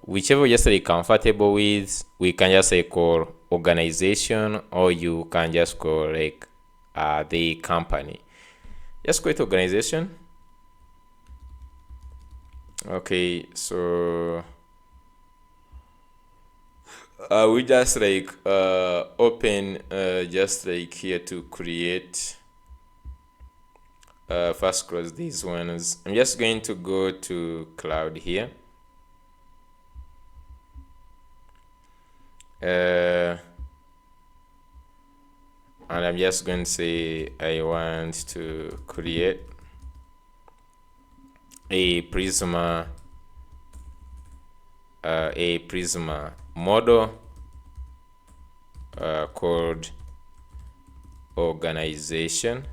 Whichever you're just comfortable with, we can just say call organization, or you can just call like the company. Just call it organization. Okay, so we just like open just like here to create. First close these ones. I'm just going to go to cloud here. And I'm just going to say I want to create a Prisma model called organization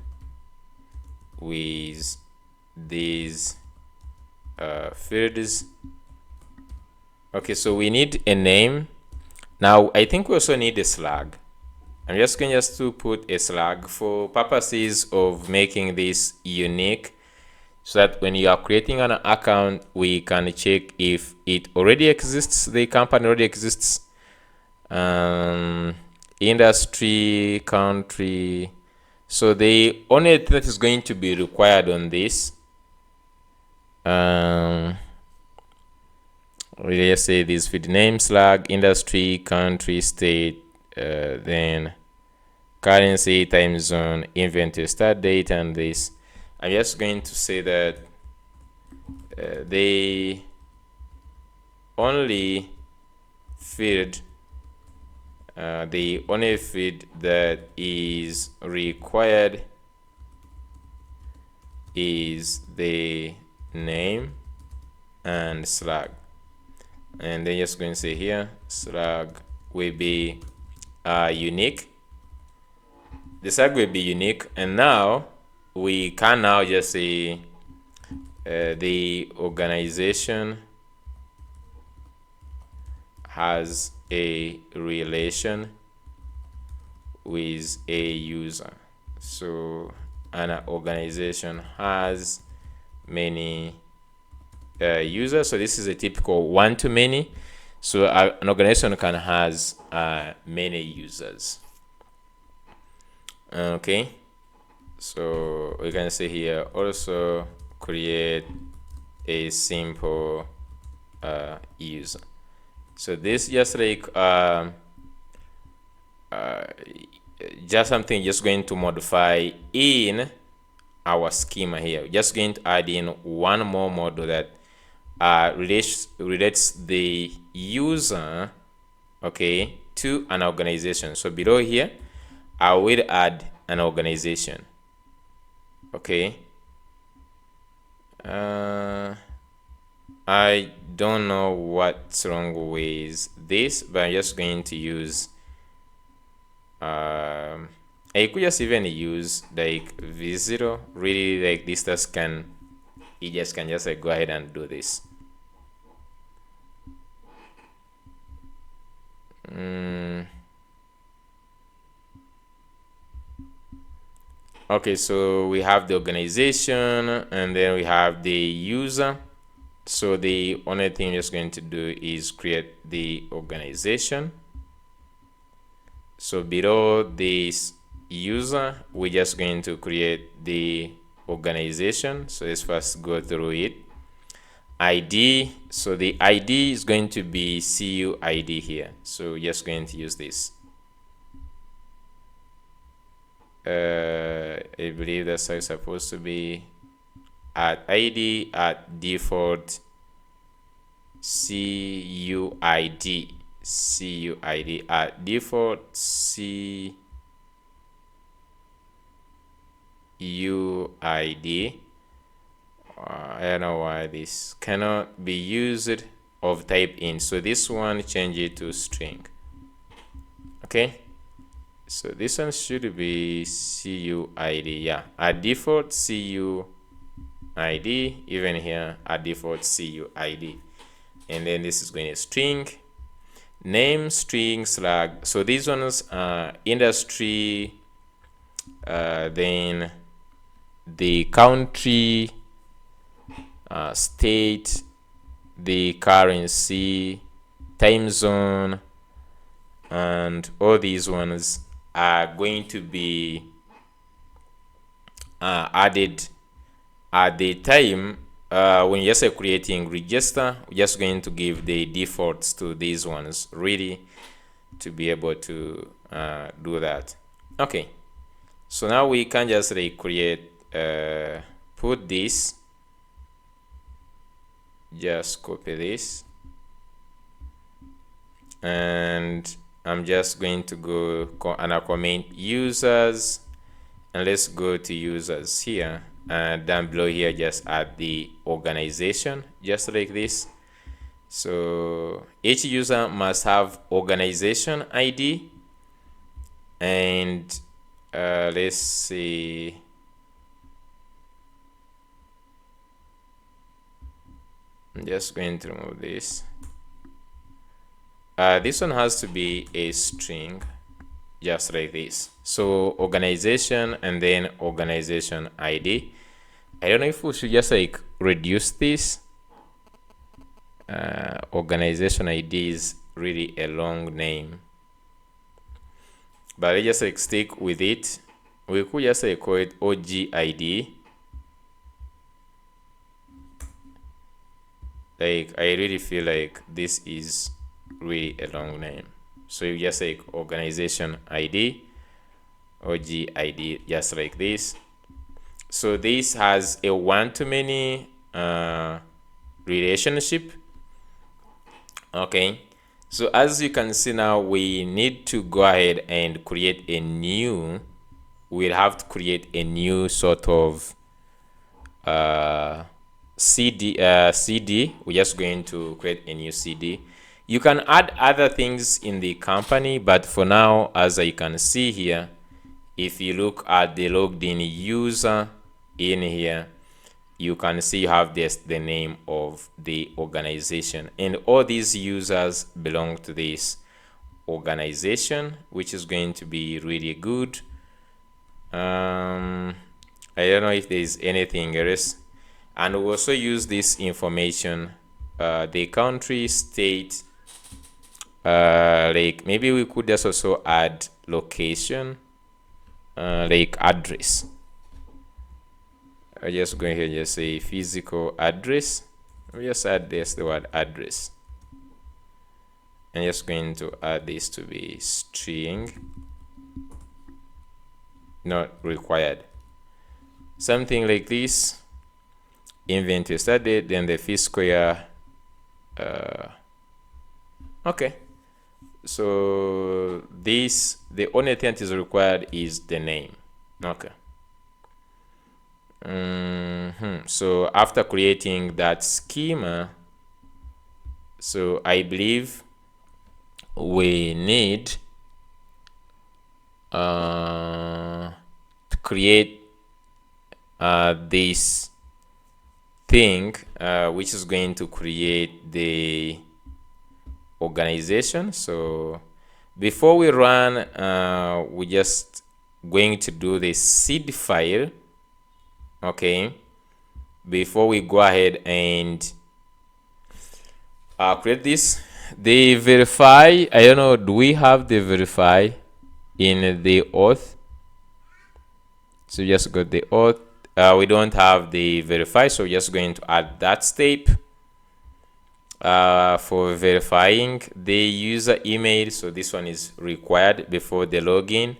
with these fields. Okay, so we need a name. Now I think we also need a slug. I'm just going to put a slug for purposes of making this unique, so that when you are creating an account, we can check if it already exists, the company already exists. Industry, country. So the only thing that is going to be required on this, let's say this field name, slug, industry, country, state, then currency, time zone, inventory start date, and this. I'm just going to say that the only field that is required is the name and slug. And then just going to say here slug will be unique. The slug will be unique, and now we can now just say the organization has a relation with a user. So an organization has many users. So this is a typical one-to-many. So an organization can has many users. Okay, so we can say here also create a simple user. So this just like just something just going to modify in our schema here. Just going to add in one more model that relates the user, okay, to an organization. So below here I will add an organization. Okay, I don't know what's wrong with this, but I'm just going to use I could just even use like V0. Really, like this task can just like go ahead and do this. Okay, so we have the organization and then we have the user. So the only thing we're just going to do is create the organization. So below this user, we're just going to create the organization. So let's first go through it. ID, so the ID is going to be CU ID here. So we're just going to use this. I believe that's how it's supposed to be. At ID at default CUID at default CUID. I don't know why this cannot be used of type int. So this one change it to string. Okay, so this one should be CUID. Yeah, a default CUID, even here a default CUID. And then this is going to string name string slug. So these ones are industry, then the country, state, the currency, time zone, and all these ones are going to be added at the time when you're just creating register. We're just going to give the defaults to these ones really to be able to do that. Okay, so now we can just recreate, put this, just copy this, and I'm just going to go and comment users, and let's go to users here, and down below here just add the organization, just like this. So each user must have organization ID, and let's see, I'm just going to remove this. This one has to be a string, just like this. So organization and then organization ID. I don't know if we should just like reduce this. Organization ID is really a long name, but I just like stick with it. We could just like call it OGID. Like I really feel like this is really a long name, so you just like organization ID, OGID, just like this. So this has a one-to-many relationship. Okay, so as you can see now, we need to go ahead and create a new, we'll have to create a new sort of CD. We're just going to create a new CD. You can add other things in the company, but for now, as you can see here, if you look at the logged in user in here, you can see you have this, the name of the organization, and all these users belong to this organization, which is going to be really good. I don't know if there's anything else, and we also use this information, the country, state, like maybe we could just also add location, like address. I just go ahead and just say physical address. We just add this, the word address. I'm just going to add this to be string, not required. Something like this. Inventory start date, then the fiscal year. Okay. So this, the only thing that is required is the name. Okay. So after creating that schema, so I believe we need to create this thing, which is going to create the organization. So before we run, we just going to do the seed file. Okay, before we go ahead and create this, the verify, I don't know, do we have the verify in the auth? So just got the auth. We don't have the verify, so we're just going to add that step for verifying the user email. So this one is required before the login.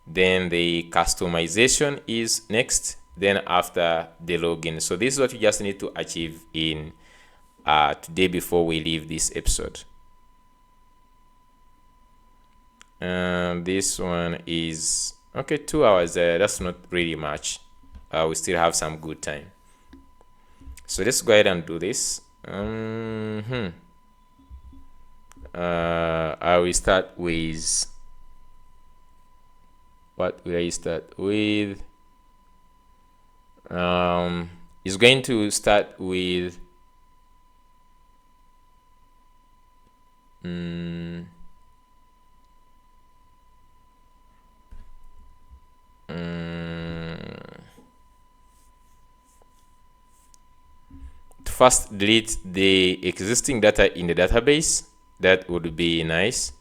Then the customization is next, then after the login. So this is what you just need to achieve in today before we leave this episode. This one is okay, 2 hours. That's not really much. We still have some good time. So let's go ahead and do this. I will start with, what will I start with? It's going to start with to first delete the existing data in the database. That would be nice.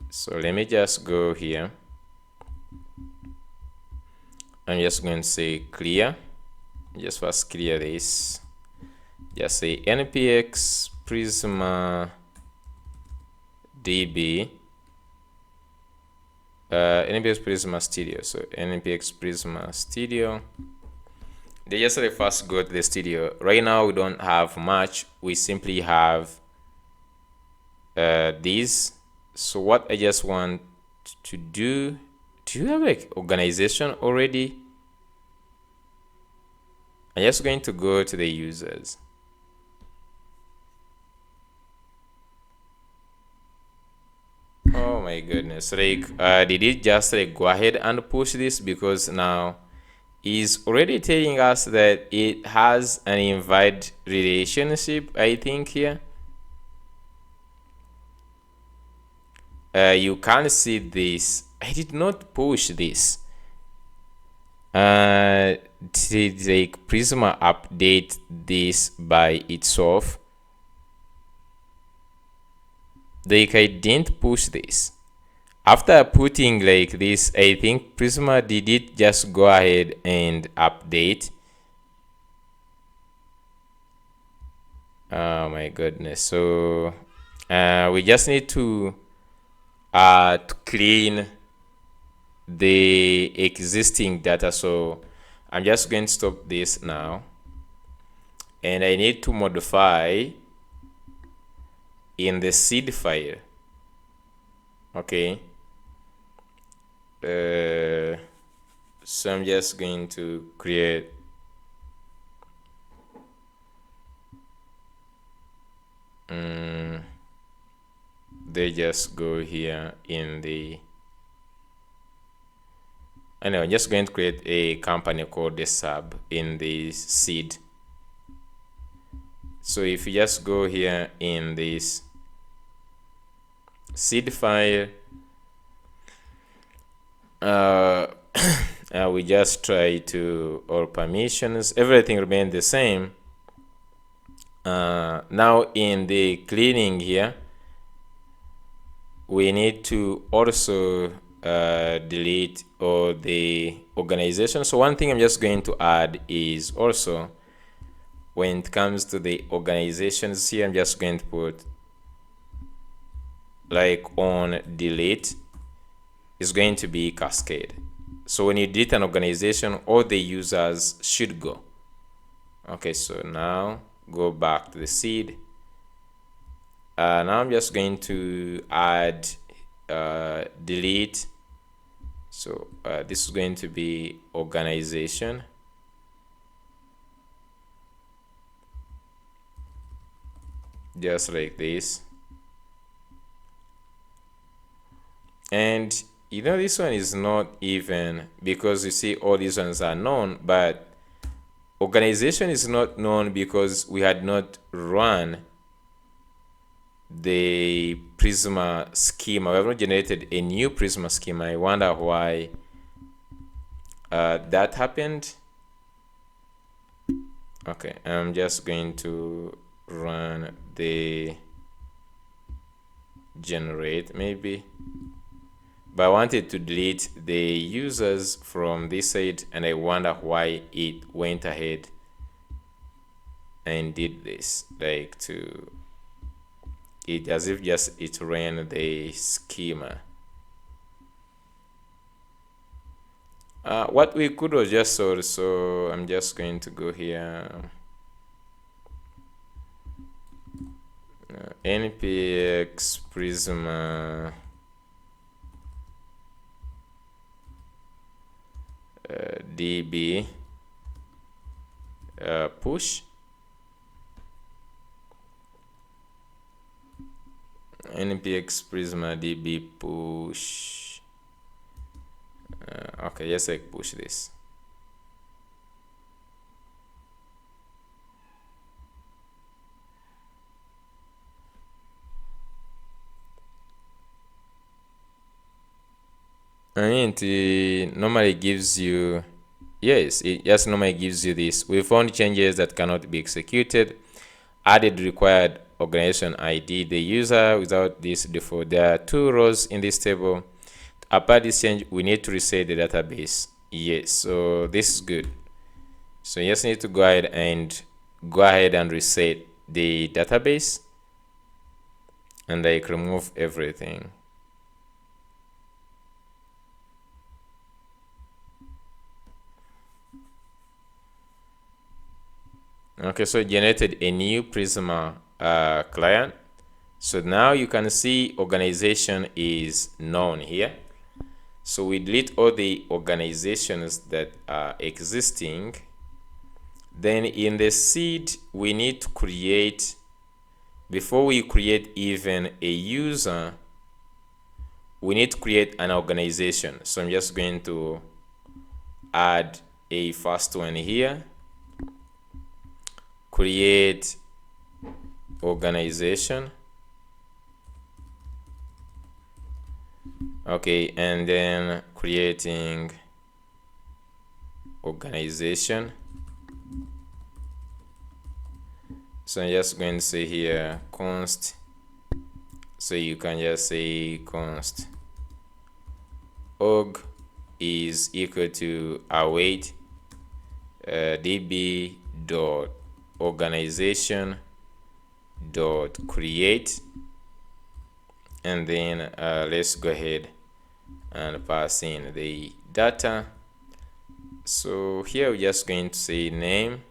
So let me just go here. I'm just going to say clear. Just first clear this. Just say npx prisma db npx prisma studio. So npx prisma studio. They just say first go to the studio. Right now we don't have much. We simply have these. So what I just want to do you have like organization already? I'm just going to go to the users. Oh my goodness, like did it just like go ahead and push this? Because now is already telling us that it has an invite relationship, I think here. You can see this. I did not push this. Did like Prisma update this by itself? Like I didn't push this. After putting like this, I think Prisma did it just go ahead and update. Oh my goodness. So we just need to clean the existing data. So I'm just going to stop this now, and I need to modify in the seed file. Okay. So I'm just going to create they just go here in the I'm just going to create a company called the sub in the seed. So if you just go here in this seed file, we just try to, all permissions, everything remain the same. Now in the cleaning here, we need to also delete all the organization. So one thing I'm just going to add is also, when it comes to the organizations here, I'm just going to put like on delete is going to be cascade. So when you delete an organization, all the users should go. Okay, so now go back to the seed. Now I'm just going to add delete. So this is going to be organization. Just like this. And you know, this one is not even, because you see all these ones are known, but organization is not known because we had not run the Prisma schema. We have not generated a new Prisma schema. I wonder why that happened. Okay, I'm just going to run the generate maybe, but I wanted to delete the users from this side, and I wonder why it went ahead and did this, like to it as if just it ran the schema. What we could was just solve. So I'm just going to go here, npx prisma db push. npx prisma db push. Okay, just like push this. And it normally gives you, yes, it just normally gives you this. We found changes that cannot be executed. Added required organization ID the user without this default. There are 2 rows in this table. To apply this change, we need to reset the database. Yes, so this is good. So you just need to go ahead and reset the database and like remove everything. Okay, so it generated a new Prisma client. So now you can see organization is known here. So we delete all the organizations that are existing. Then in the seed, we need to create, before we create even a user, we need to create an organization. So I'm just going to add a first one here. Create organization. Okay, and then creating organization. So I'm just going to say here const. So you can just say const org is equal to await db dot organization dot create, and then let's go ahead and pass in the data. So here we're just going to say name.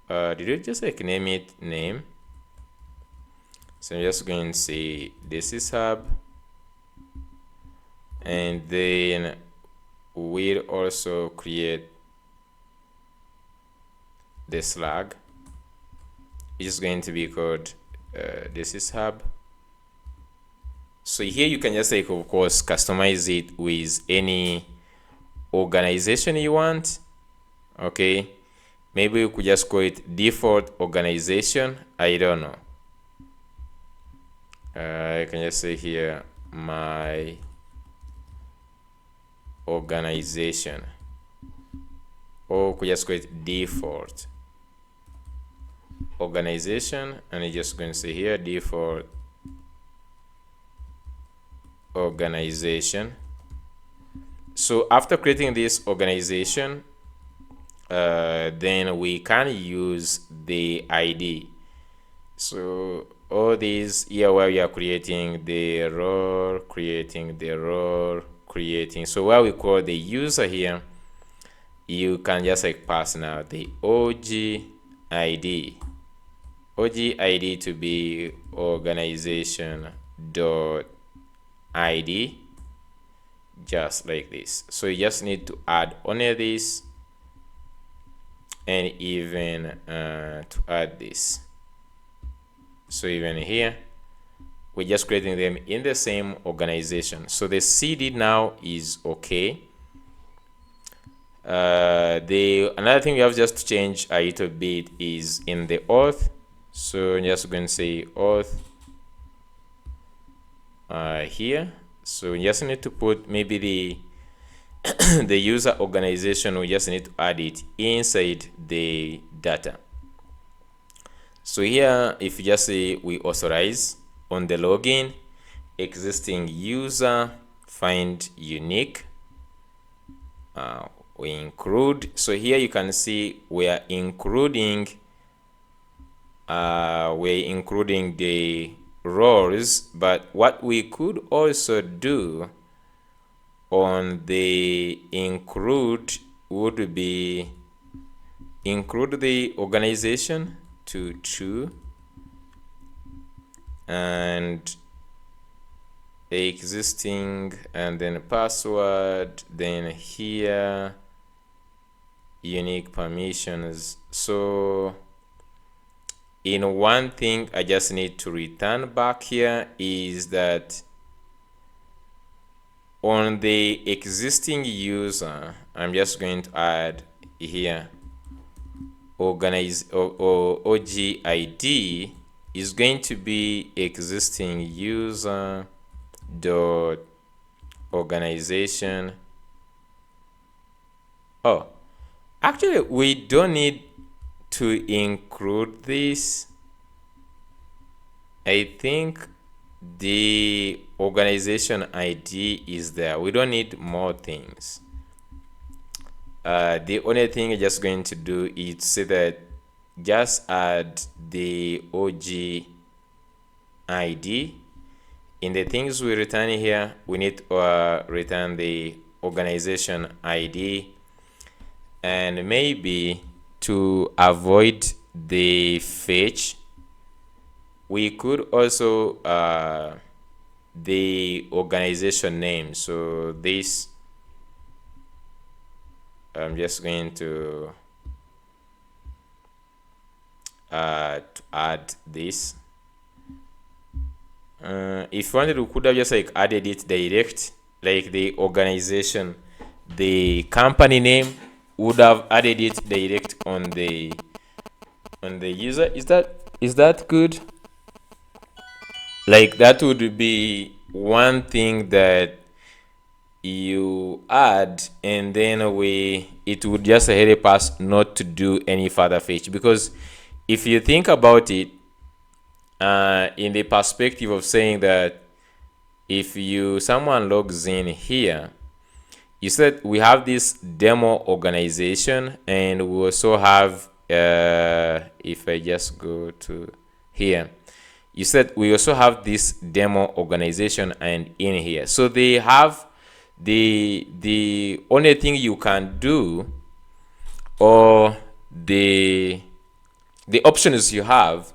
Did you just like name it name? So I'm just going to say this is hub, and then we'll also create the slug. It's going to be called this is hub. So here you can just like, of course, customize it with any organization you want. Okay, maybe you could just call it default organization. I don't know. I can just say here my organization, or could just call it default organization, and you're just going to say here default organization. So after creating this organization, then we can use the ID. So all these here where we are creating the role, so where we call the user here, you can just like pass now the OG ID to be organization dot ID, just like this. So you just need to add only this, and even to add this. So even here we're just creating them in the same organization. So the CD now is okay. Another thing we have just to change a little bit is in the auth. So I'm just going to say auth here. So we just need to put maybe the the user organization. We just need to add it inside the data. So here, if you just say we authorize on the login, existing user find unique, we include. So here you can see we are including the roles, but what we could also do on the include would be include the organization to true and existing, and then password, then here unique permissions. So in one thing I just need to return back here is that on the existing user, I'm just going to add here OG ID is going to be existing user dot organization. Oh, actually we don't need to include this. I think the organization ID is there. We don't need more things. The only thing I'm just going to do is say that just add the OG ID. In the things we return here, we need to return the organization ID, and maybe to avoid the fetch, we could also the organization name. So this, I'm just going to add this. If you wanted, we could have just like added it direct, like the organization, the company name would have added it direct on the user. Is that good? Like that would be one thing that you add, and then it would just help us not to do any further fetch. Because if you think about it, in the perspective of saying that if someone logs in here, you said we have this demo organization, and we also have if I just go to here, you said we also have this demo organization and in here. So they have the only thing you can do, or the options you have,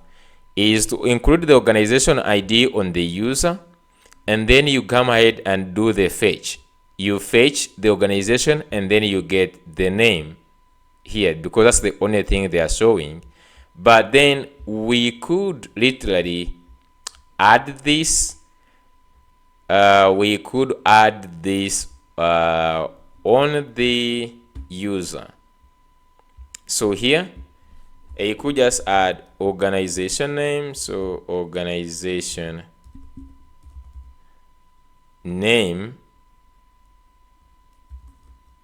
is to include the organization ID on the user, and then you come ahead and do the fetch. You fetch the organization, and then you get the name here, because that's the only thing they are showing. But then we could literally add this. We could add this on the user. So here you could just add organization name. So organization name,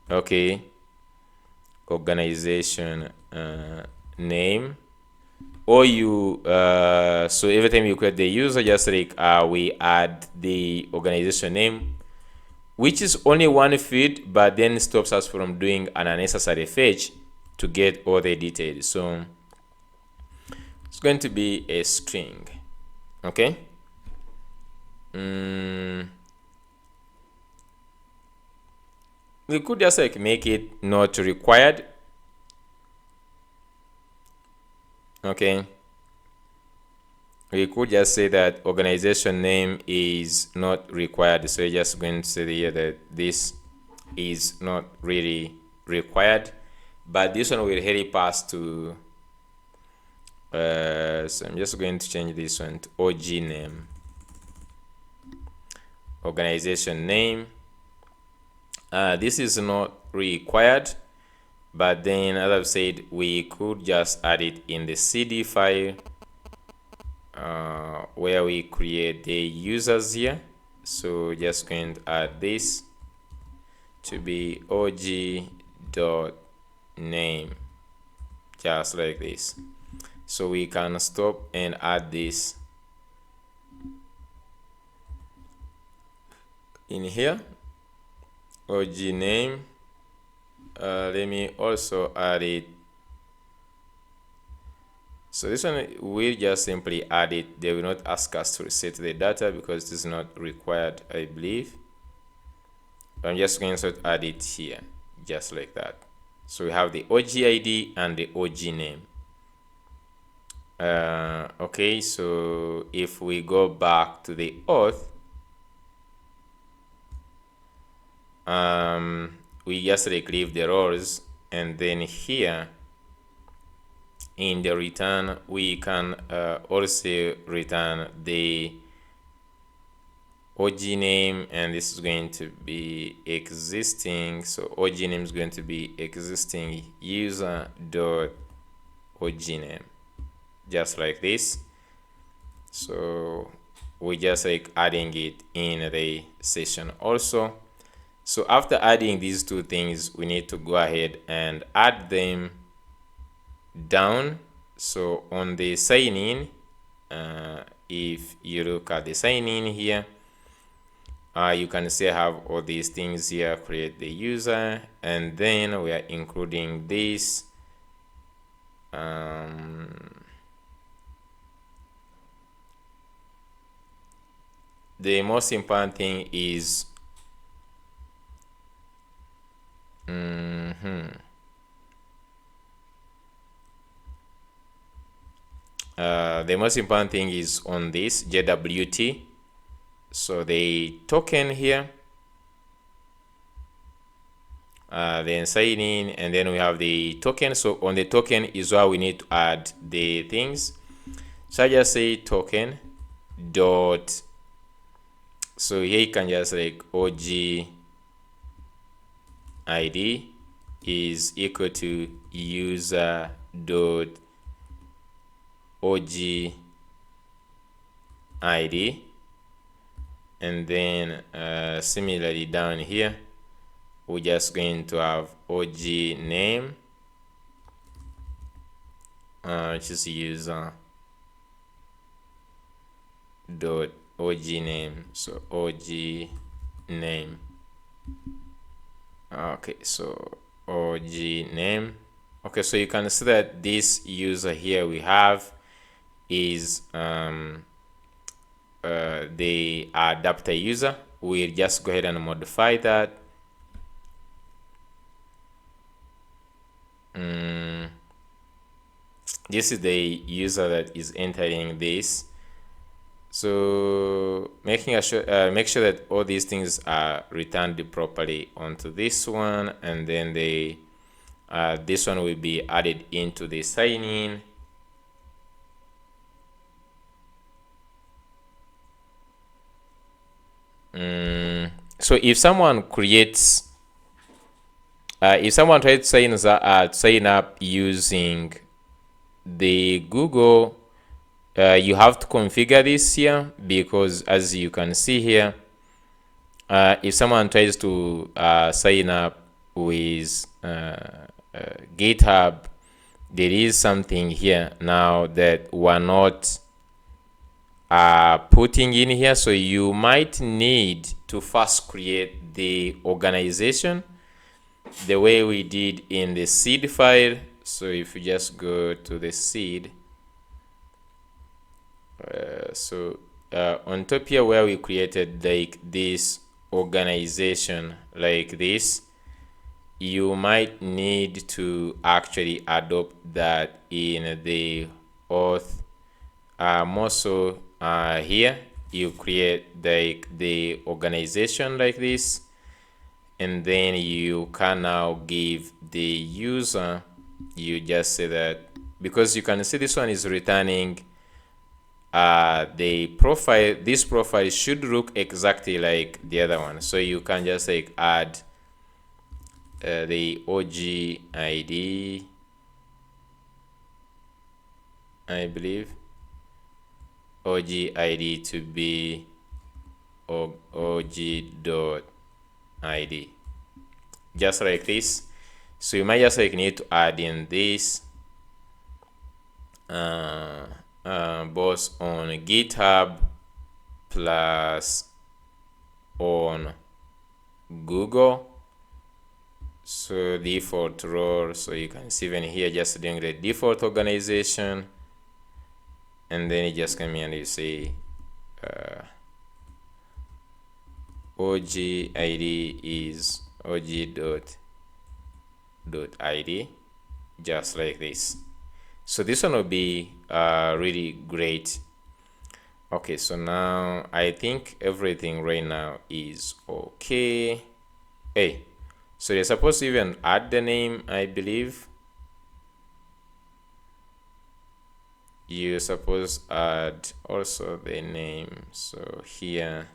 okay, organization name, or you so every time you create the user, just like we add the organization name, which is only one field, but then stops us from doing an unnecessary fetch to get all the details. So it's going to be a string, okay. We could just like make it not required, okay. We could just say that organization name is not required. So you're just going to say here that this is not really required, but this one will help us to so I'm just going to change this one to OG name, organization name. This is not required, but then as I've said, we could just add it in the CD file where we create the users here. So just going to add this to be og.name, just like this. So we can stop and add this in here, OG name. Let me also add it. So this one we'll just simply add it. They will not ask us to reset the data because it is not required, I believe. I'm just going to add it here, just like that. So we have the OG ID and the OG name. Okay, so if we go back to the auth, we just like leave the rows, and then here in the return, we can also return the OG name, and this is going to be existing. So OG name is going to be existing user dot OG name, just like this. So we just like adding it in the session also. So after adding these two things, we need to go ahead and add them down. So on the sign in, if you look at the sign in here, you can see have all these things here, create the user, and then we are including this the most important thing is the most important thing is on this JWT. So the token here, then sign in, and then we have the token. So on the token is where we need to add the things. So I just say token dot, so here you can just like OG ID is equal to user dot OG ID, and then similarly down here we're just going to have OG name, which is user dot OG name. So OG name. Okay, so OG name. Okay, so you can see that this user here we have is the adapter user. We'll just go ahead and modify that. This is the user that is entering this. So make sure that all these things are returned properly onto this one, and then the this one will be added into the sign in. So if someone creates, if someone tries to sign up using the Google, you have to configure this here, because as you can see here, if someone tries to sign up with GitHub, there is something here now that we're not putting in here. So you might need to first create the organization the way we did in the seed file. So if you just go to the seed, on top here where we created like this organization like this, you might need to actually adopt that in the auth. More so here you create like the organization like this, and then you can now give the user, you just say that, because you can see this one is returning the profile. This profile should look exactly like the other one, so you can just like add the OG ID, I believe OG ID to be OG.ID, just like this. So you might just like need to add in this both on GitHub plus on Google. So default role, so you can see even here just doing the default organization, and then you just come here and you say OG ID is OG.ID, just like this. So this one will be really great. Okay, so now I think everything right now is okay. Hey, so you're supposed to even add the name, I believe. you suppose add also the name. So here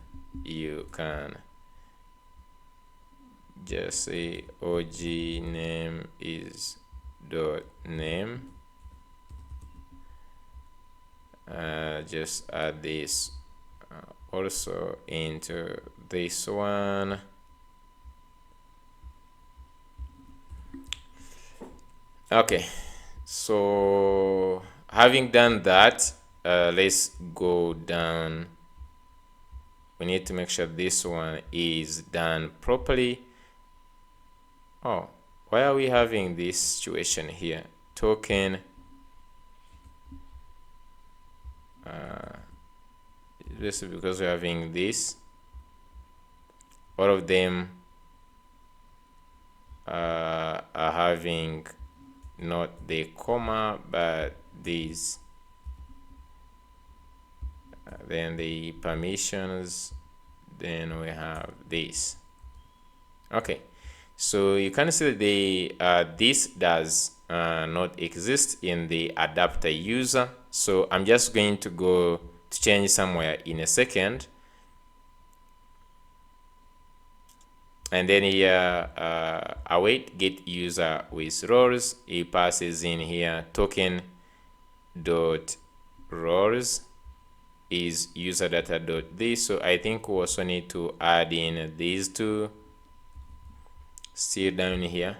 you can just say OG name is dot name. Just add this also into this one. Okay, so having done that, let's go down. We need to make sure this one is done properly. Oh, why are we having this situation here? Token. This is because we're having this. All of them are having not the comma, but these. Then the permissions. Then we have this. Okay, so you can see this does not exist in the adapter user. So I'm just going to go to change somewhere in a second. And then here, await get user with roles. It passes in here token dot roles is user data dot this. So I think we also need to add in these two still down here.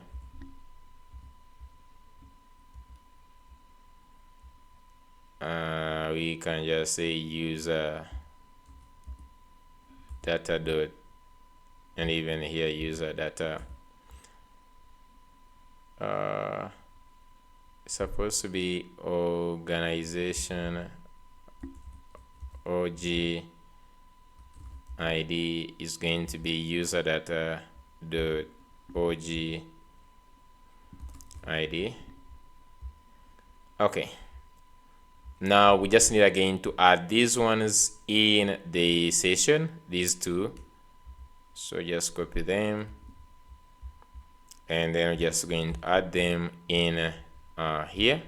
We can just say user data dot, and even here user data. It's supposed to be organization OG ID is going to be user data dot OG ID. Okay, now we just need again to add these ones in the session, these two. So just copy them, and then we're just going to add them in here.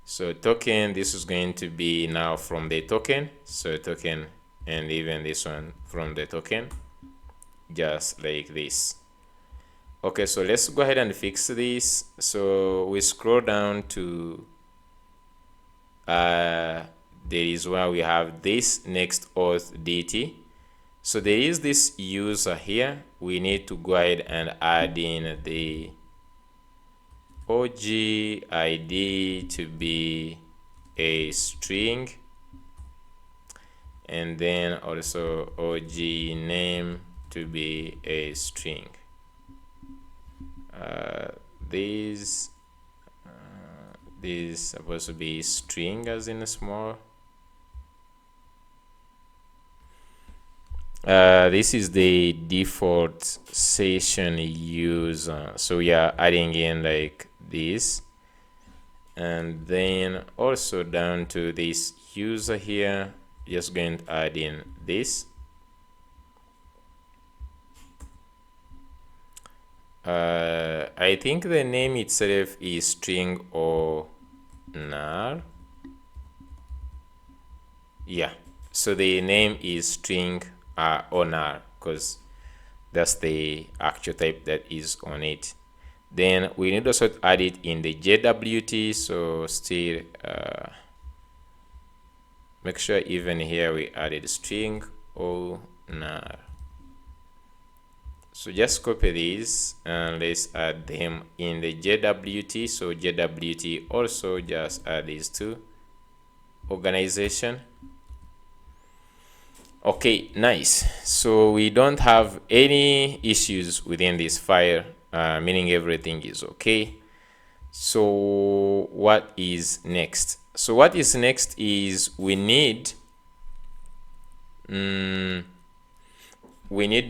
So token, this is going to be now from the token. So token, and even this one from the token, just like this. Okay, so let's go ahead and fix this. So we scroll down to there is where we have this NextAuth.js. So there is this user here. We need to go ahead and add in the OG ID to be a string, and then also OG name to be a string. These supposed to be string as in a small. This is the default session user, so we are adding in like this, and then also down to this user here, just going to add in this. I think the name itself is string or nar. Yeah, so the name is string or nar because that's the actual type that is on it. Then we need also to add it in the JWT. So still make sure even here we added string or nar. So just copy these and let's add them in the JWT. So JWT also just add these two. Organization. Okay, nice. So we don't have any issues within this file, meaning everything is okay. So what is next? So what is next is we need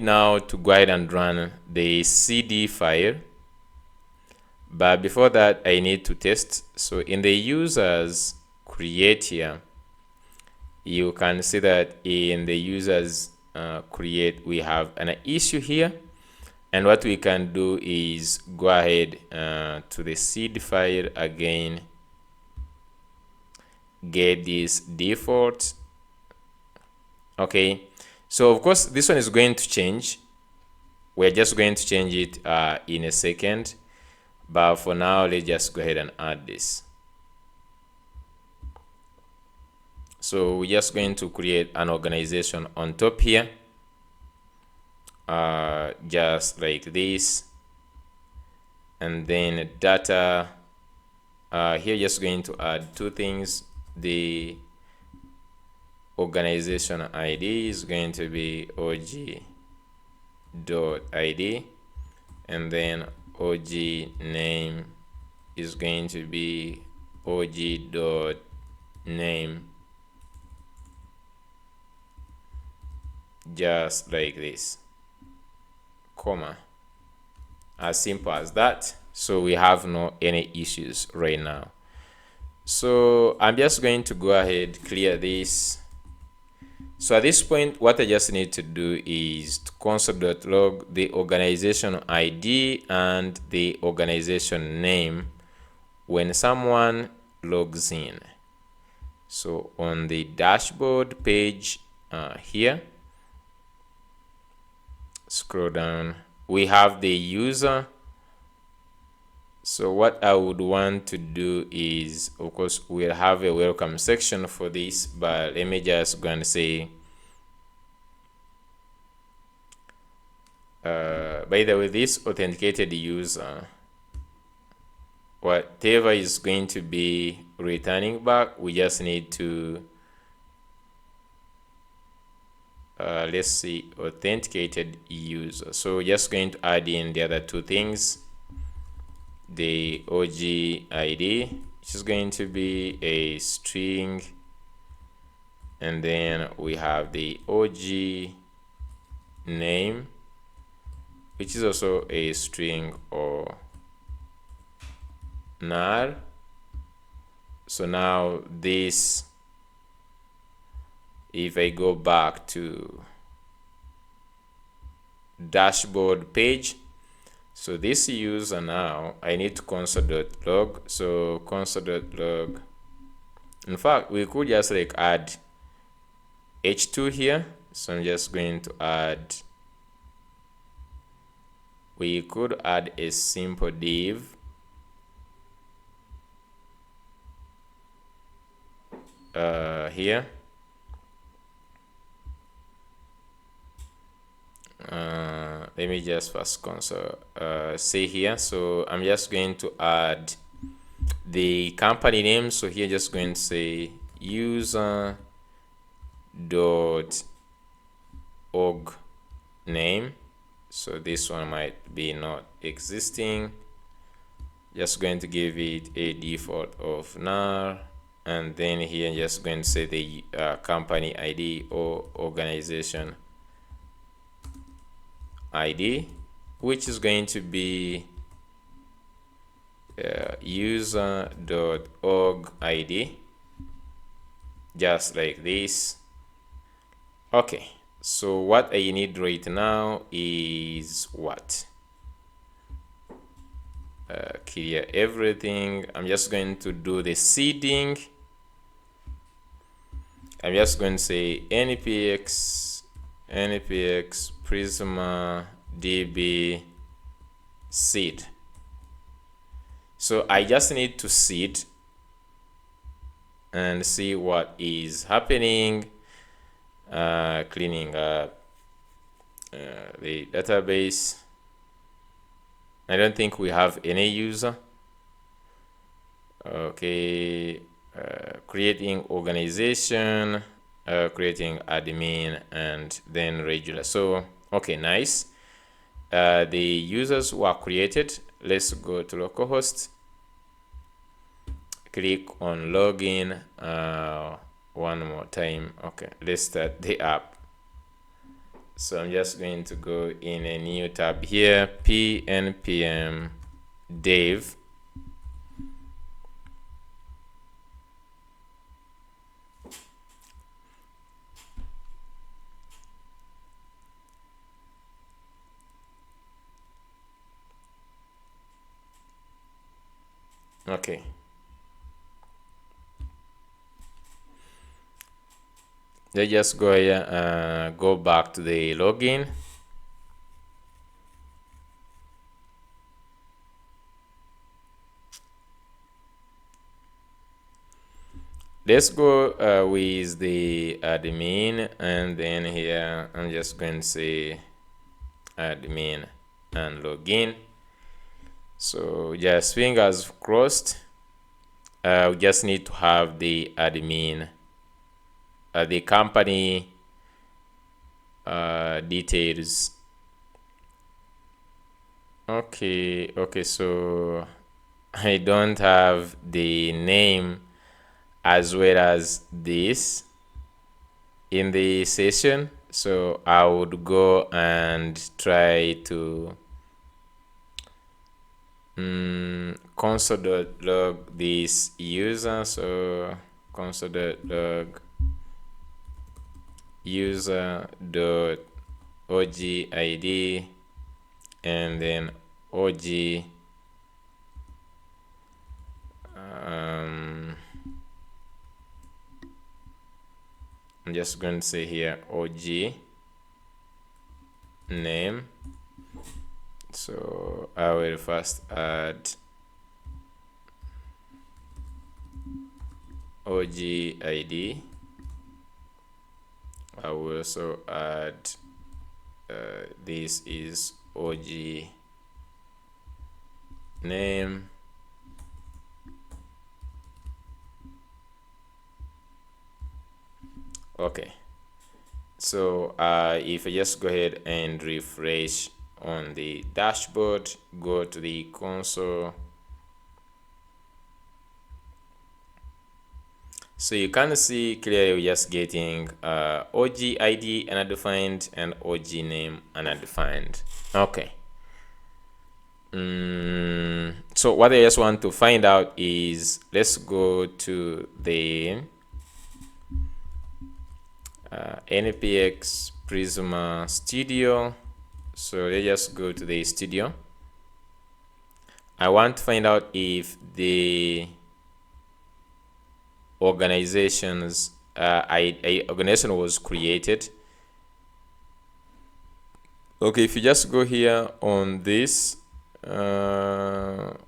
now to go ahead and run the CD file. But before that, I need to test. So in the users create here, you can see that in the users create, we have an issue here. And what we can do is go ahead to the seed file again. get this default. Okay, so of course this one is going to change. We're just going to change it in a second, but for now let's just go ahead and add this. So we're just going to create an organization on top here, just like this, and then data here just going to add two things. The organization ID is going to be og.id, and then og name is going to be og.name, just like this, comma, as simple as that. So we have no any issues right now. So I'm just going to go ahead, clear this. So at this point, what I just need to do is to console.log the organization ID and the organization name when someone logs in. So on the dashboard page here, scroll down, we have the user. So what I would want to do is, of course, we'll have a welcome section for this, but let me just go and say, by the way, this authenticated user, whatever is going to be returning back, we just need to, let's see, authenticated user. So we're just going to add in the other two things. The OG ID, which is going to be a string, and then we have the OG name, which is also a string or null. So now this, if I go back to dashboard page, so this user now, I need to console.log. So console.log, in fact, we could just like add h2 here. So I'm just going to add, we could add a simple div here. Let me just first console say here. So I'm just going to add the company name. So here just going to say user dot org name. So this one might be not existing. Just going to give it a default of null, and then here just going to say the company ID or organization ID, which is going to be user.org ID, just like this. Okay, so what I need right now is what? Clear everything. I'm just going to do the seeding. I'm just going to say npx Prisma db seed. So I just need to seed and see what is happening. Cleaning up the database. I don't think we have any user. Okay, creating organization, creating admin, and then regular. So okay, nice. The users were created. Let's go to localhost, click on login one more time. Okay, let's start the app. So I'm just going to go in a new tab here, pnpm dev. Okay. let's just go here, go back to the login. Let's go with the admin, and then here I'm just going to say admin and login. So just fingers crossed. We just need to have the admin, the company details. Okay, so I don't have the name as well as this in the session, so I would go and try to console.log this user. So console.log user.ogid and then og I'm just going to say here og name. So I will first add og id. I will also add this is og name. Okay, so if I just go ahead and refresh on the dashboard, go to the console, so you can see clearly we're just getting og id undefined and og name undefined. Okay. So what I just want to find out is, let's go to the npx Prisma Studio. So let's just go to the studio. I want to find out if the organization's organization was created. Okay, if you just go here on this,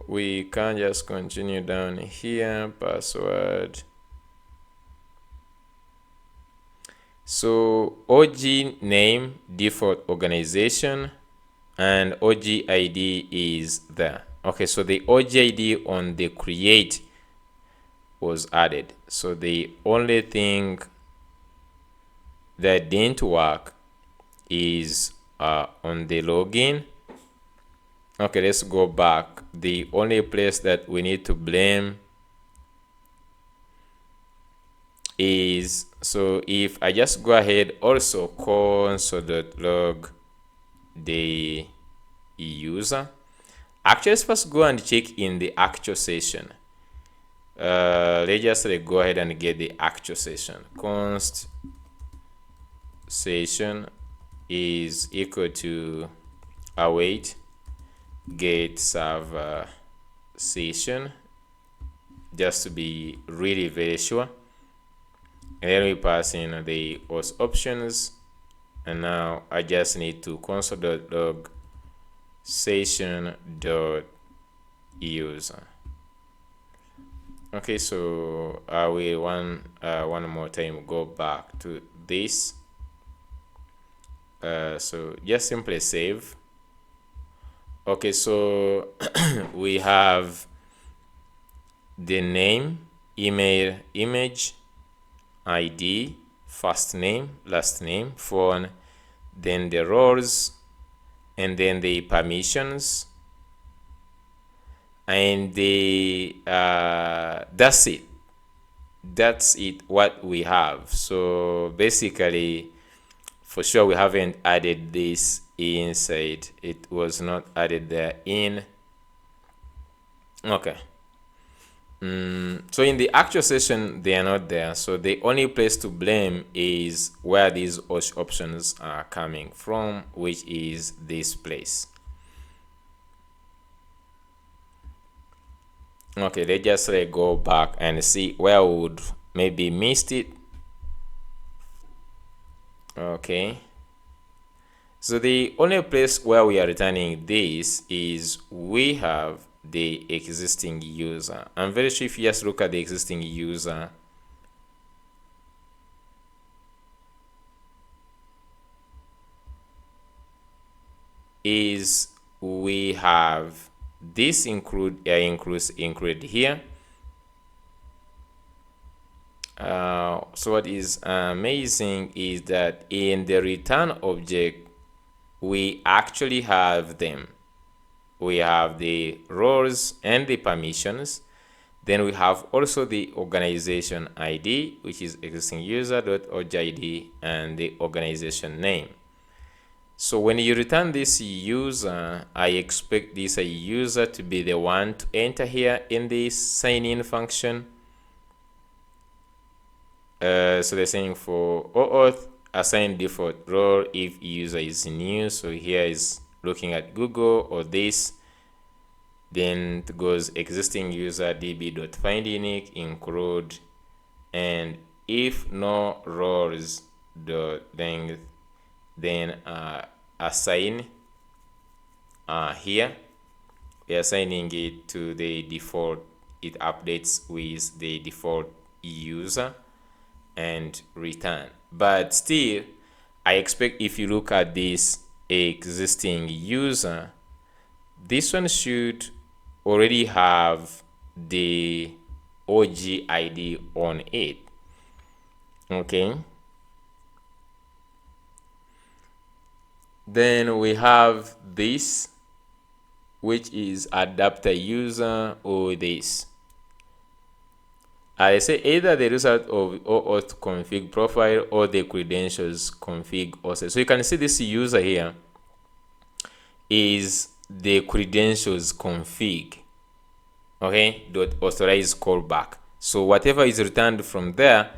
we can just continue down here, password. So og name default organization and og id is there. Okay, so the og id on the create was added. So the only thing that didn't work is on the login. Okay, let's go back. The only place that we need to blame is, so if I just go ahead also console.log the user, actually let's first go and check in the actual session. Let's just go ahead and get the actual session. Const session is equal to await get server session, just to be really very sure. And then we pass in the host options, and now I just need to console.log session.user. Okay, so I will one more time go back to this. So just simply save. Okay, so we have the name, email, image, ID, first name, last name, phone, then the roles, and then the permissions, and the that's it. That's it, what we have. So basically, for sure, we haven't added this inside. It was not added there in. Okay. So in the actual session, they are not there. So the only place to blame is where these options are coming from, which is this place. Okay, let's just go back and see where we would maybe missed it. Okay, so the only place where we are returning this is we have the existing user. I'm very sure if you just look at the existing user, is we have this included here. So what is amazing is that in the return object we actually have them. We have the roles and the permissions. Then we have also the organization ID, which is existing user.orgid, and the organization name. So when you return this user, I expect this user to be the one to enter here in this sign in function. So they're saying for OAuth, assign default role if user is new. So here is looking at Google or this. Then it goes existing user db.findUnique include, and if no roles dot length, then assign here we are assigning it to the default. It updates with the default user and return. But still, I expect if you look at this existing user, this one should already have the OG ID on it. Okay, then we have this, which is adapter user, or this. I say either the result of OAuth config profile or the credentials config also. So you can see this user here is the credentials config, okay, dot authorize callback. So whatever is returned from there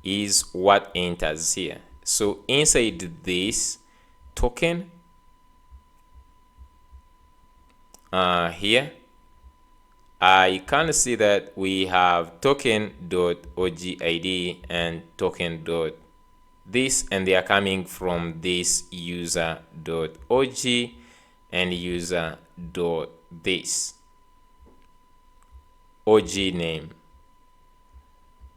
is what enters here. So inside this token here, I can see that we have token.ogid and token.this, and they are coming from this user.og and user.this OG name.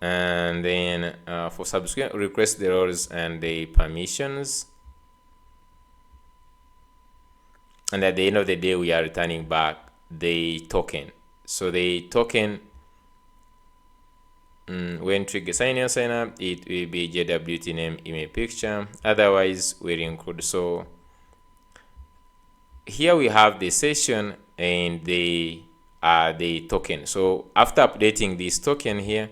And then for subsequent request the roles and the permissions. And at the end of the day, we are returning back the token. So the token, when trigger sign up, it will be JWT name, email, picture. Otherwise, we'll include. So here we have the session and the token. So after updating this token here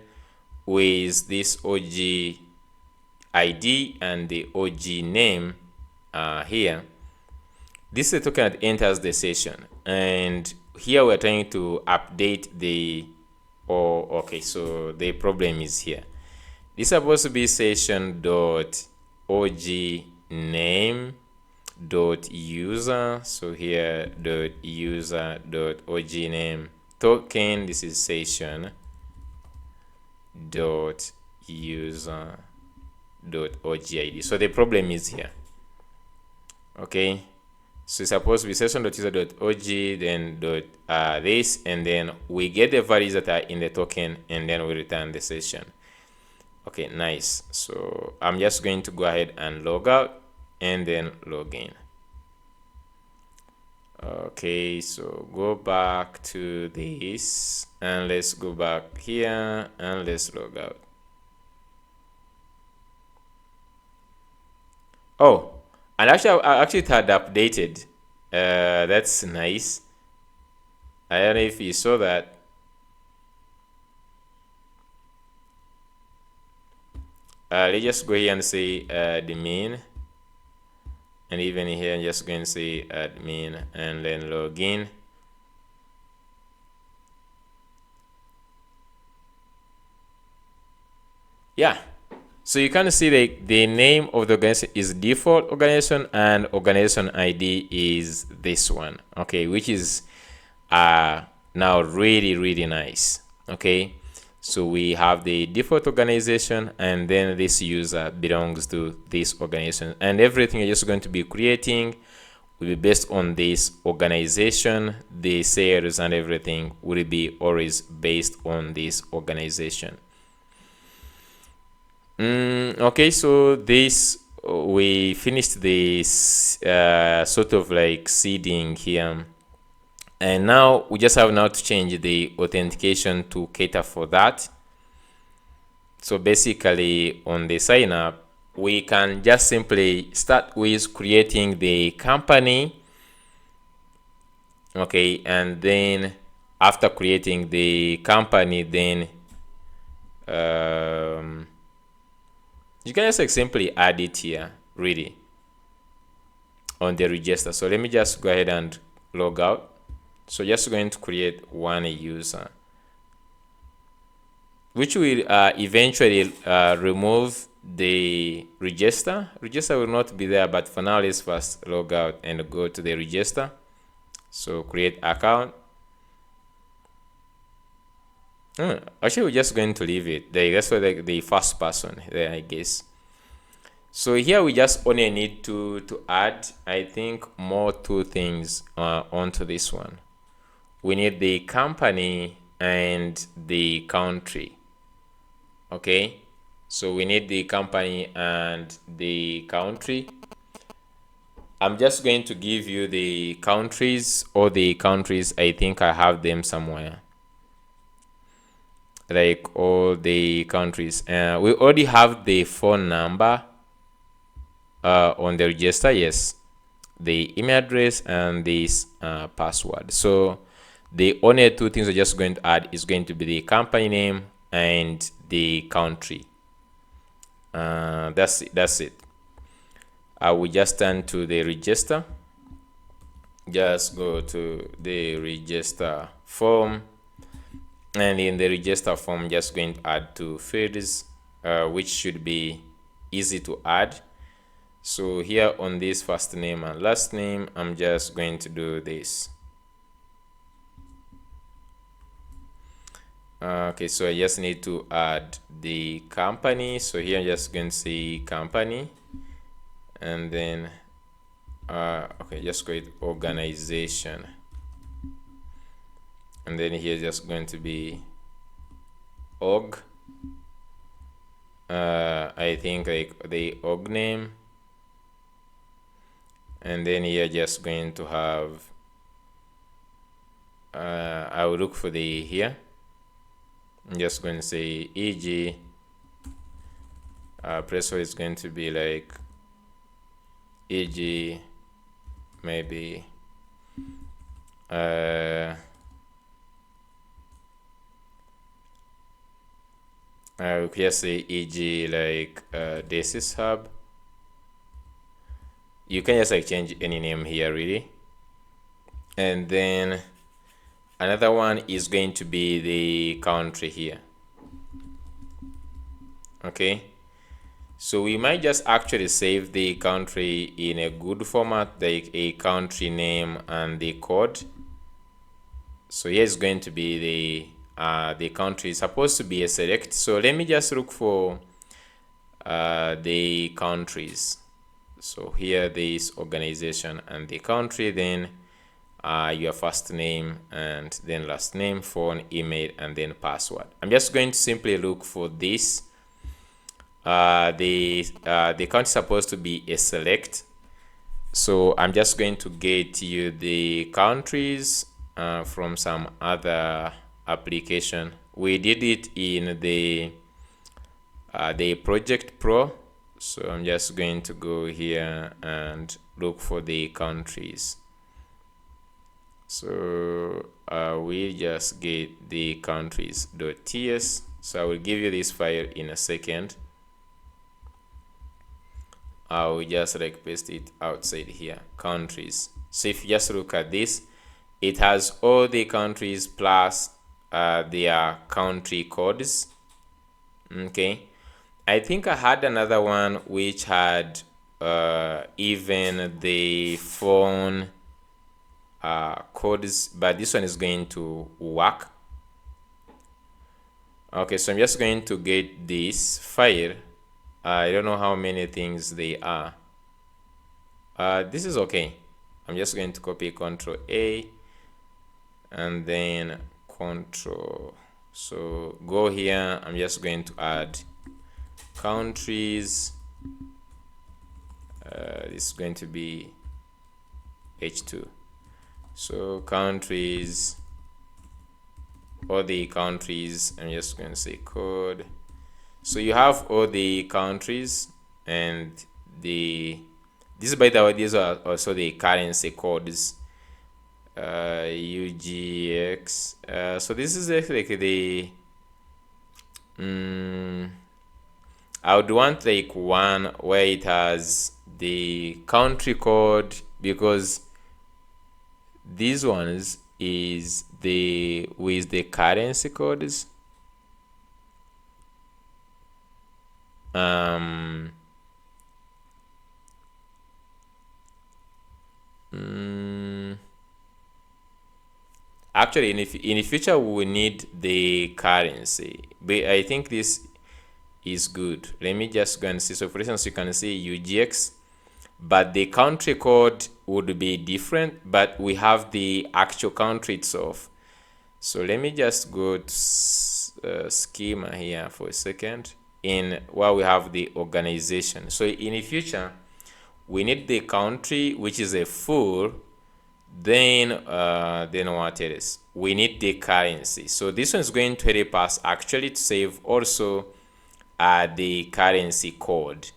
with this OG ID and the OG name here, this is the token that enters the session, and here we're trying to update the okay, so the problem is here. This is supposed to be session dot og name dot user. So here dot user dot og name token, this is session dot user dot og id. So the problem is here. Okay, so it's supposed to be session.user.og, then this, and then we get the values that are in the token, and then we return the session. Okay, nice. So I'm just going to go ahead and log out and then log in. Okay, so go back to this and let's go back here and let's log out. Oh, and actually it had updated. That's nice. I don't know if you saw that. Let's just go here and say admin, and even here I'm just going to say admin and then log in. Yeah, so you can see the name of the organization is default organization and organization ID is this one, okay, which is now really nice. Okay, So we have the default organization, and then this user belongs to this organization, and everything you're just going to be creating will be based on this organization. The sales and everything will be always based on this organization. Okay, so this we finished this sort of like seeding here, and now we just have now to change the authentication to cater for that. So basically on the sign up, we can just simply start with creating the company. Okay, and then after creating the company, then you can just like simply add it here really on the register. So let me just go ahead and log out. So just going to create one user, which will eventually remove the register. Register will not be there, but for now let's first log out and go to the register. So create account. Actually, we're just going to leave it there. That's for the first person there, I guess. So here we just only need to add, I think, more two things onto this one. We need the company and the country. Okay, so we need the company and the country. I'm just going to give you the countries, or the countries, I think I have them somewhere, like all the countries. We already have the phone number on the register, yes, the email address and this password. So the only two things we're just going to add is going to be the company name and the country. That's it. I will just turn to the register. Just go to the register form, and in the register form, just going to add two fields, which should be easy to add. So here on this first name and last name, I'm just going to do this. Okay, so I just need to add the company. So here I'm just going to say company, and then okay, just create organization, and then here just going to be org. I think like the org name, and then here just going to have I will look for the here. I'm just going to say e.g. Presso is going to be like e.g. maybe I will just say e.g. like this is hub. You can just like change any name here really, and then another one is going to be the country here. Okay, so we might just actually save the country in a good format, like a country name and the code. So here is going to be the country is supposed to be a select. So let me just look for the countries. So here this organization and the country, then your first name and then last name, phone, email, and then password. I'm just going to simply look for this. The country is supposed to be a select, so I'm just going to get you the countries from some other application. We did it in the project pro, so I'm just going to go here and look for the countries. So we just get the countries.ts. So I will give you this file in a second. I will just like paste it outside here, countries. So if you just look at this, it has all the countries plus their country codes. Okay, I think I had another one which had even the phone codes, but this one is going to work. Okay, so I'm just going to get this file. I don't know how many things they are. This is okay. I'm just going to copy Control A and then Control. So go here. I'm just going to add countries. This is going to be H2. So countries, all the countries. I'm just going to say code. So you have all the countries, and this, by the way, these are also the currency codes. UGX. So this is like the I would want like one where it has the country code, because these ones is the with the currency codes. Actually, in the future, we will need the currency, but I think this is good. Let me just go and see. So for instance, you can see UGX, but the country code would be different, but we have the actual country itself. So let me just go to schema here for a second, in where we have the organization. So in the future, we need the country, which is a full. Then what else? We need the currency. So this one is going to help us actually to save also the currency code.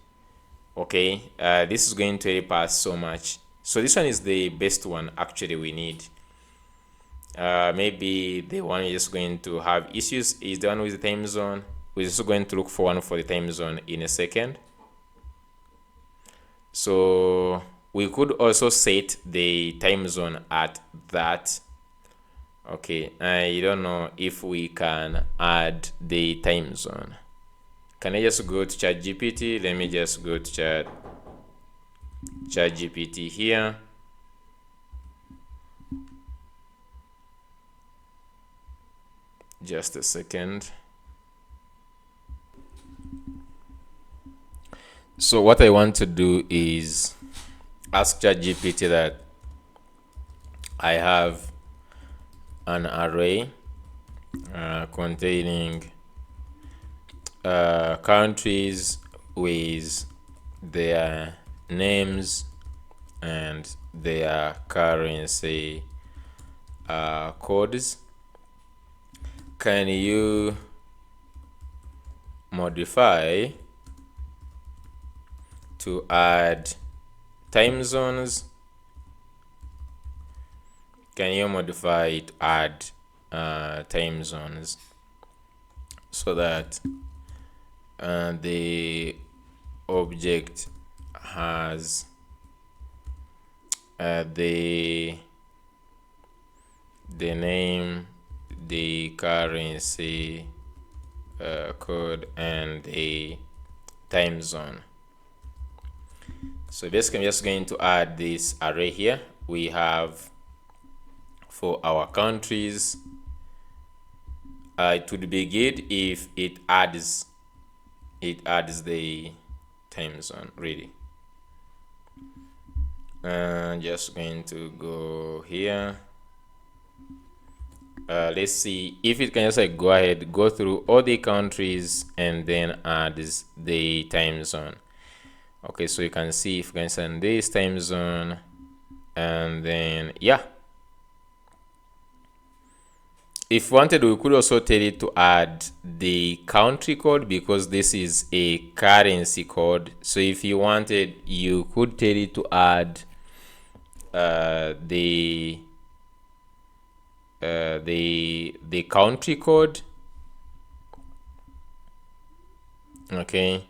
Okay, this is going to help us so much. So this one is the best one actually we need. Maybe the one is just going to have issues is the one with the time zone. We're also going to look for one for the time zone in a second. So we could also set the time zone at that. Okay, I don't know if we can add the time zone. Can I just go to ChatGPT? Let me just go to ChatGPT here. Just a second. So what I want to do is ask ChatGPT that I have an array containing countries with their names and their currency codes. Can you modify to add time zones? Can you modify to add time zones so that the object has the name, the currency code, and the time zone? So basically, I'm just going to add this array here. We have for our countries. It would be good if it adds the time zone, really. Just going to go here. Let's see if it can just like go ahead, go through all the countries and then add the time zone. Okay, so you can see if you can send this time zone, and then yeah, if wanted, we could also tell it to add the country code, because this is a currency code. So if you wanted, you could tell it to add the country code. Okay,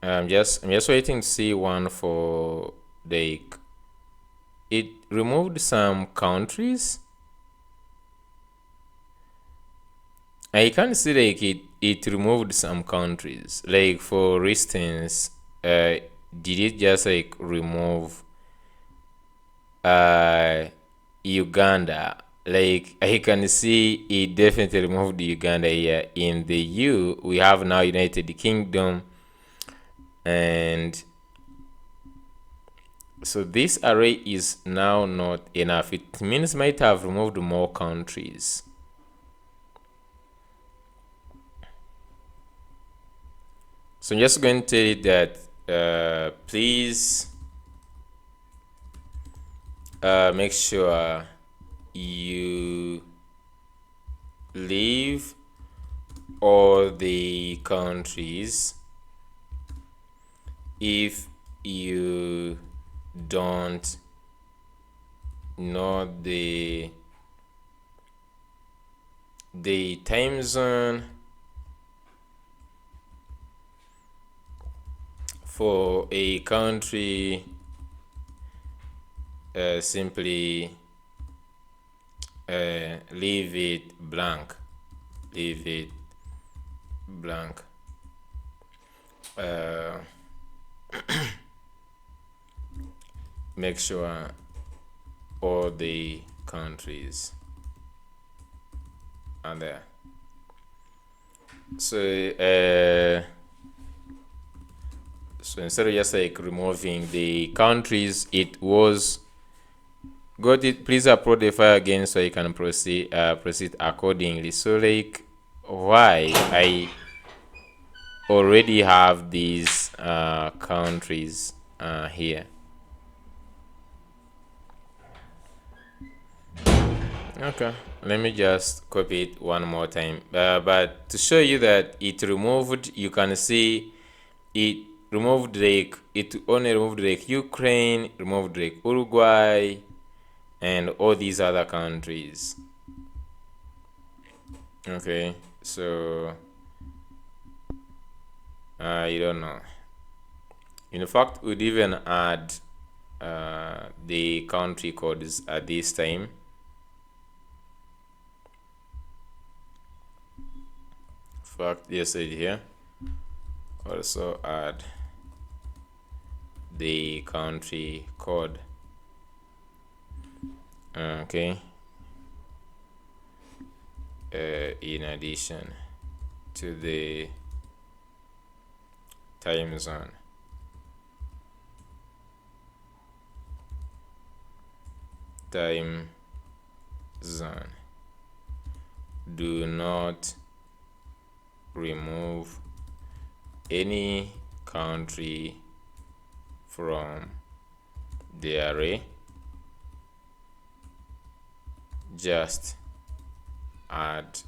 I'm just waiting to see one for the. It removed some countries. I can see like it removed some countries. Like for instance, did it just like remove Uganda? like I can see it definitely removed Uganda here. In the U, we have now United Kingdom, and so this array is now not enough. It means might have removed more countries. So I'm just going to tell it that please make sure you leave all the countries. If you don't know the time zone for a country, simply leave it blank. Make sure all the countries are there. So instead of just like removing the countries, it was got it. Please upload the file again so you can proceed accordingly. So like, why I already have these countries here. Okay, let me just copy it one more time, but to show you that it removed, you can see it removed like, it only removed like Ukraine, removed like Uruguay, and all these other countries. Okay, so I don't know. In fact, we'd even add the country codes at this time. In fact, yes, here also add the country code. Okay, in addition to the time zone. Do not remove any country from the array, just add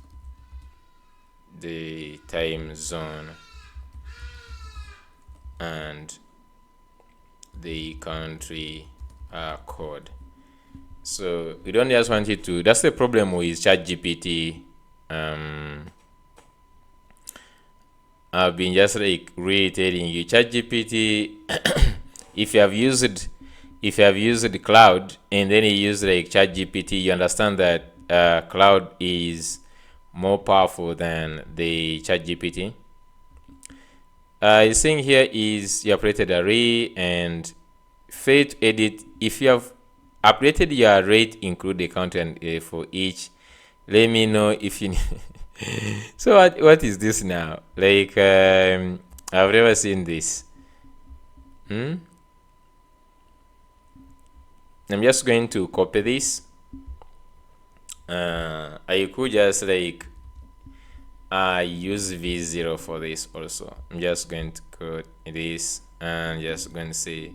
the time zone and the country code. So we don't just want it to, that's the problem with ChatGPT. I've been just like reiterating you, ChatGPT, if you have used the cloud and then you use like ChatGPT, you understand that cloud is more powerful than the ChatGPT. The thing here is you updated array and fail to edit. If you have updated your array to include the content for each, let me know if you so what is this now? Like I've never seen this. I'm just going to copy this. I could just like use v0 for this also. I'm just going to code this and just going to say,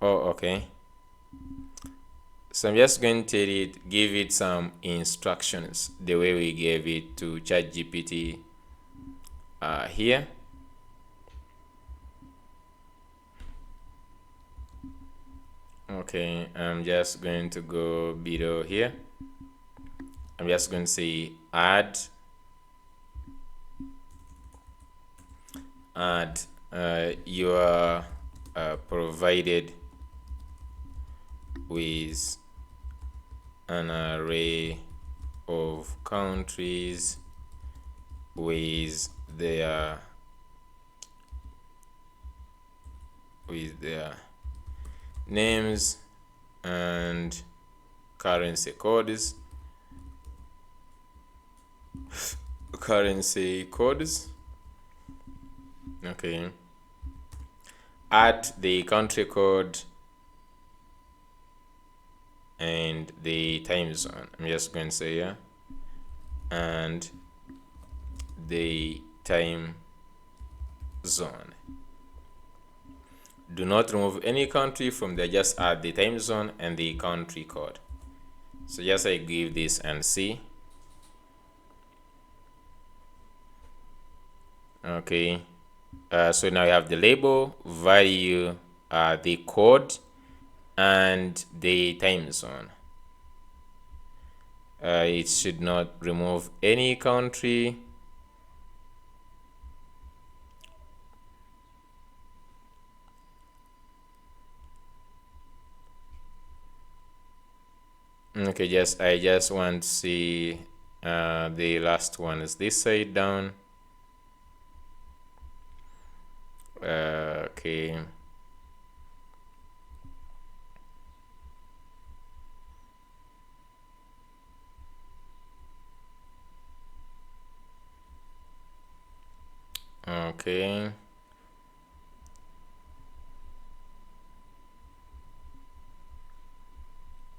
oh, okay. So I'm just going to tell it, give it some instructions the way we gave it to ChatGPT here. Okay, I'm just going to go below here. I'm just going to say add you are provided with an array of countries with their names and currency codes. Okay, add the country code and the time zone. I'm just going to say and the time zone. Do not remove any country from there, just add the time zone and the country code. So just I give this and see. Okay, so now you have the label, value, the code, and the time zone. It should not remove any country. Okay, I just want to see the last one is this side down. Okay. Okay.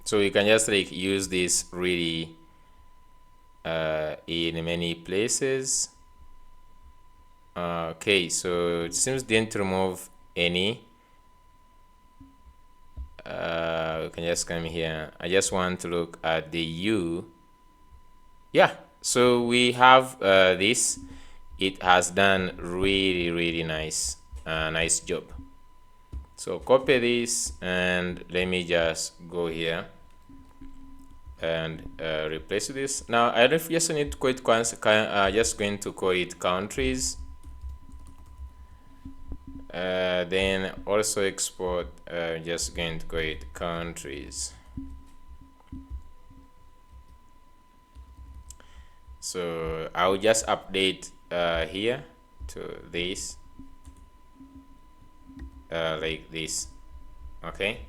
So you can just like use this really in many places. Okay, so it seems didn't remove any. We can just come here. I just want to look at the U. Yeah, so we have this. It has done really nice job. So copy this and let me just go here and replace this. Now I don't just need to call it just going to call it countries. Then also export, just going to call it countries. So I'll just update here to this like this. Okay,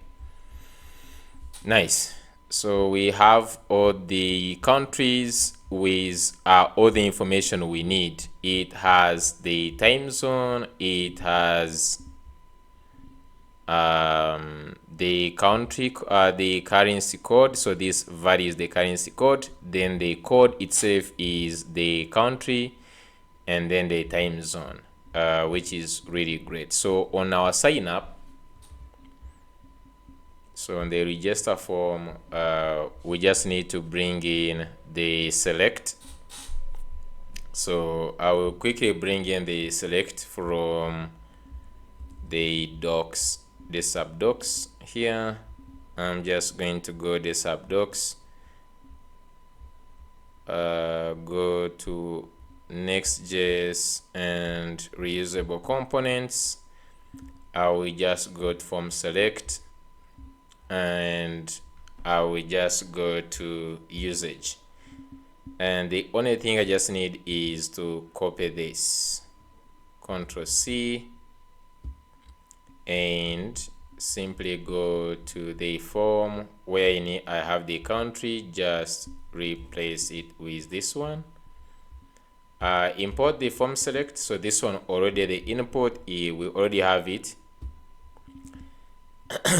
nice. So we have all the countries with all the information we need. It has the time zone, it has the country, the currency code. So this value is the currency code, then the code itself is the country, and then the time zone, which is really great. So on our sign up, so on the register form, we just need to bring in the select. So I will quickly bring in the select from the docs, the sub docs here. I'm just going to go the sub docs, go to Next.js and reusable components. I will just go to form select and I will just go to usage, and the only thing I just need is to copy this, Ctrl C, and simply go to the form where I have the country, just replace it with this one. Import the form select. So this one already the input, we already have it.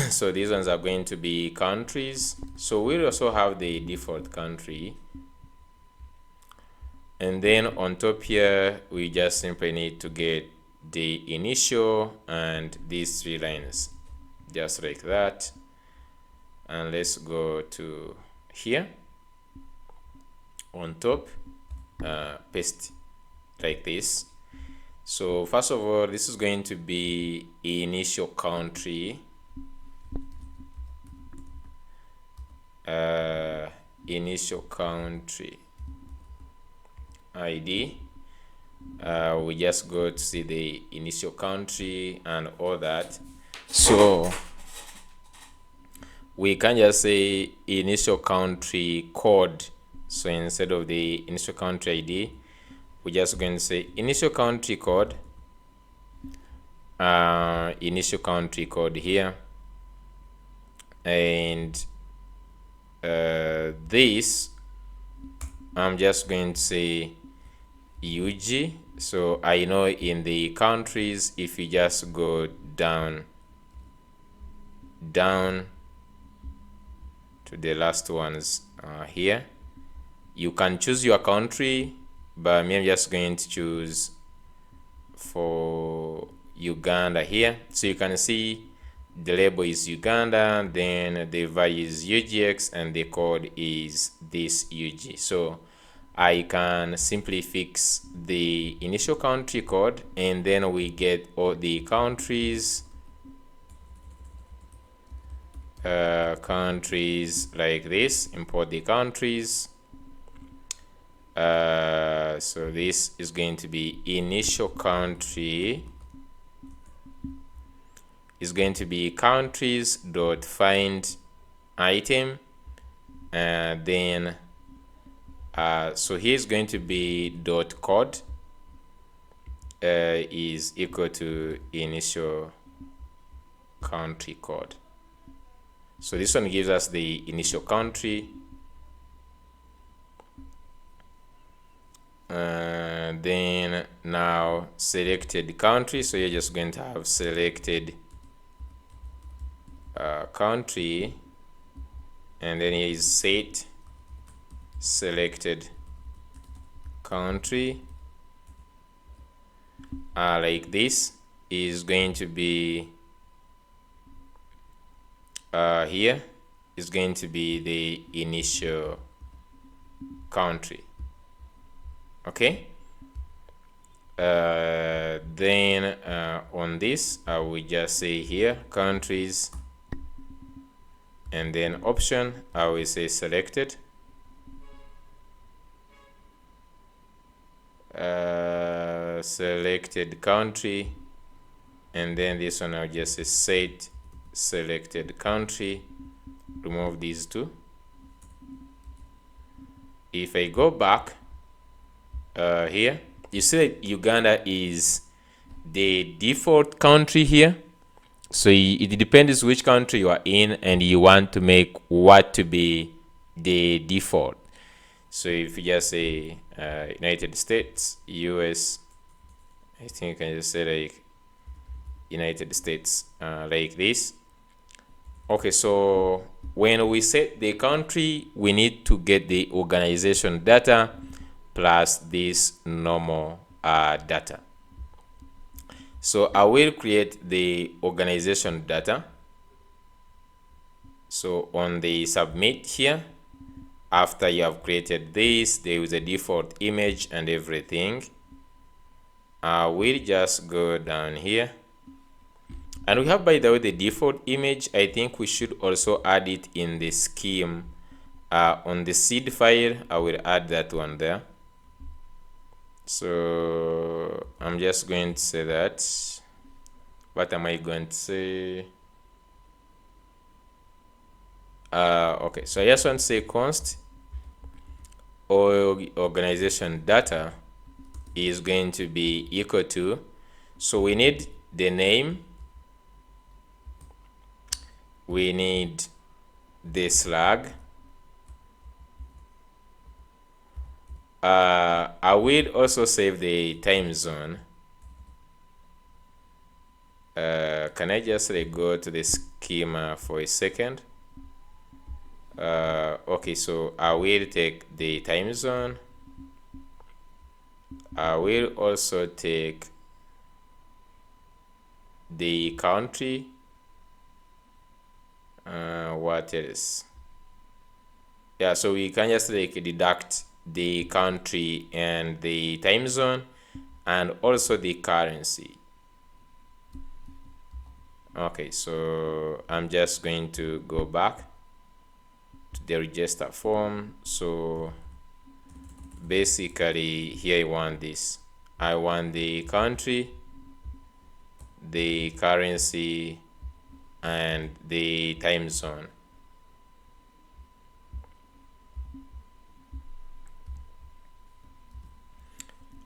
So these ones are going to be countries. So we also have the default country, and then on top here we just simply need to get the initial and these 3 lines, just like that. And let's go to here on top, paste like this. So first of all, this is going to be initial country, initial country ID. We just go to see the initial country and all that. So we can just say initial country code. So instead of the initial country ID, we're just going to say initial country code, initial country code here, and this I'm just going to say UG. So I know in the countries, if you just go down to the last ones here, you can choose your country, but me I'm just going to choose for Uganda here. So you can see the label is Uganda, then the value is UGX, and the code is this UG. So I can simply fix the initial country code, and then we get all the countries like this. Import the countries. So this is going to be initial country is going to be countries dot find item, and then so here is going to be dot code is equal to initial country code. So this one gives us the initial country. Then now selected country, so you're just going to have selected country, and then here is set selected country. Like this is going to be here is going to be the initial country. Okay. Then on this I will just say here countries, and then option I will say selected. Selected country, and then this one I'll just say set selected country. Remove these two. If I go back here, you see that Uganda is the default country here. So it depends which country you are in, and you want to make what to be the default. So if you just say United States, US, I think you can just say like United States, like this. Okay, so when we set the country, we need to get the organization data plus this normal data. So I will create the organization data. So on the submit here, after you have created this, there is a default image and everything. I will just go down here, and we have, by the way, the default image. I think we should also add it in the scheme on the seed file. I will add that one there. So I'm just going to say that. What am I going to say? Okay, so I just want to say const organization data is going to be equal to, so we need the name, we need the slug. I will also save the time zone. Can I just go to the schema for a second? Okay, so I will take the time zone. I will also take the country. What else? Yeah, so we can just like deduct the country and the time zone, and also the currency. Okay, so I'm just going to go back to the register form. So basically here I want this. I want the country, the currency, and the time zone.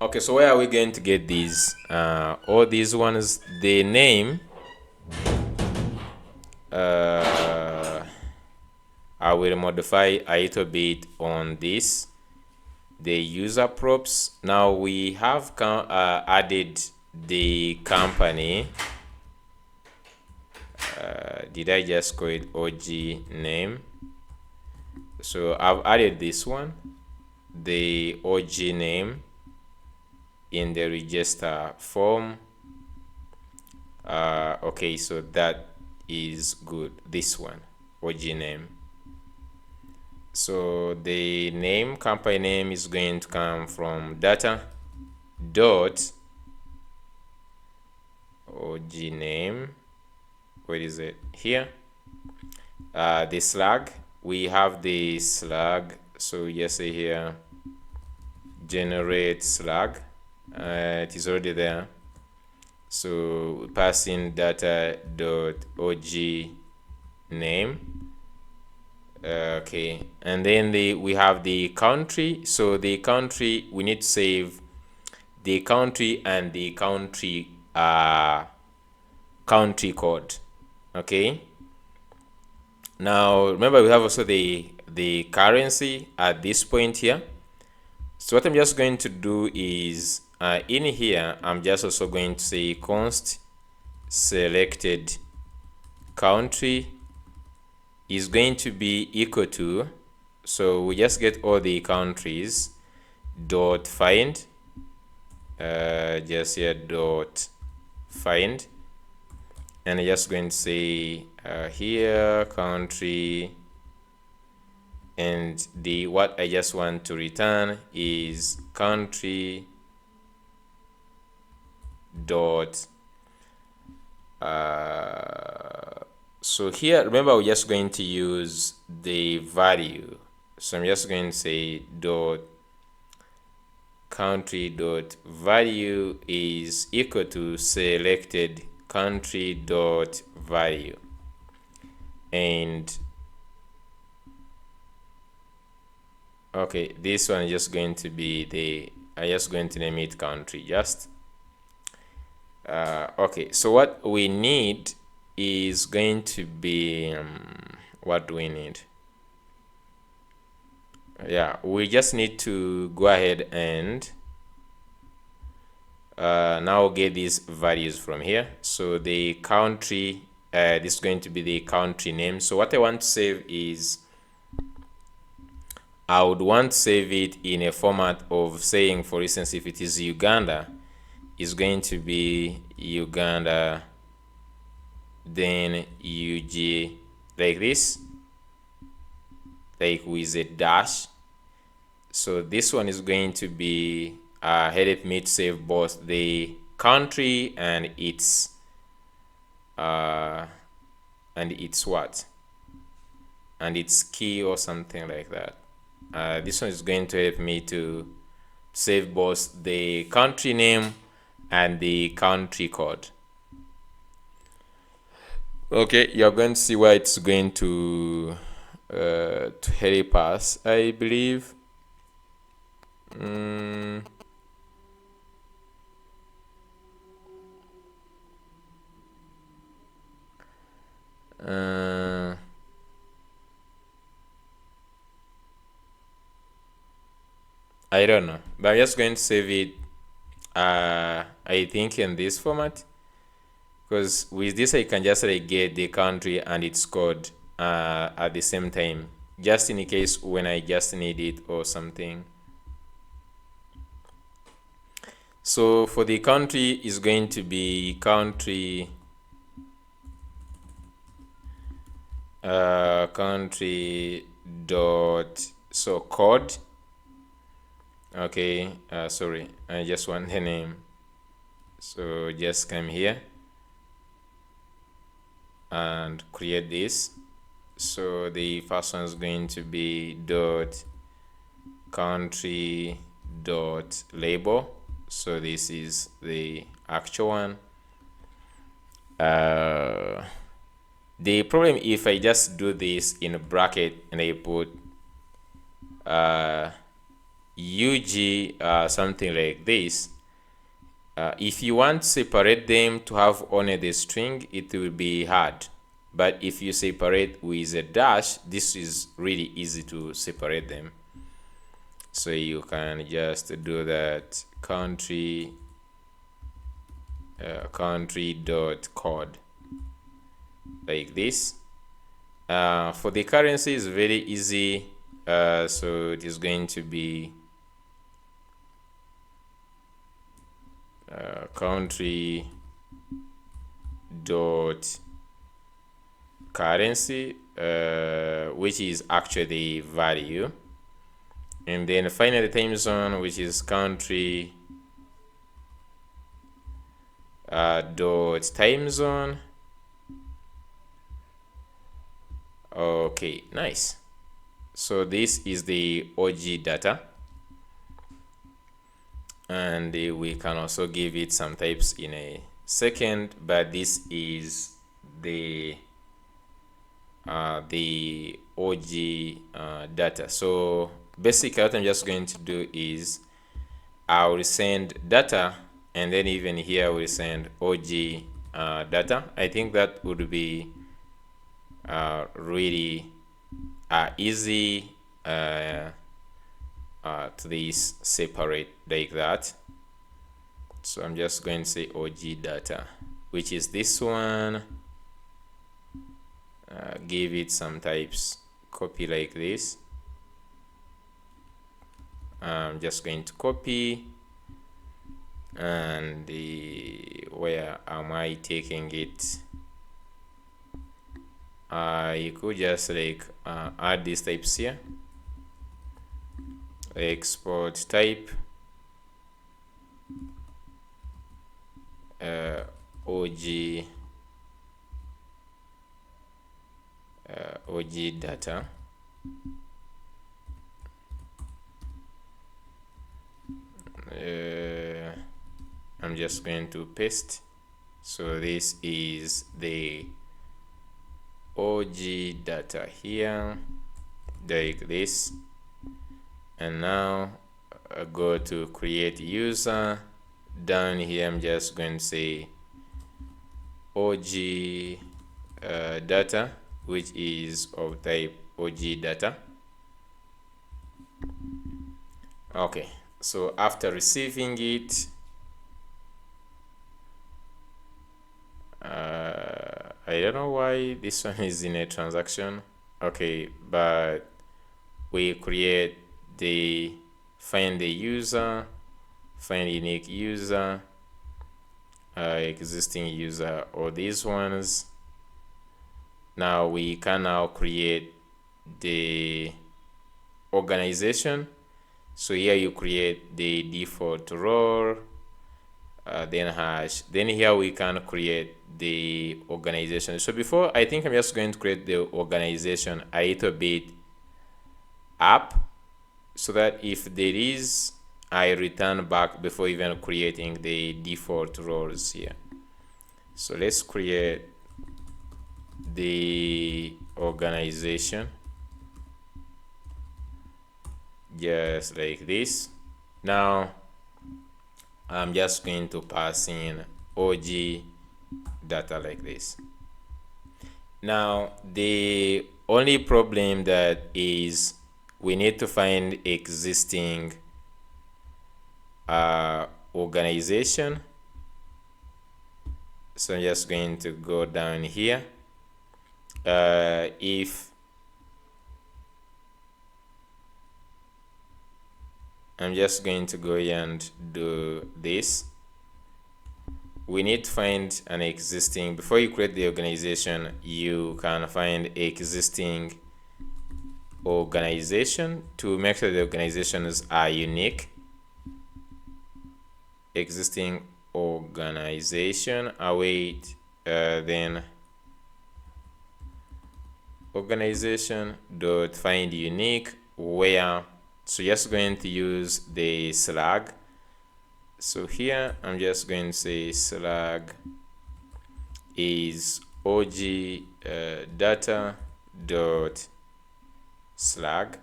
Okay, so where are we going to get these? All these ones, the name, I will modify a little bit on this, the user props. Now we have added the company. Did I just call it OG name? So I've added this one, the OG name, in the register form. Okay, so that is good. This one, OG name. So the name, company name, is going to come from data dot OG name. Where is it? Here. The slug, we have the slug, so we just say here generate slug. It is already there, so we pass in data dot OG name. Okay, and then we have the country. So the country, we need to save the country and the country country code. Okay, now remember we have also the currency at this point here. So what I'm just going to do is in here I'm just also going to say const selected country is going to be equal to, so we just get all the countries dot find, just here dot find, and I'm just going to say here country, and the what I just want to return is country dot so here remember we're just going to use the value, so I'm just going to say dot country dot value is equal to selected country dot value, and okay, this one is just going to be I'm just going to name it country just. Okay, so what we need is going to be what do we need? Yeah, we just need to go ahead and now get these values from here. So the country, this is going to be the country name. So what I want to save is, I would want to save it in a format of saying, for instance, if it is Uganda, it's going to be Uganda, then UG, like this, like with a dash. So this one is going to be help me to save both the country and its what, and its key or something like that. This one is going to help me to save both the country name and the country code. Okay, you're going to see why it's going to help us, I believe. I don't know, but I'm just going to save it I think in this format, because with this I can just like get the country and its code at the same time, just in case when I just need it or something. So for the country is going to be country country dot so code. Okay, sorry, I just want the name, so just come here and create this. So the first one is going to be dot country dot label, so this is the actual one. The problem if I just do this in a bracket and I put UG something like this, if you want to separate them to have only the string, it will be hard. But if you separate with a dash, this is really easy to separate them. So you can just do that country dot code like this. For the currency is very easy. So it is going to be country dot currency, which is actually the value, and then finally time zone, which is country dot time zone. Okay, nice. So this is the OG data, and we can also give it some types in a second, but this is the OG data. So basically what I'm just going to do is I will send data, and then even here we'll send OG data. I think that would be really easy to this separate like that. So I'm just going to say OG data, which is this one. Give it some types, copy like this. I'm just going to copy, and where am I taking it? You could just like add these types here. Export type OG data. I'm just going to paste. So this is the OG data here, like this. And now I go to create user. Down here I'm just going to say OG data, which is of type OG data. Okay, so after receiving it, I don't know why this one is in a transaction. Okay, but we create the find the user, find unique user, existing user, or these ones. Now we can now create the organization. So here you create the default role, then hash. Then here we can create the organization. So before, I think I'm just going to create the organization a little bit up, so that if there is, I return back before even creating the default roles here. So let's create the organization just like this. Now I'm just going to pass in OG data like this. Now the only problem that is we need to find existing organization. So I'm just going to go down here. If I'm just going to go here and do this, we need to find an existing, before you create the organization, you can find existing organization to make sure the organizations are unique. Existing organization, await, then organization dot find unique, where, so just going to use the slug. So here I'm just going to say slug is OG data dot slug.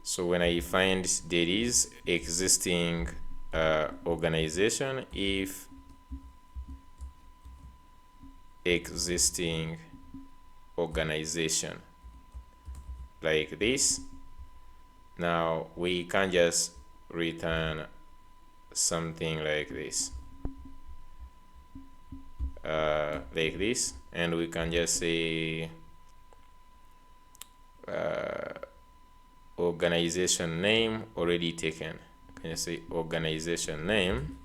So when I find there is existing organization, if existing organization like this. Now we can just return something like this, and we can just say organization name already taken. Can you say organization name,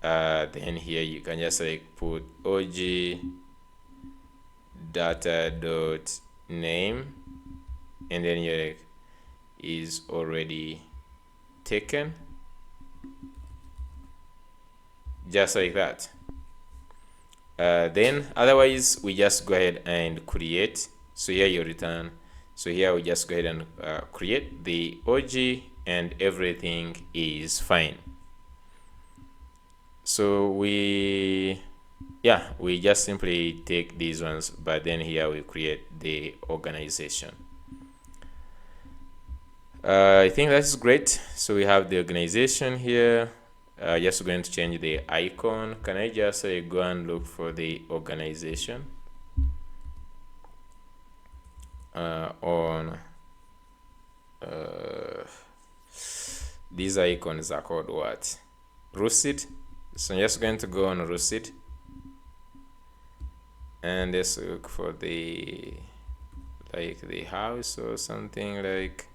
then here you can just like put og data dot name, and then here is already taken, just like that. Then otherwise we just go ahead and create. So here you return. So here we just go ahead and create the OG, and everything is fine. So we just simply take these ones, but then here we create the organization. I think that's great. So we have the organization here. Just going to change the icon. Can I just go and look for the organization on these icons are called what? Lucid. So I'm just going to go on Lucid and let's look for the house or something like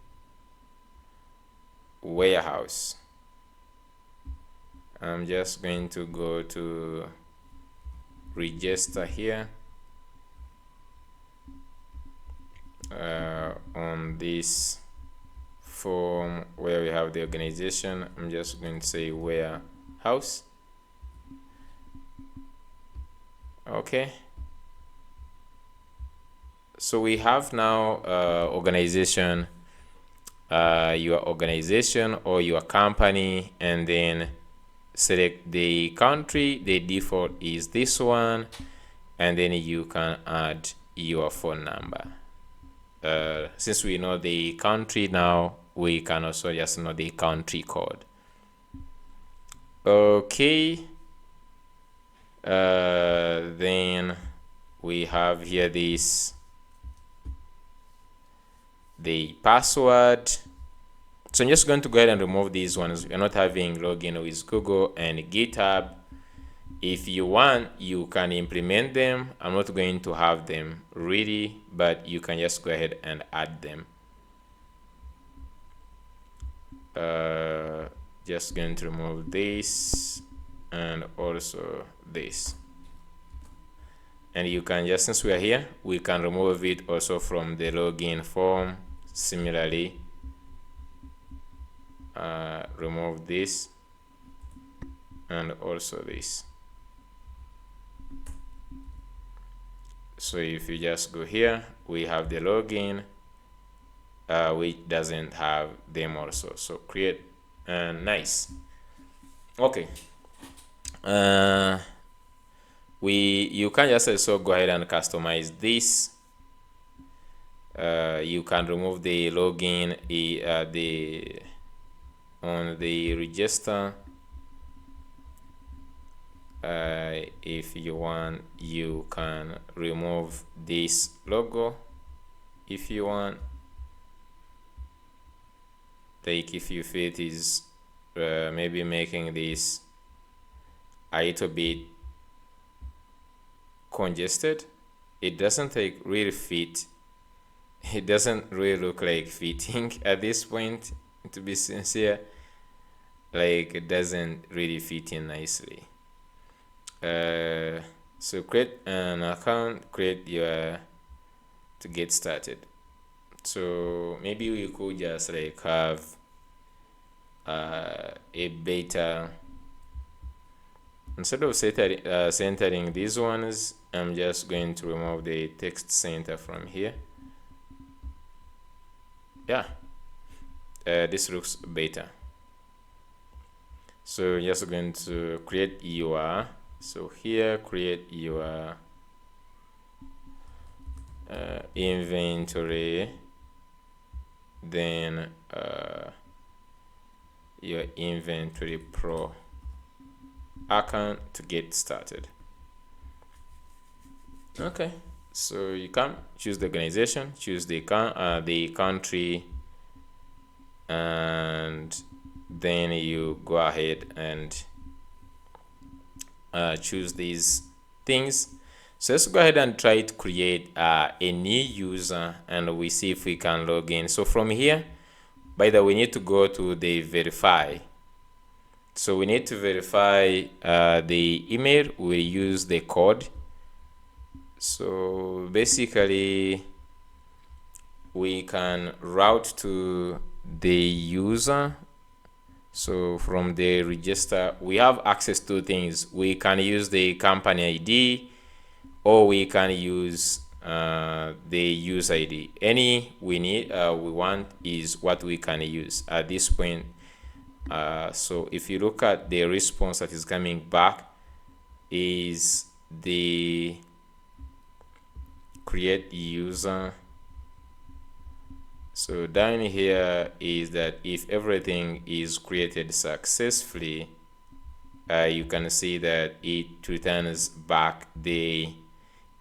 warehouse. I'm just going to go to register here on this form where we have the organization. I'm just going to say warehouse. Okay, so we have now organization, your organization or your company, and then select the country. The default is this one, and then you can add your phone number. Since we know the country now, we can also just know the country code. Okay, then we have here the password. So I'm just going to go ahead and remove these ones. We're not having login with Google and GitHub. If you want, you can implement them. I'm not going to have them really, but you can just go ahead and add them. Just going to remove this and also this. And you can just, since we are here, we can remove it also from the login form. Similarly, remove this and also this. So if you just go here, we have the login, which doesn't have them also. So create, nice. Okay. You can just also go ahead and customize this. You can remove the login on the register. If you want, you can remove this logo if you want. Like if you feel it is maybe making this a little bit congested, it doesn't like really fit. It doesn't really look like fitting at this point, to be sincere. Like it doesn't really fit in nicely. So create an account, create your to get started. So maybe we could just like have a beta. Instead of centering these ones, I'm just going to remove the text center from here. Yeah, this looks better. So just going to create your, so here create your inventory, then your Inventory Pro account to get started. Okay, so you can choose the organization, choose the country, and then you go ahead and choose these things. So let's go ahead and try to create a new user, and we see if we can log in. So from here, by the way, we need to go to the verify. So we need to verify the email. We use the code. So basically, we can route to the user. So from the register, we have access to things. We can use the company ID, or we can use the user ID. Any we want is what we can use at this point. So if you look at the response that is coming back, is the create user. So down here is that if everything is created successfully, you can see that it returns back the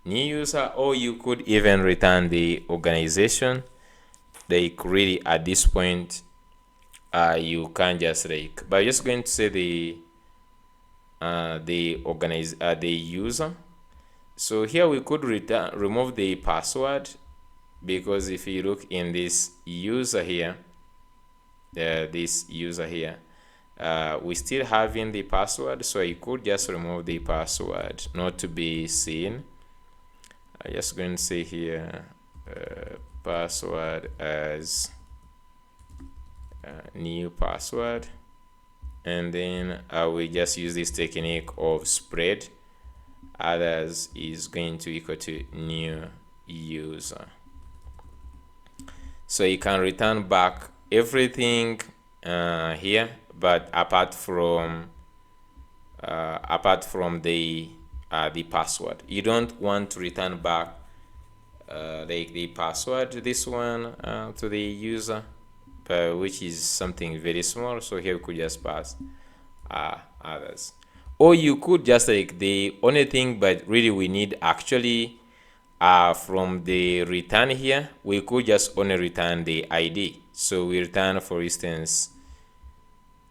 new user, or you could even return the organization. Like really at this point, you can just but I'm just going to say the user. So here we could remove the password, because if you look in this user here, we still having the password, so you could just remove the password not to be seen. I'm just going to say here password as new password, and then I will just use this technique of spread. Others is going to equal to new user. So you can return back everything here, but apart from the password. You don't want to return back the password, this one, to the user, which is something very small. So here we could just pass others, or you could just the only thing, but really we need actually from the return here, we could just only return the ID. So we return, for instance,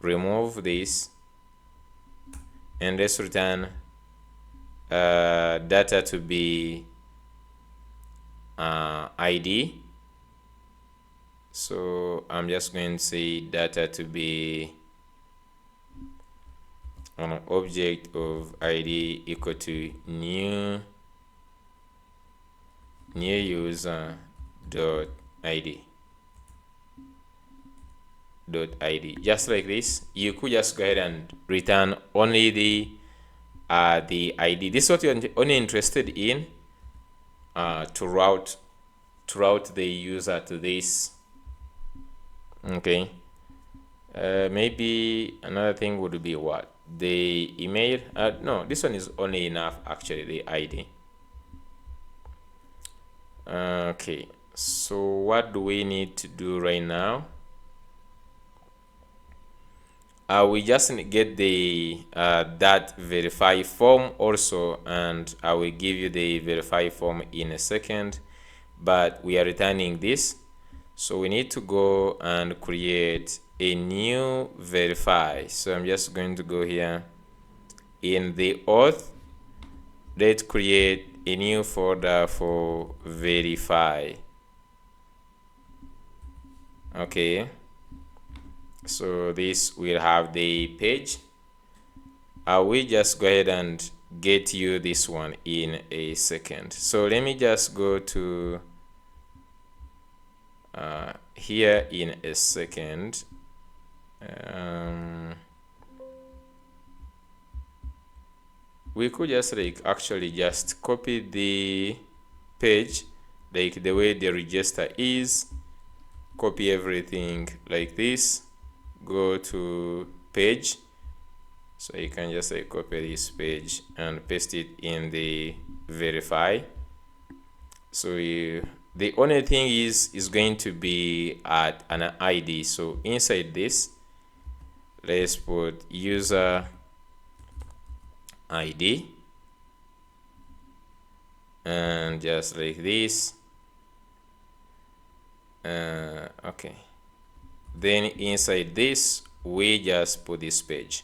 remove this, and let's return data to be ID. So I'm just going to say data to be an object of ID equal to new user dot ID. Just like this. You could just go ahead and return only the ID. This is what you're only interested in, to route the user to this. Okay. Maybe another thing would be what? The email. No, this one is only enough actually, the ID. Okay, so what do we need to do right now? We just get the that verify form also, and I will give you the verify form in a second, but we are returning this. So we need to go and create a new verify. So I'm just going to go here in the auth. Let's create a new folder for verify. Okay, so this will have the page. I will just go ahead and get you this one in a second. So let me just go to here in a second. We could just actually just copy the page, like the way the register is, copy everything like this, go to page. So you can just copy this page and paste it in the verify. So the only thing is going to be at an ID. So inside this, let's put user ID, and just like this. Okay, then inside this we just put this page.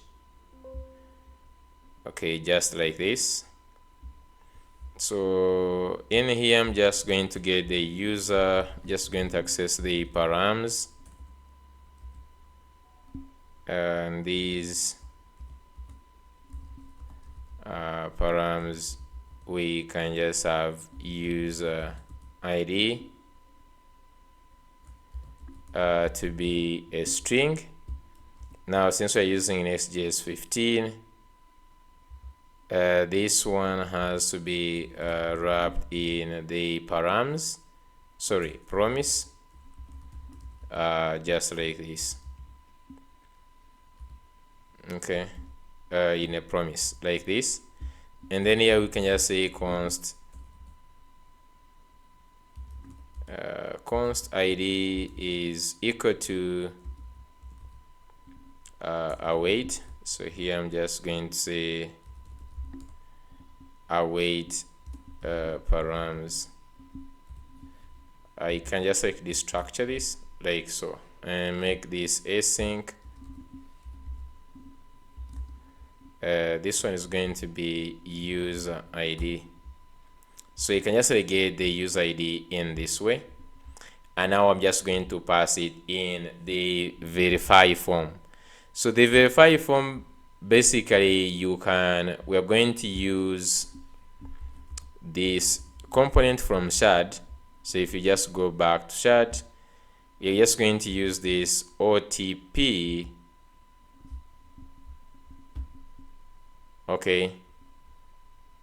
Okay, just like this. So in here I'm just going to get the user, just going to access the params, and these params we can just have user ID to be a string. Now since we're using Next.js 15, this one has to be wrapped in the promise, just like this. Okay, in a promise like this, and then here we can just say const ID is equal to await. So here I'm just going to say await params. I can just like destructure this like so and make this async. This one is going to be user ID. So you can just get the user ID in this way. And now I'm just going to pass it in the verify form. So the verify form, basically we are going to use this component from Shad. So if you just go back to Shad, you're just going to use this OTP. Okay,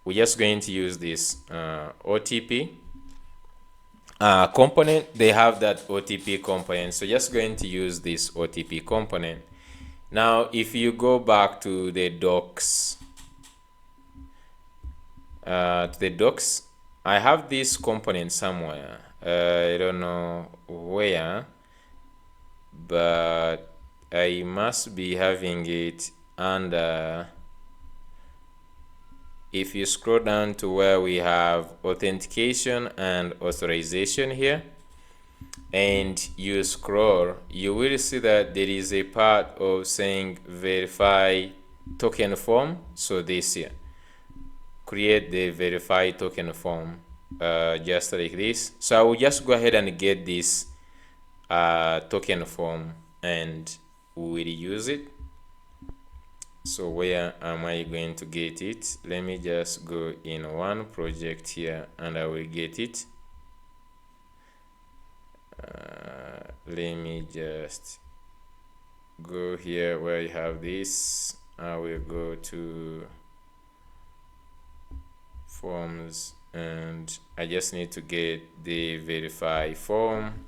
we're just going to use this OTP component. They have that OTP component, so just going to use this OTP component. Now if you go back to the docs, I have this component somewhere. I don't know where, but I must be having it under, if you scroll down to where we have authentication and authorization here, and you scroll, you will see that there is a part of saying verify token form. So this here, create the verify token form, just like this. So I will just go ahead and get this token form and we will use it. So where am I going to get it? Let me just go in one project here and I will get it. Let me just go here where you have this. I will go to forms and I just need to get the verify form.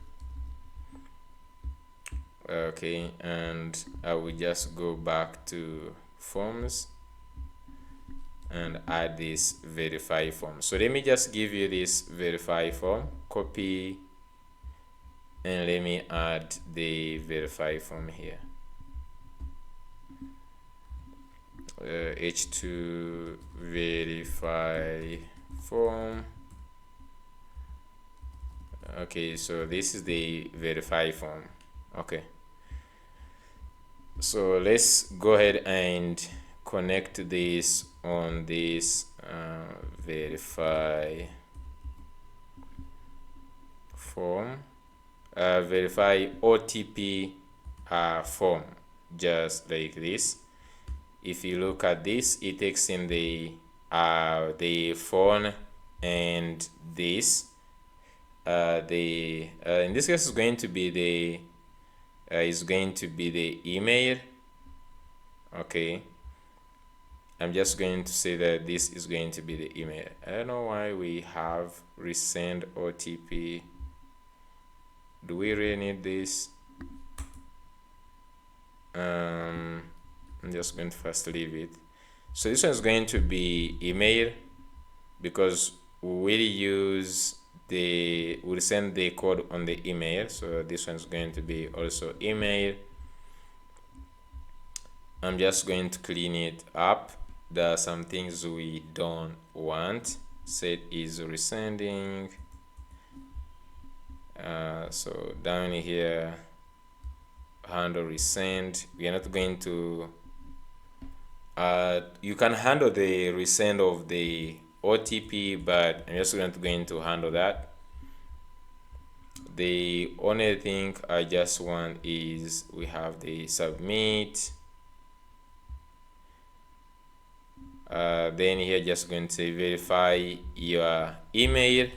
Okay, and I will just go back to forms and add this verify form. So let me just give you this verify form, copy, and let me add the verify form here. H2 verify form. Okay, so this is the verify form. Okay, so let's go ahead and connect this on this verify form, verify OTP form, just like this. If you look at this, it takes in the phone and this. In this case, is going to be the email. Okay, I'm just going to say that this is going to be the email. I don't know why we have resend OTP. Do we really need this? I'm just going to first leave it. So this one is going to be email because we'll send the code on the email. So this one is going to be also email. I'm just going to clean it up. There are some things we don't want. Set is resending. So down here, handle resend. We are not going to you can handle the resend of the OTP, but I'm just going to handle that. The only thing I just want is we have the submit. Then here just going to say verify your email.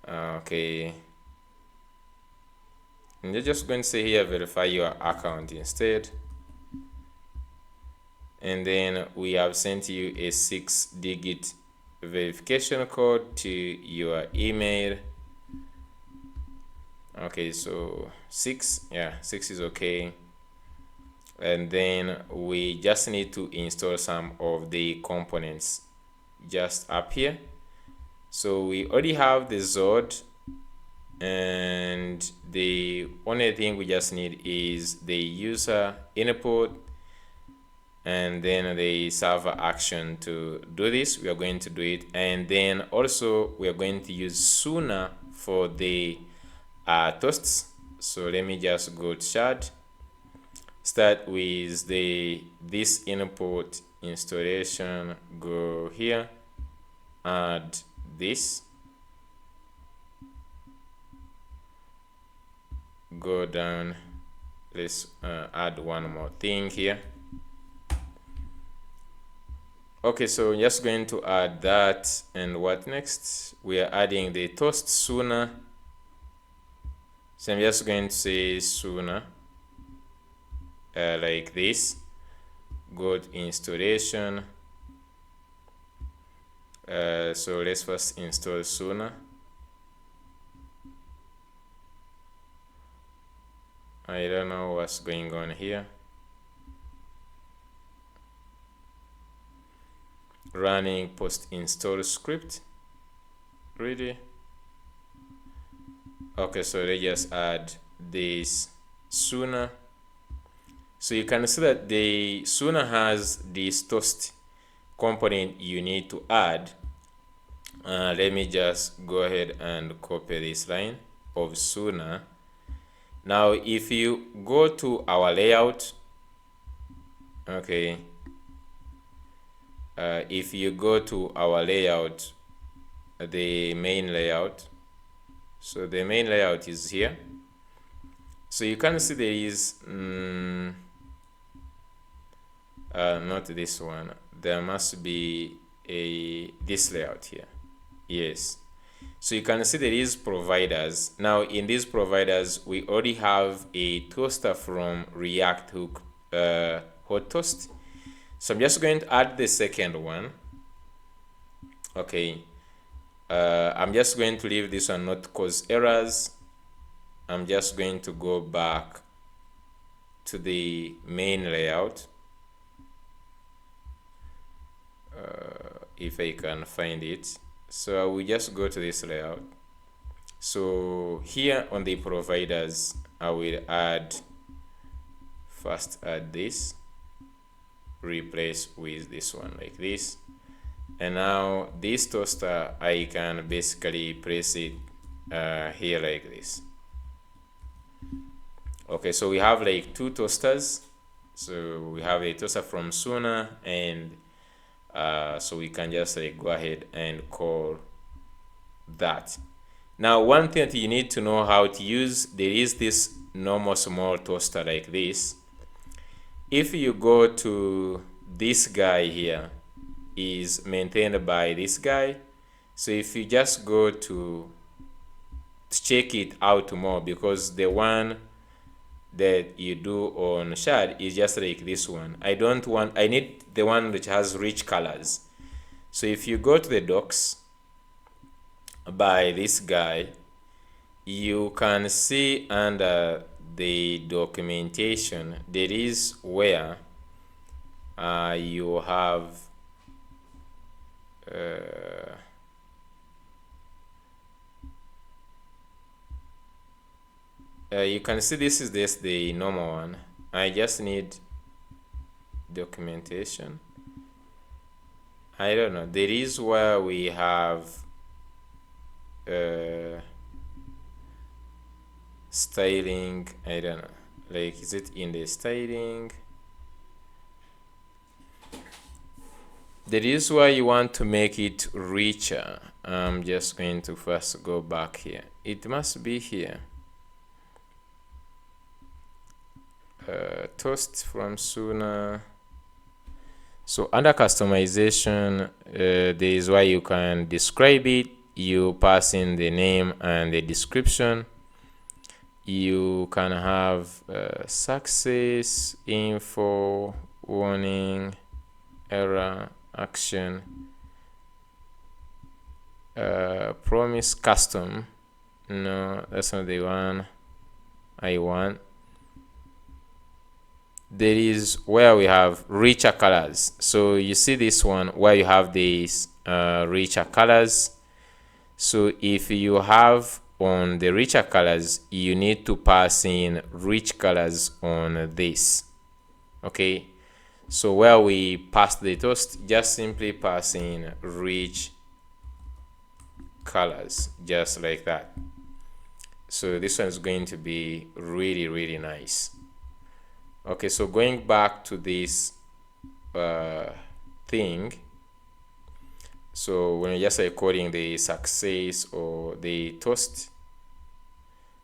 Okay. And you're just going to say here verify your account instead. And then we have sent you a 6-digit verification code to your email. Okay, so 6, yeah, 6 is okay. And then we just need to install some of the components just up here. So we already have the Zod, and the only thing we just need is the user input and then the server action to do this. We are going to do it, and then also we are going to use sooner for the toasts. So let me just go to Shad, start with this input installation, go here, add this, go down, let's add one more thing here. Okay, so I'm just going to add that, and what next? We are adding the toast sooner. So I'm just going to say sooner, like this. Go to installation. So let's first install sooner. I don't know what's going on here. Running post install script. Really? Okay, so let's just add this sooner. So you can see that the sooner has this toast component you need to add. Let me just go ahead and copy this line of sooner. Now if you go to our layout, okay, if you go to our layout, the main layout, so the main layout is here. So you can see there is not this one, there must be this layout here. Yes, so you can see there is providers. Now in these providers we already have a toaster from React Hook hot toast. So I'm just going to add the second one. Okay, I'm just going to leave this one not cause errors. I'm just going to go back to the main layout, if I can find it. So I will just go to this layout. So here on the providers, I will first add this, replace with this one like this, and now this toaster I can basically place it here like this. Okay, so we have like two toasters. So we have a toaster from Sooner, and so we can just like go ahead and call that. Now one thing that you need to know how to use, there is this normal small toaster like this. If you go to this guy here, is maintained by this guy. So if you just go to check it out more, because the one that you do on Shad is just like this one. I need the one which has rich colors. So if you go to the docs by this guy, you can see under the documentation there is where you have you can see this is the normal one, I just need documentation. I don't know. There is where we have styling. I don't know. Like, is it in the styling? There is why you want to make it richer. I'm just going to first go back here. It must be here. Toast from sooner. So under customization, there is why you can describe it. You pass in the name and the description. You can have success, info, warning, error, action, promise custom. No, that's not the one I want. There is where we have richer colors. So you see this one where you have these richer colors. So if you have on the richer colors, you need to pass in rich colors on this. Okay, so where we pass the toast, just simply pass in rich colors, just like that. So this one is going to be really, really nice. Okay, so going back to this thing, so when you're just recording the success or the toast,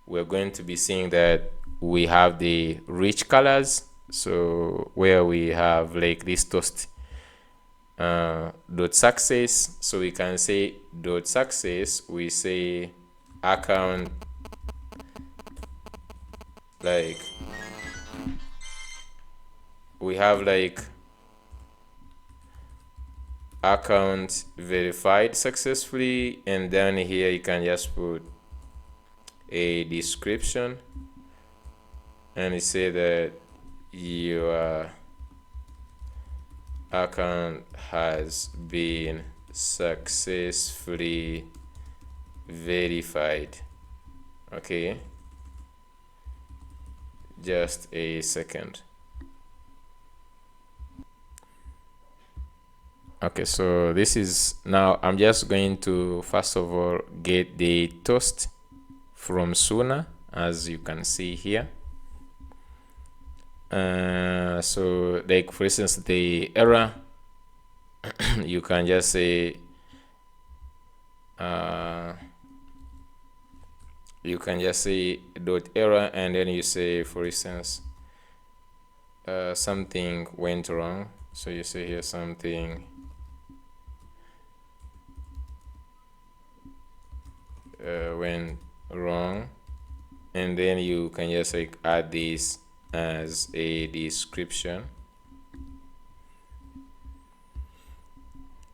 we're going to be seeing that we have the rich colors. So where we have like this toast dot success, so we can say dot success, we say account, like we have like account verified successfully, and then here you can just put a description and you say that your account has been successfully verified. Okay, just a second. Okay, so this is now, I'm just going to first of all get the toast from Suna, as you can see here. So like for instance, the error, you can just say dot error, and then you say, for instance, something went wrong. So you say here something went wrong, and then you can just like add this as a description.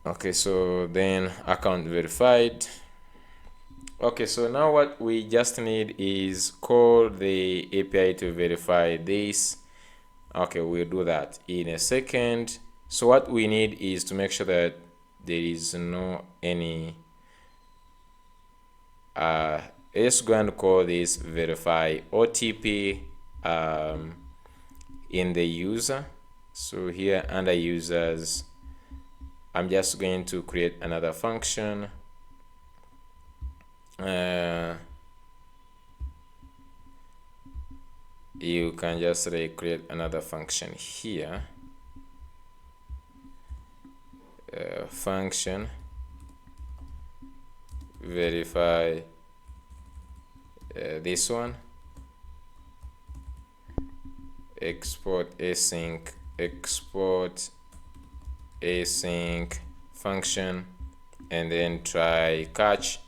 Okay, so then account verified. Okay, so now what we just need is call the API to verify this. Okay, we'll do that in a second. So what we need is to make sure that there is no any let's go and call this verify OTP in the user. So here under users, I'm just going to create another function. You can just create another function here. Function verify this one, export async function, and then try catch.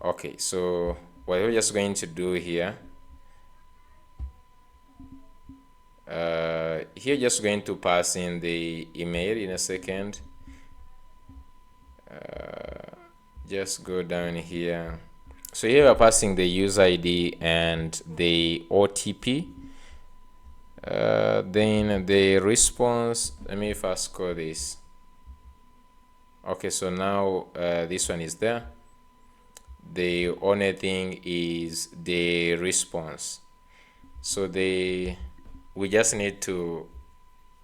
Okay, so what we're just going to do here, here just going to pass in the email in a second. Just go down here. So here we're passing the user ID and the OTP. Then the response, let me first call this. Okay, so now this one is there. The only thing is the response. So we just need to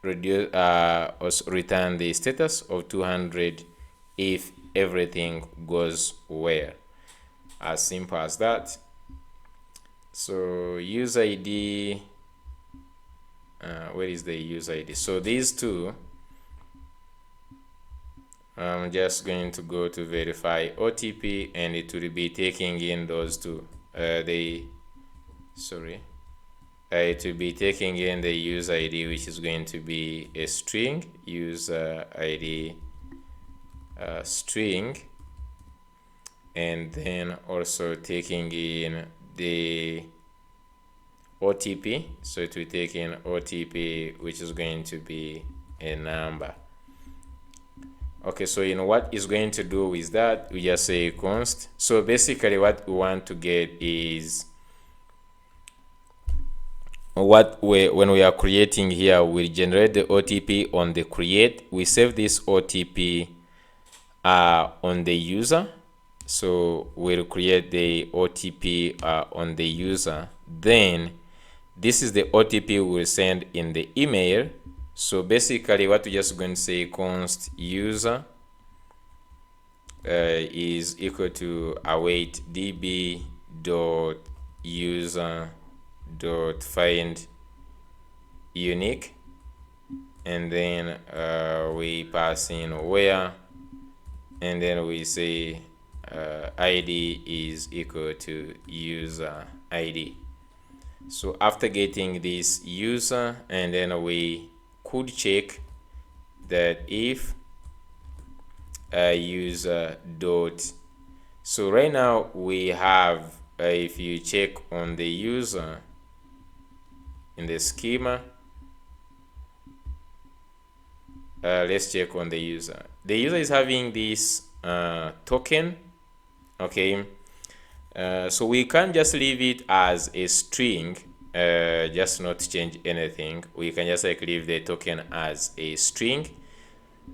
reduce also return the status of 200 if everything goes well. As simple as that. So user ID, where is the user ID? So these two, I'm just going to go to verify OTP, and it will be taking in those two. It will be taking in the user ID, which is going to be a string, user ID string, and then also taking in the OTP. So it will take in OTP, which is going to be a number. Okay, so what is going to do is that we just say const. So basically what we want to get is when we are creating here, we generate the OTP on the create. We save this OTP on the user. So we'll create the OTP on the user. Then this is the OTP we'll send in the email. So basically what we're just going to say const user is equal to await db dot user dot find unique, and then we pass in where, and then we say id is equal to user id. So after getting this user, and then we could check that if user dot, so right now we have if you check on the user in the schema, let's check on the user. The user is having this token. Okay, so we can't just leave it as a string, just not change anything. We can just like leave the token as a string,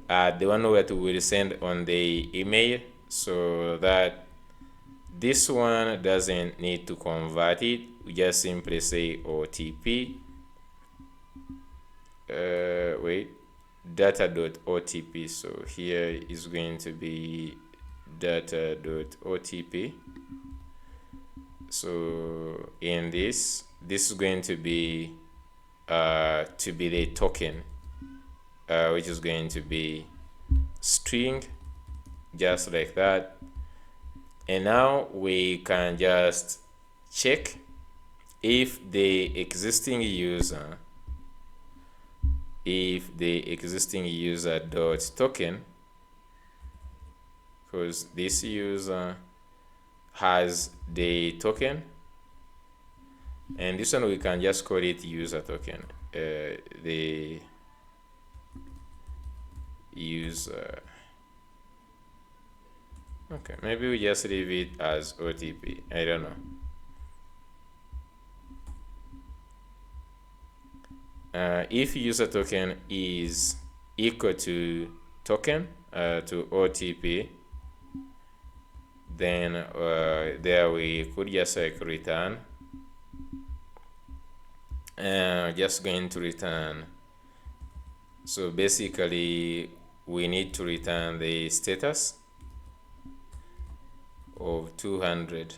the one that we will send on the email, so that this one doesn't need to convert it. We just simply say OTP data.otp. So here is going to be data.otp. So in this is going to be the token, which is going to be string, just like that. And now we can just check if the existing user dot token, because this user has the token, and this one we can just call it user token, the user. Okay, maybe we just leave it as OTP. I don't know. If user token is equal to token to OTP, then there we could just like return. Just going to return. So basically we need to return the status of 200.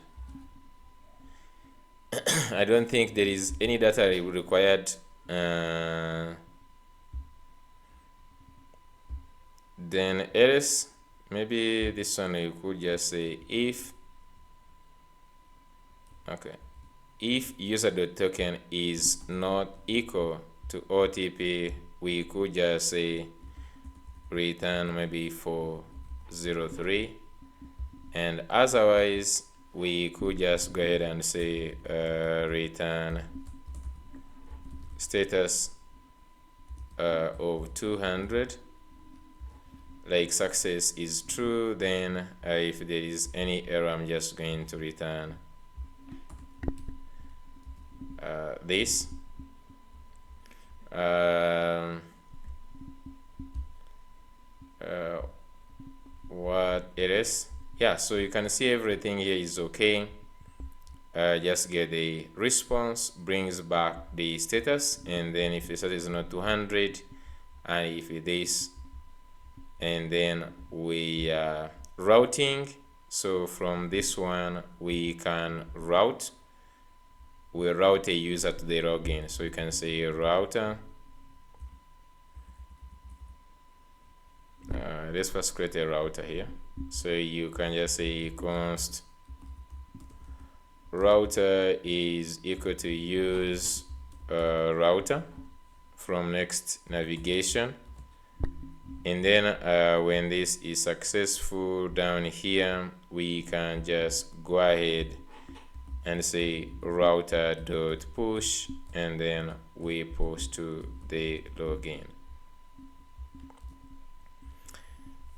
I don't think there is any data required. Then else, maybe this one you could just say if user.token is not equal to OTP, we could just say return maybe 403, and otherwise we could just go ahead and say return status of 200, like success is true. Then if there is any error, I'm just going to return this. What it is, yeah, so you can see everything here is okay. just get the response, brings back the status, and then if the status is not 200, and if it is, and then we routing. So from this one we can route. We route a user to the login. So you can say router. Let's first create a router here. So you can just say const router is equal to use router from next navigation, and then when this is successful down here, we can just go ahead and say router dot push, and then we push to the login.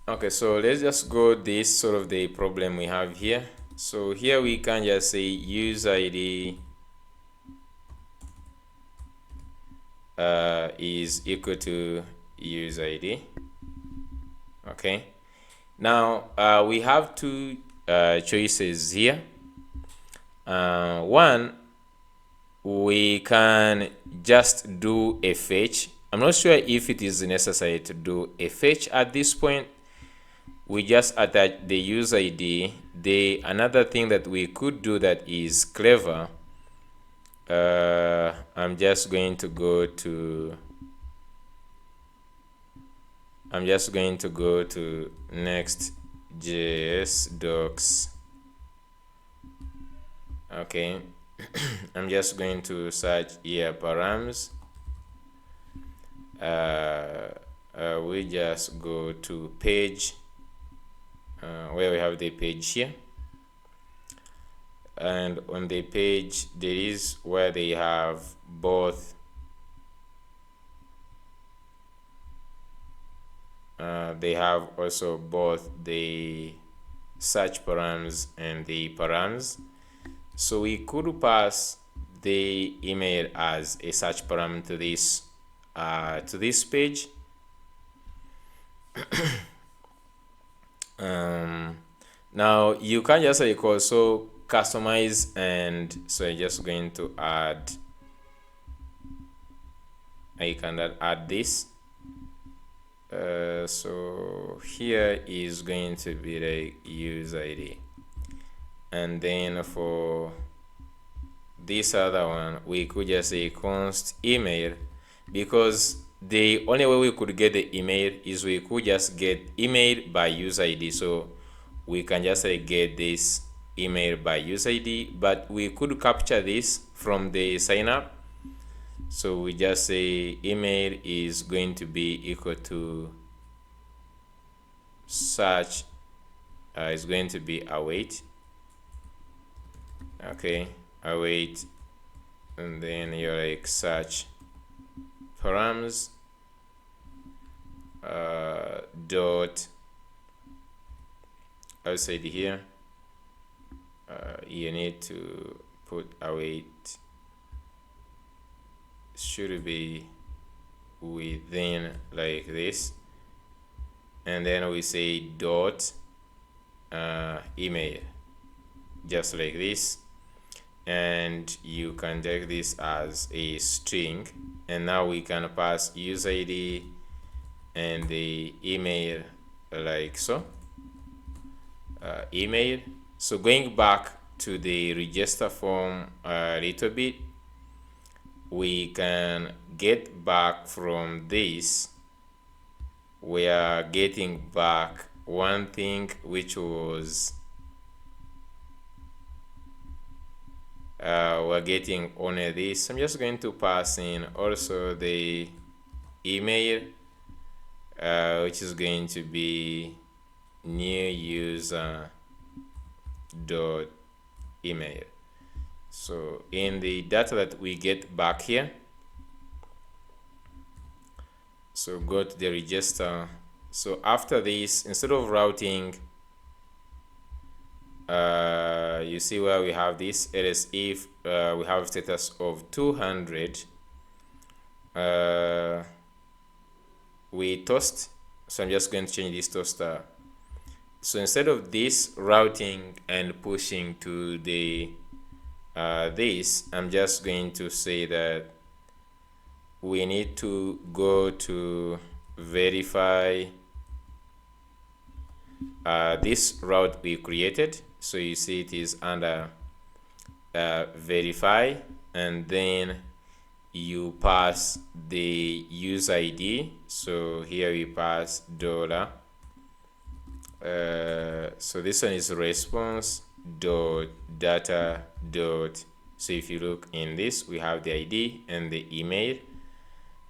Okay, so let's just go this sort of the problem we have here. So here we can just say use ID is equal to use ID. Okay, now we have two choices here. One, we can just do a fetch. I'm not sure if it is necessary to do a fetch at this point. We just attach the user ID. Another thing that we could do that is clever, I'm just going to go to Next.js docs. Okay, I'm just going to search here params. We just go to page, where we have the page here, and on the page there is where they have both they have also both the search params and the params. So we could pass the email as a search param to this page. Now you can just also customize, and so I'm just going to add, I can add this. So here is going to be the user ID, and then for this other one we could just say const email, because the only way we could get the email is we could just get email by user ID. So we can just get this email by user ID, but we could capture this from the sign up. So we just say email is going to be equal to search, is going to be await. Okay, await, and then you're like search params dot outside here. You need to put await, should be within like this, and then we say dot email, just like this, and you can take this as a string, and now we can pass user ID and the email like so. Email. So going back to the register form a little bit, we can get back from this. We are getting back one thing, which was we're getting only this. I'm just going to pass in also the email, which is going to be new user dot email. So in the data that we get back here, so go to the register. So after this, instead of routing, you see where we have this, it is if we have status of 200, we toast. So I'm just going to change this toaster. So instead of this routing and pushing to the this, I'm just going to say that we need to go to verify this route we created. So you see it is under verify, and then you pass the user ID. So here we pass dollar. So this one is response dot data dot. So if you look in this, we have the ID and the email,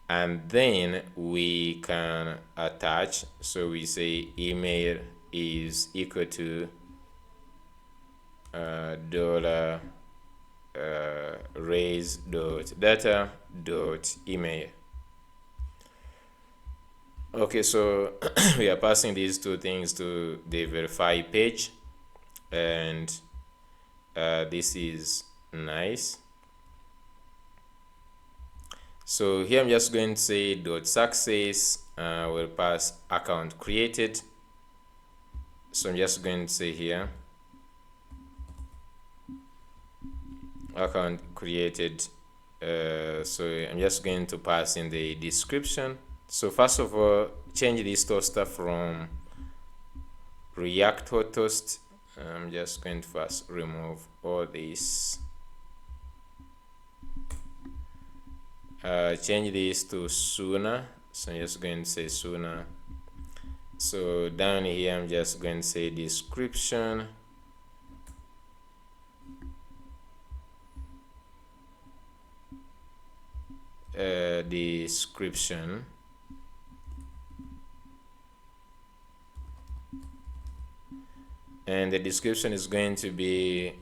and then we can attach. So we say email is equal to dollar raise dot data dot email. Okay, so we are passing these two things to the verify page, and this is nice. So here I'm just going to say dot success will pass account created. So I'm just going to say here account created. So I'm just going to pass in the description. So first of all, change this toaster from React hot toast. I'm just going to first remove all this. Change this to sooner. So I'm just going to say sooner. So down here, I'm just going to say description. Description. And the description is going to be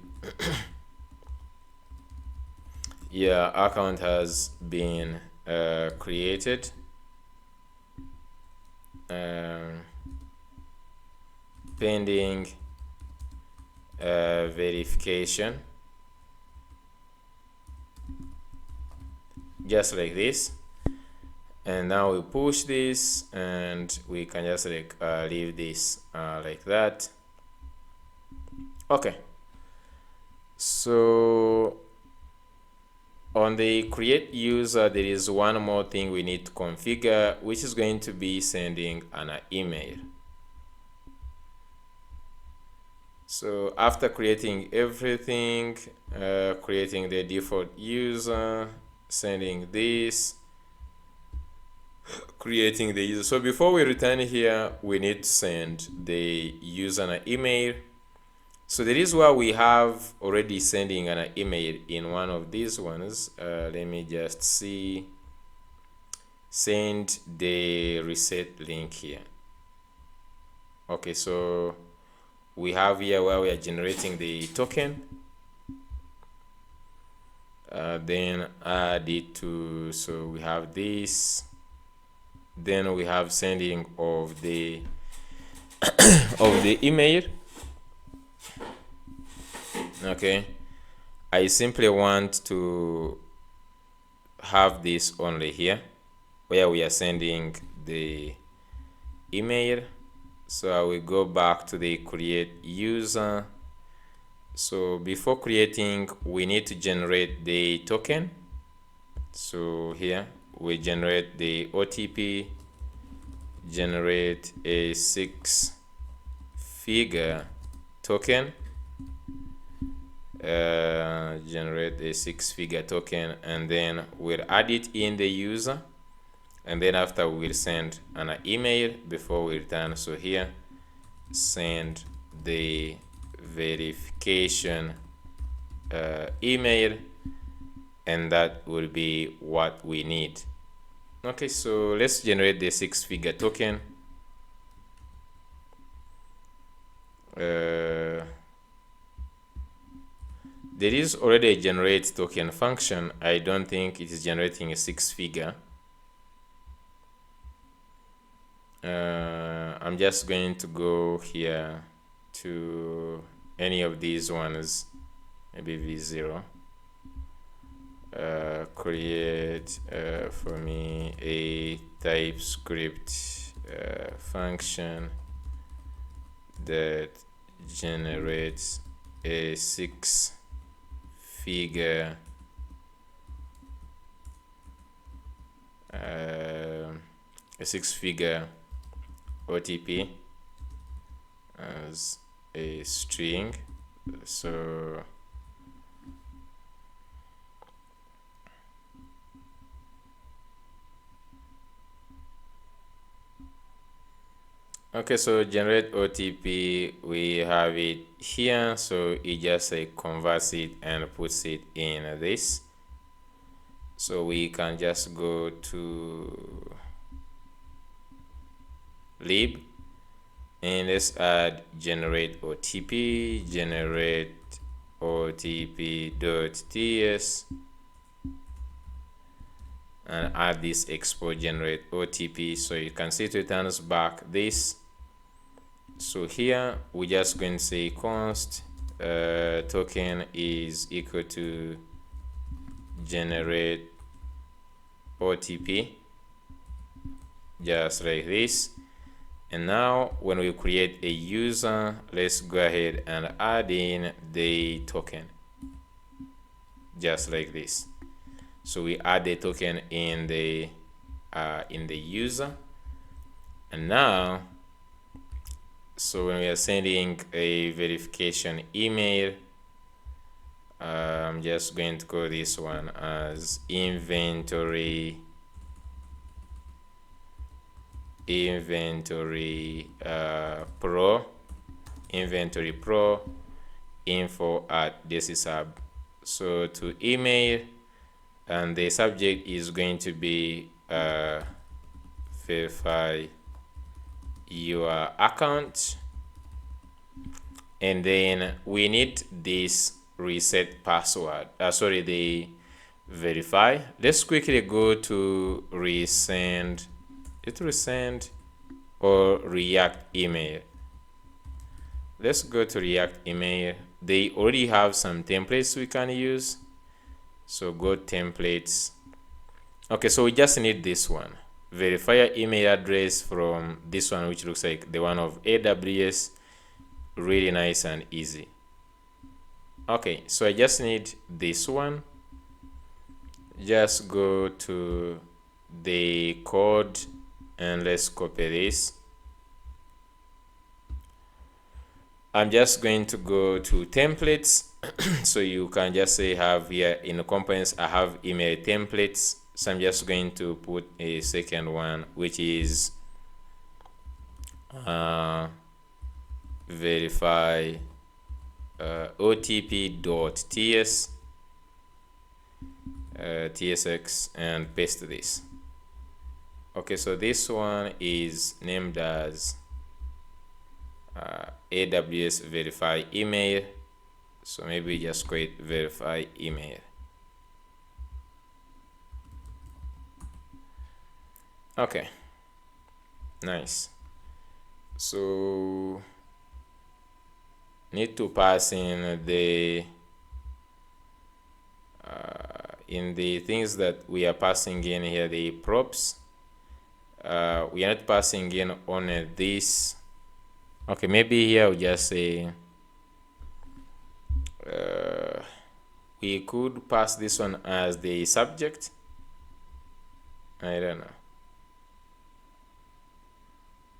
your account has been created. Pending verification, just like this. And now we push this, and we can just like leave this like that. Okay, so on the create user, there is one more thing we need to configure, which is going to be sending an email. So after creating everything, creating the default user, sending this, creating the user. So before we return here, we need to send the user an email. So there is where we have already sending an email in one of these ones. Let me just see. Send the reset link here. Okay, so we have here where we are generating the token. Then add it to, so we have this. Then we have sending of the of the email. Okay, I simply want to have this only here where we are sending the email. So I will go back to the create user. So before creating, we need to generate the token. So here we generate the OTP, generate a 6-figure token, generate a 6-figure token, and then we'll add it in the user, and then after we'll send an email before we return. So here, send the verification email, and that will be what we need. Okay, so let's generate the 6-figure token. There is already a generate token function. I don't think it is generating a 6-figure. I'm just going to go here to any of these ones, maybe V0. Create for me a TypeScript function that generates a 6 figure a 6-figure OTP as a string. So okay, so generate OTP, we have it here, so it just converts it and puts it in this. So we can just go to lib and let's add generate OTP, generate OTP.ts, and add this export generate OTP. So you can see it returns back this. So here we're just going to say const token is equal to generate OTP, just like this. And now when we create a user, let's go ahead and add in the token, just like this. So we add the token in the user, and now so when we are sending a verification email, I'm just going to call this one as inventory pro info@dcsub. So to email, and the subject is going to be verify your account, and then we need this reset password, the verify. Let's quickly go to resend or React email. Let's go to React email. They already have some templates we can use, so go templates. Okay, so we just need this one, verify your email address from this one, which looks like the one of AWS. Really nice and easy. Okay, so I just need this one. Just go to the code and let's copy this. I'm just going to go to templates. So you can just say have here in the components, I have email templates. So I'm just going to put a second one, which is verify OTP.ts tsx, and paste this. Okay, so this one is named as AWS verify email. So maybe just create verify email. Okay, nice. So need to pass in the things that we are passing in here, the props. We are not passing in on this. Okay, maybe here we'll just say we could pass this one as the subject. I don't know.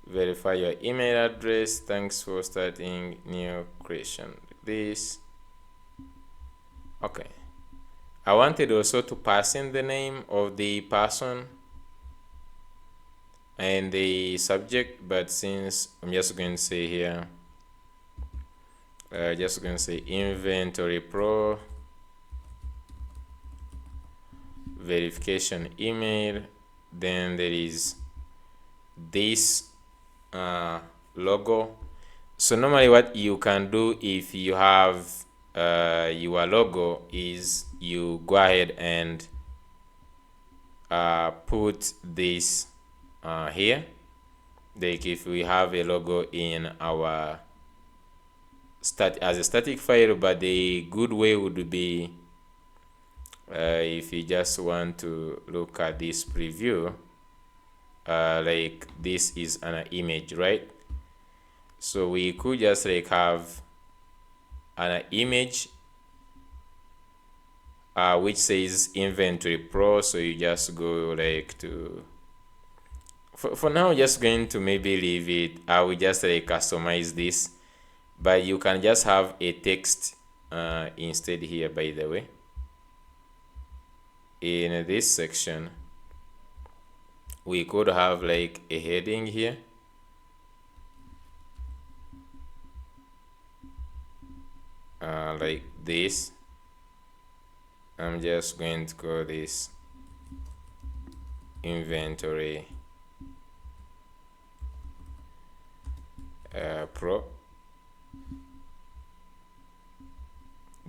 Verify your email address. Thanks for starting new creation. This. Okay. I wanted also to pass in the name of the person and the subject, but since I'm just going to say here, just going to say inventory pro verification email, then there is this logo. So normally what you can do if you have your logo is you go ahead and put this here. Like if we have a logo in our as a static file, but the good way would be if you just want to look at this preview, like this is an image, right? So we could just like have an image which says inventory pro. So you just go like to, for now, just going to maybe leave it. I will just like customize this, but you can just have a text instead here, by the way. In this section, we could have like a heading here. Like this. I'm just going to call this inventory pro.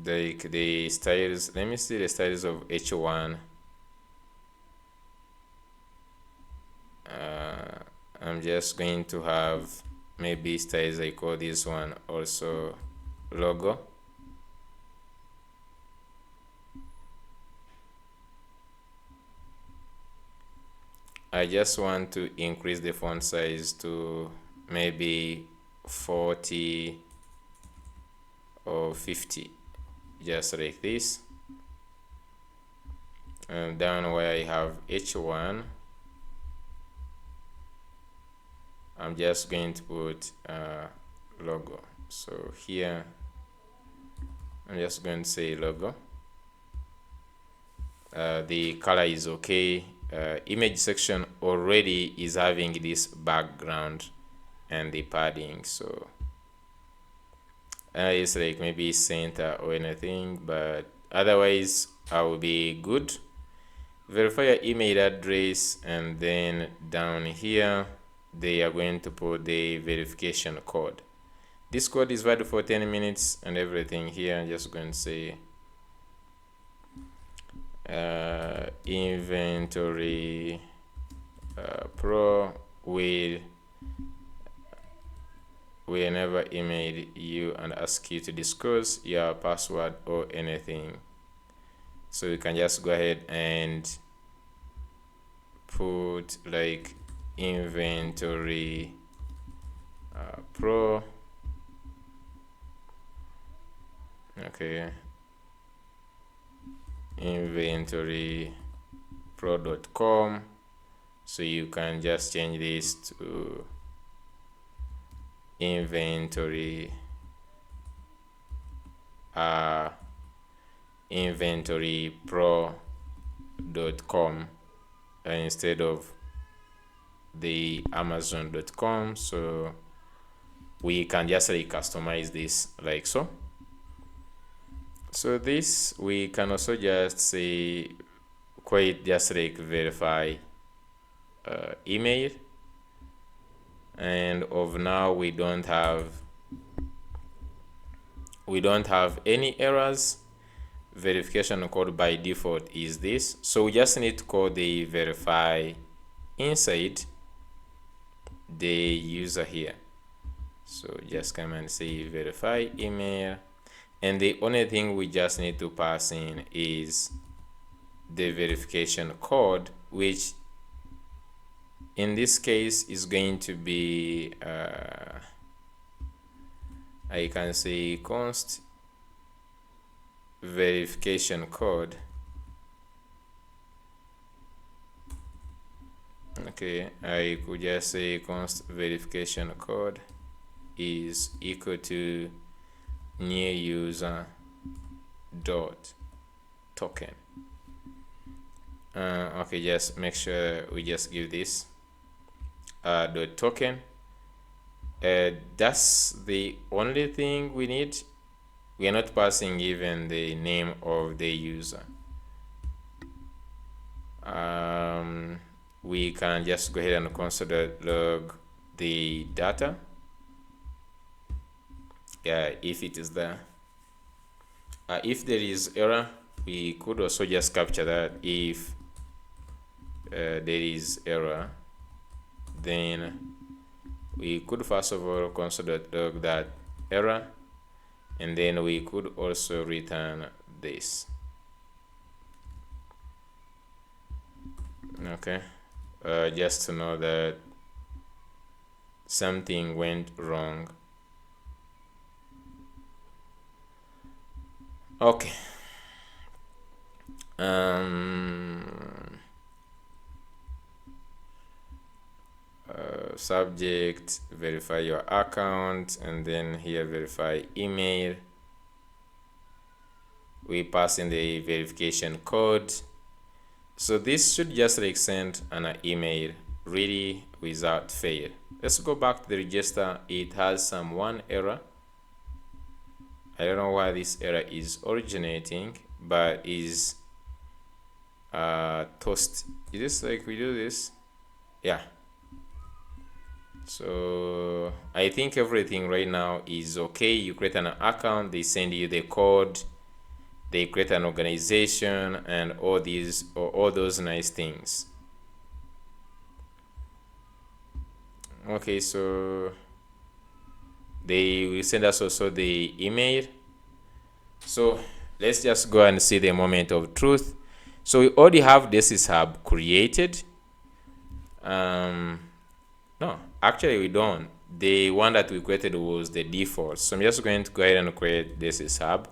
Like the styles, let me see the styles of h1. I'm just going to have maybe styles. I call this one also logo. I just want to increase the font size to maybe 40 or 50, just like this. And down where I have h1, I'm just going to put logo. So here I'm just going to say logo. The color is okay. Image section already is having this background and the padding, so it's like maybe center or anything, but otherwise I will be good. Verify your email address, and then down here they are going to put the verification code. This code is valid for 10 minutes and everything. Here I'm just going to say inventory pro will never email you and ask you to disclose your password or anything. So you can just go ahead and put like inventory pro. Okay, inventory pro.com. So you can just change this to inventory inventory pro.com instead of the amazon.com. So we can just like customize this like so. So this we can also just say quite just like verify email, and of now we don't have any errors. Verification code by default is this, so we just need to call the verify inside the user here. So just come and say verify email, and the only thing we just need to pass in is the verification code, which in this case is going to be I can say const verification code. Okay, I could just say const verification code is equal to new user dot token. Okay, just make sure we just give this dot token. That's the only thing we need. We are not passing even the name of the user. We can just go ahead and console.log the data. If it is there. If there is error, we could also just capture that. If there is error, then we could first of all console.log that error, and then we could also return this. Okay, just to know that something went wrong. Okay, Subject, verify your account, and then here verify email. We pass in the verification code. So this should just like send an email really without fail. Let's go back to the register. It has some one error. I don't know why this error is originating, but is toast. Is this like we do this? Yeah. So I think everything right now is okay. You create an account, they send you the code, they create an organization, and all those nice things. Okay, so they will send us also the email. So let's just go and see the moment of truth. So we already have this hub created. No, actually we don't. The one that we created was the default. So I'm just going to go ahead and create this hub,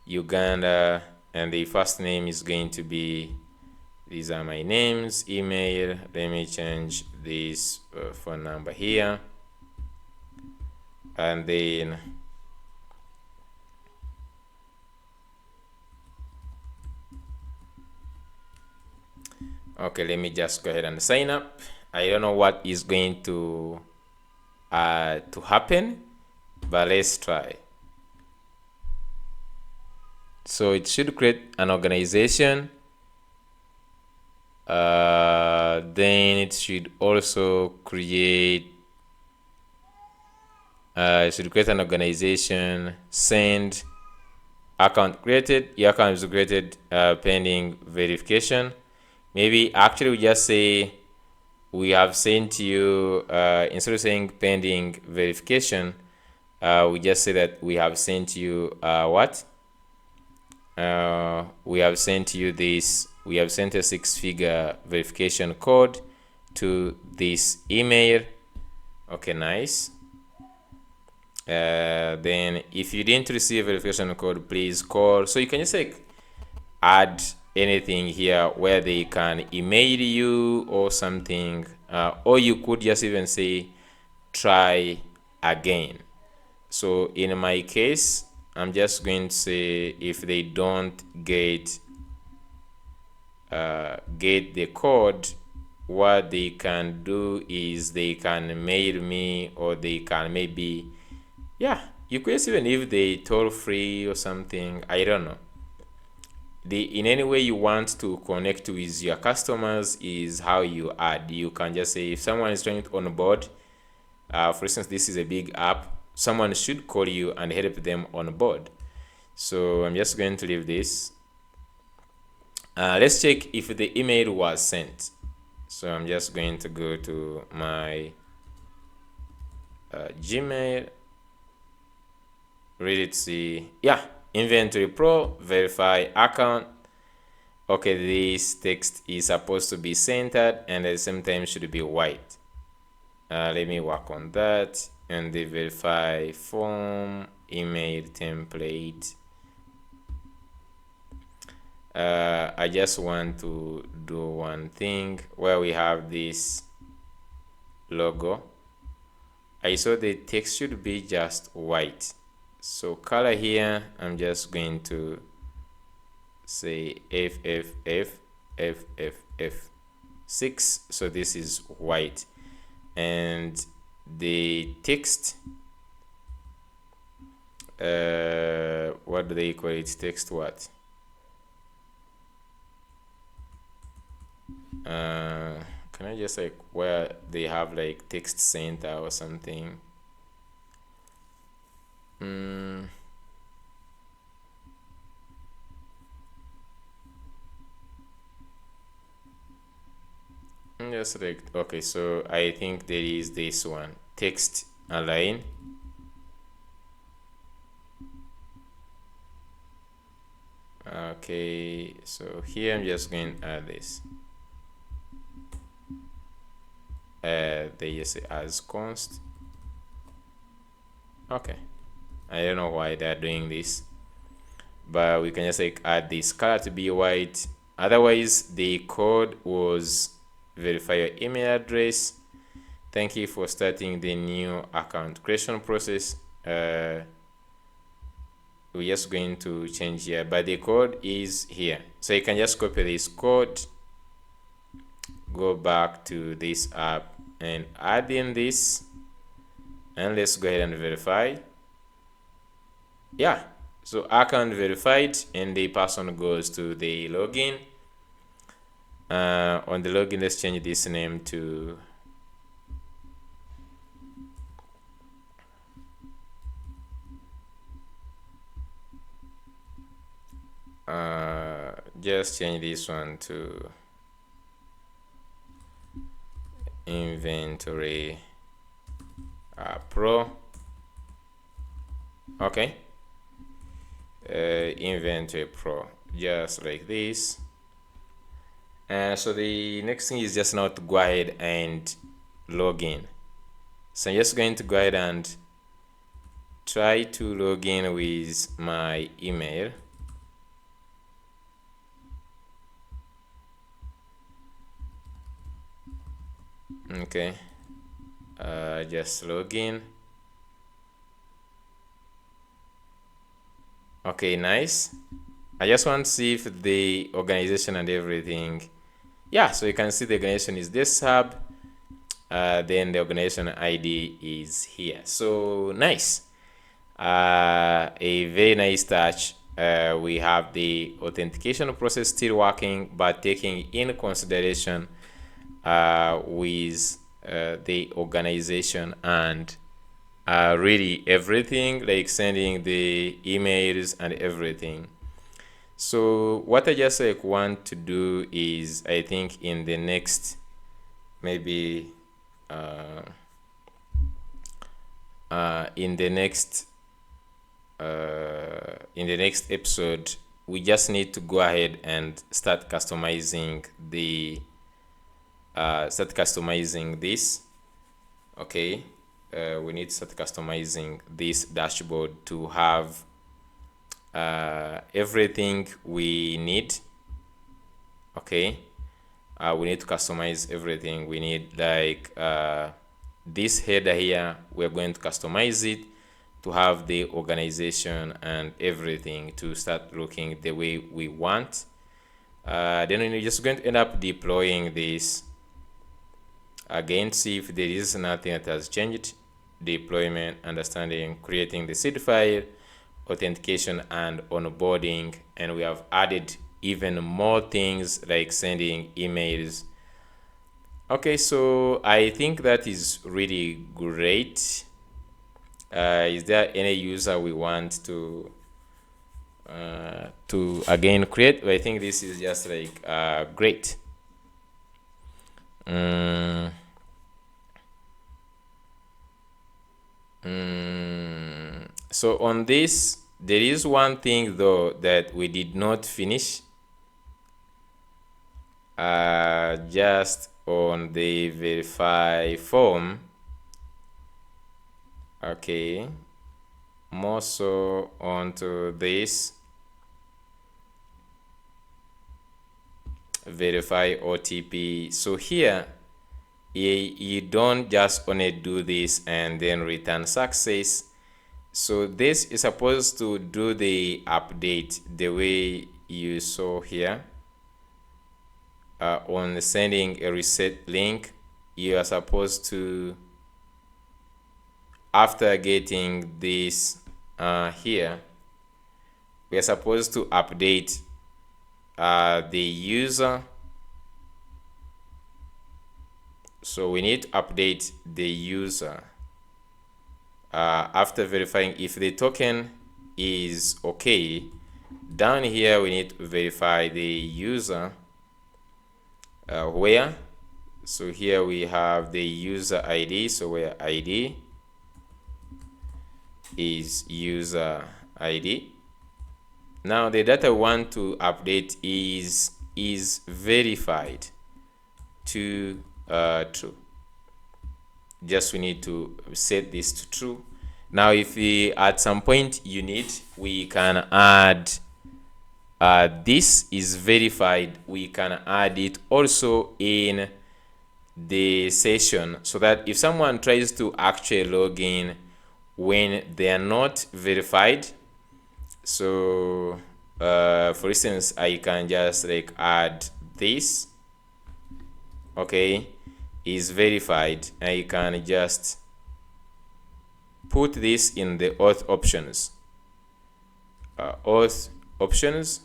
Uganda, and the first name is going to be, these are my names, email. Let me change this phone number here, and then okay, let me just go ahead and sign up. I don't know what is going to happen, but let's try. So it should create an organization. Then it should also create an organization, send, account created. Your account is created pending verification. Maybe actually we just say we have sent you, instead of saying pending verification, we just say that we have sent you what? We have sent you this, we have sent a 6-figure verification code to this email. Okay, nice. Then if you didn't receive verification code, please call. So you can just like add anything here where they can email you or something, or you could just even say try again. So in my case, I'm just going to say if they don't get the code, what they can do is they can mail me, or they can maybe, yeah, you could even if they toll free or something, I don't know. In any way you want to connect with your customers is how you add. You can just say if someone is trying to onboard, for instance, this is a big app, someone should call you and help them on board. So I'm just going to leave this. Let's check if the email was sent. So I'm just going to go to my Gmail, read it, see, yeah, Inventory Pro, verify account. Okay, this text is supposed to be centered and at the same time should be white. Let me work on that. And the verify form, email template. I just want to do one thing where we have this logo. I saw the text should be just white. So color here, I'm just going to say FFF6. So this is white. And the text, what do they call it? Text what? Can I just like where they have like text center or something? Just like, okay, so I think there is this one, text align. Okay, so here I'm just going to add this. They just say as const. Okay, I don't know why they're doing this, but we can just like add this color to be white. Otherwise, the code was verify your email address. Thank you for starting the new account creation process. We're just going to change here, but the code is here. So you can just copy this code, go back to this app and add in this, and let's go ahead and verify. Yeah, so account verified, and the person goes to the login. On the login, let's change this name to just change this one to Inventory Pro. Okay, Inventory Pro, just like this. So the next thing is just now to go ahead and log in. So I'm just going to go ahead and try to log in with my email. Okay, just log in. Okay, nice. I just want to see if the organization and everything. Yeah, so you can see the organization is this hub. Then the organization ID is here. So nice. A very nice touch. We have the authentication process still working, but taking in consideration with the organization and really everything, like sending the emails and everything. So what I just like want to do is, I think in the next maybe in the next episode, we just need to go ahead and start customizing this. Okay, we need to start customizing this dashboard to have everything we need. Okay, we need to customize everything we need, like this header here. We're going to customize it to have the organization and everything to start looking the way we want. Then we're just going to end up deploying this again, see if there is nothing that has changed. Deployment, understanding, creating the seed file, authentication and onboarding, and we have added even more things like sending emails. Okay, so I think that is really great. Is there any user we want to again create? I think this is just like great. So on this, there is one thing though that we did not finish. Just on the verify form. Okay, more so onto this verify OTP. So here you don't just only do this and then return success. So this is supposed to do the update the way you saw here. On sending a reset link, you are supposed to, after getting this here, we are supposed to update the user. So we need to update the user after verifying if the token is okay. Down here we need to verify the user. Where? So here we have the user ID. So where ID is user ID. Now the data we want to update is verified to true. Just we need to set this to true. Now if we at some point you need, we can add this is verified, we can add it also in the session, so that if someone tries to actually log in when they are not verified, so for instance, I can just like add this, okay, is verified, and you can just put this in the auth options. Auth options.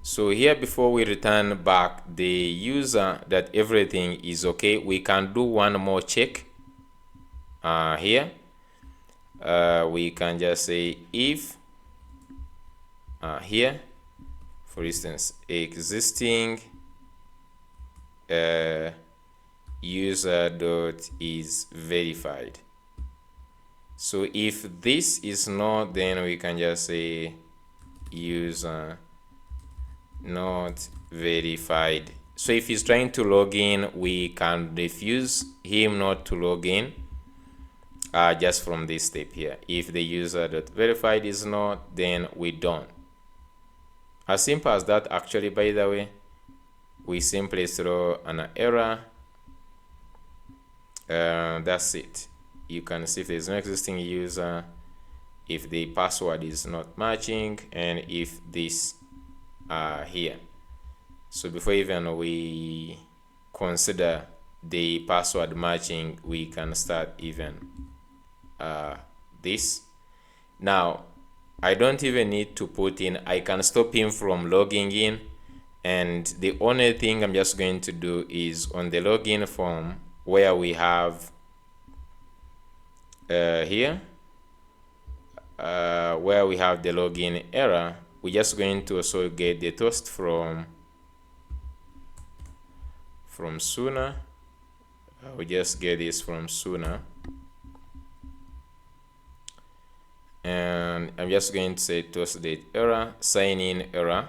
So here, before we return back the user that everything is okay, we can do one more check. Here we can just say if here, for instance, existing user dot is verified. So if this is not, then we can just say user not verified. So if he's trying to log in, we can refuse him not to log in just from this step here. If the user dot verified is not, then we don't. As simple as that, actually. By the way, we simply throw an error. That's it. You can see if there's no existing user, if the password is not matching, and if this here. So before even we consider the password matching, we can start even this. Now I don't even need to put in, I can stop him from logging in, and the only thing I'm just going to do is on the login form where we have here where we have the login error, we're just going to also get the toast from sooner. We just get this from sooner, and I'm just going to say toast date error, sign in error.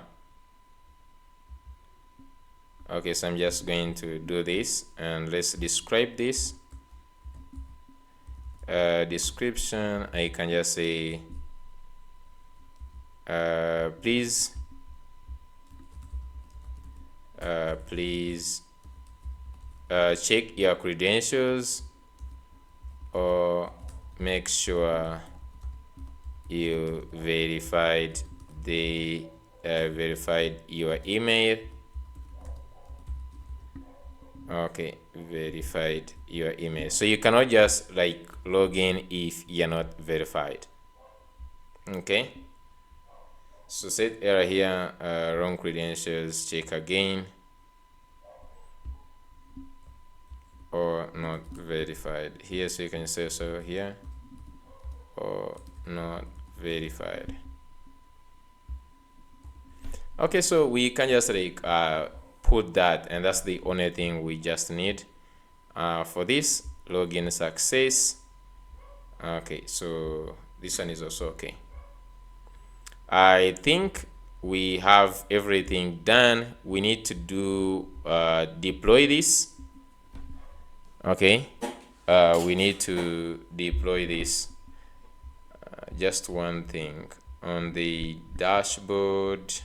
Okay, so I'm just going to do this, and let's describe this. Description, I can just say please check your credentials, or make sure you verified your email. Okay, verified your email. So you cannot just like log in if you're not verified. Okay, so set error here, wrong credentials, check again, or not verified here. So you can say so here, or not verified. Okay, so we can just like put that, and that's the only thing we just need for this login success. Okay, so this one is also okay. I think we have everything done. We need to do deploy this. Okay, we need to deploy this. Just one thing on the dashboard.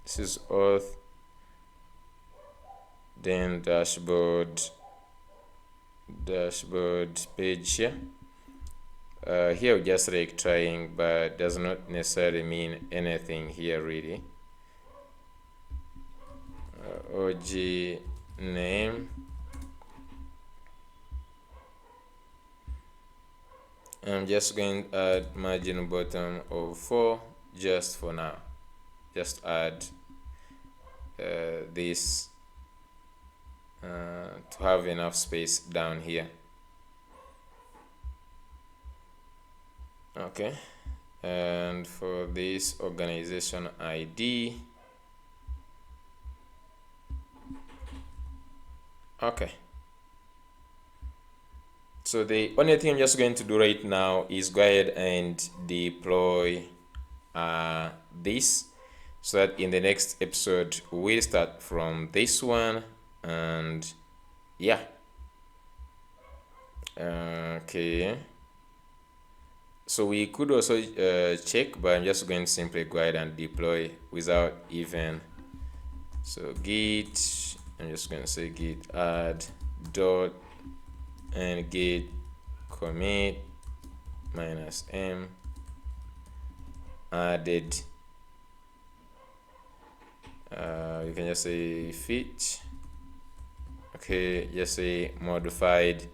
This is auth, then dashboard page here. Here we're just like trying, but does not necessarily mean anything here really. OG name, I'm just going to add margin bottom of 4 just for now. Just add this to have enough space down here. Okay, and for this organization ID, okay, so the only thing I'm just going to do right now is go ahead and deploy this, so that in the next episode we'll start from this one. And yeah, Okay, so we could also check, but I'm just going to simply go ahead and deploy without even. So git, I'm just going to say git add dot and git commit -m added. You can just say fit. Okay, just say modified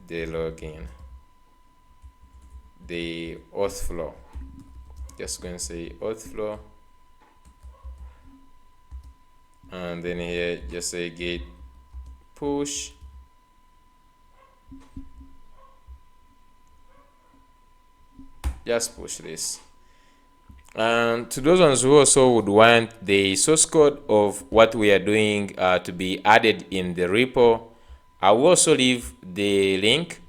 the login, the auth flow. Just going to say auth flow, and then here just say git push just push this. And to those ones who also would want the source code of what we are doing to be added in the repo, I will also leave the link.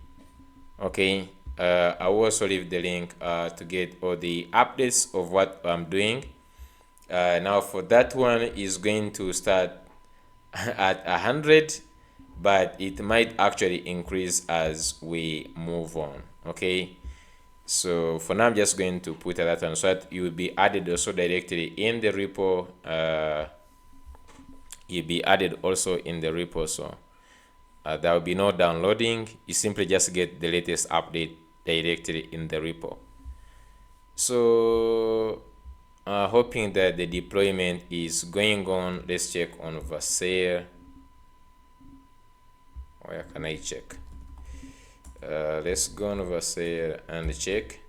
Okay, I will also leave the link to get all the updates of what I'm doing. Now for that one is going to start at 100, but it might actually increase as we move on. Okay, so for now I'm just going to put that on so that you will be added also directly in the repo. You'll be added also in the repo, so there will be no downloading. You simply just get the latest update directly in the repo. So hoping that the deployment is going on. Let's check on Versailles. Where can I check? Let's go on Versailles and check.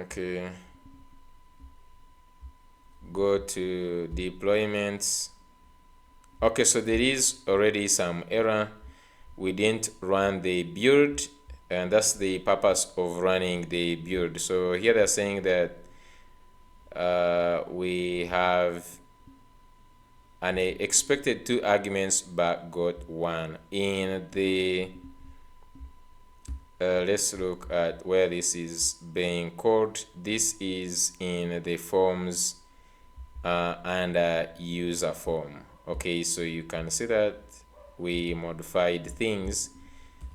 Okay, go to deployments. Okay, so there is already some error. We didn't run the build, and that's the purpose of running the build. So here they're saying that we have an expected 2 arguments but got 1 in the let's look at where this is being called. This is in the forms under user form. Okay, so you can see that we modified things.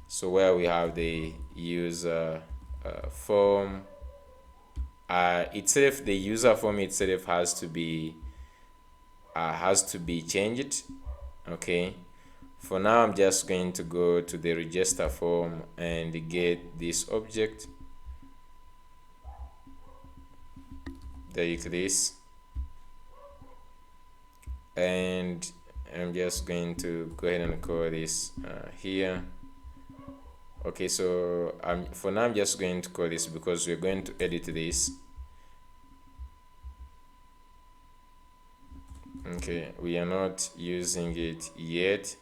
So where we have the user form itself, the user form itself has to be changed. Okay, for now I'm just going to go to the register form and get this object like this, and I'm just going to go ahead and call this here. Okay, so for now I'm just going to call this because we're going to edit this. Okay, we are not using it yet,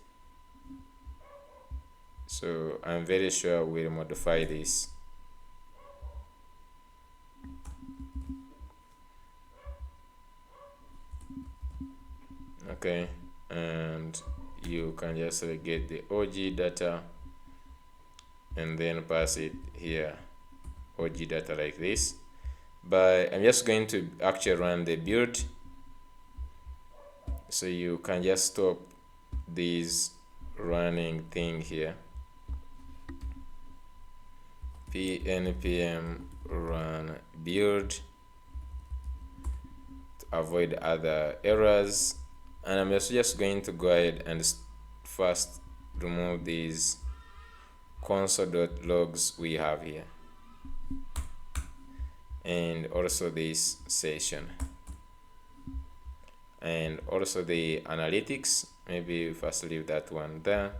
so I'm very sure we'll modify this. Okay, and you can just get the OG data and then pass it here, OG data like this. But I'm just going to actually run the build, so you can just stop this running thing here. npm run build to avoid other errors, and I'm just going to go ahead and first remove these console.logs we have here, and also this session, and also the analytics. Maybe first leave that one there.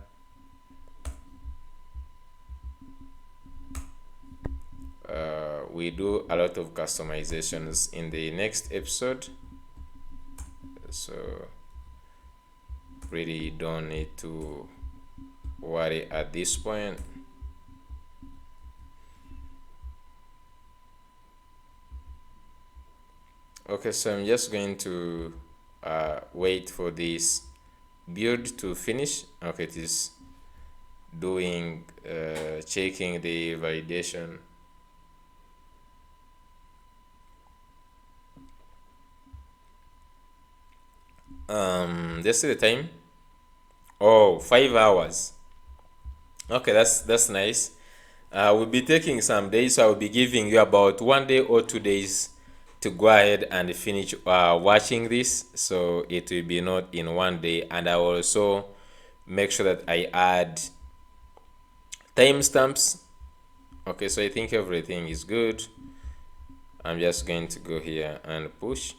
We do a lot of customizations in the next episode, so really don't need to worry at this point. Okay, so I'm just going to wait for this build to finish. Okay, it is doing checking the validation Just see the time. Oh, 5 hours. Okay, that's nice. We'll be taking some days, so I will be giving you about 1 day or 2 days to go ahead and finish watching this. So it will be not in 1 day, and I will also make sure that I add timestamps. Okay, so I think everything is good. I'm just going to go here and push.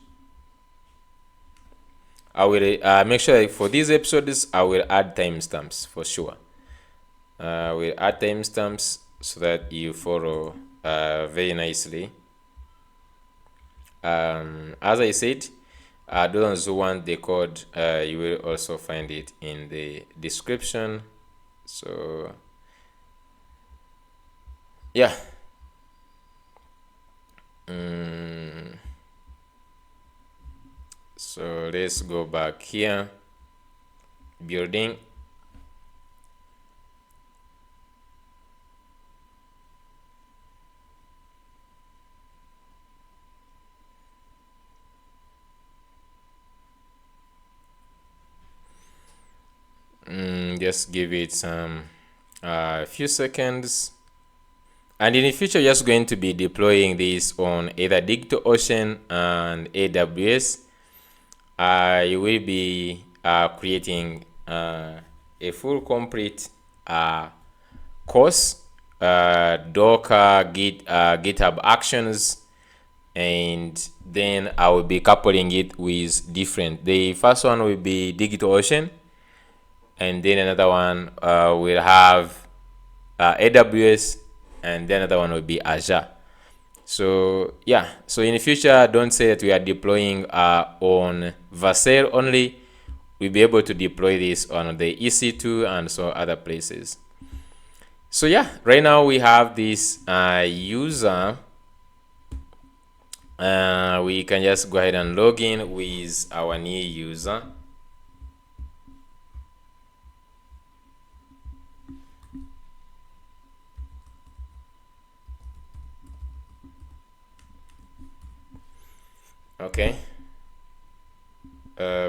I will make sure that for these episodes I will add timestamps for sure. We'll add timestamps so that you follow very nicely. As I said, those who want the code, you will also find it in the description. So yeah. So let's go back here, building. Just give it some few seconds. And in the future, you're just going to be deploying this on either DigitalOcean and AWS. You will be creating a full complete course, Docker, GitHub Actions, and then I will be coupling it with different. The first one will be DigitalOcean, and then another one will have AWS, and then another one will be Azure. So yeah, so in the future, don't say that we are deploying on Vercel only. We'll be able to deploy this on the EC2 and so other places. So yeah, right now we have this user. We can just go ahead and log in with our new user. Okay.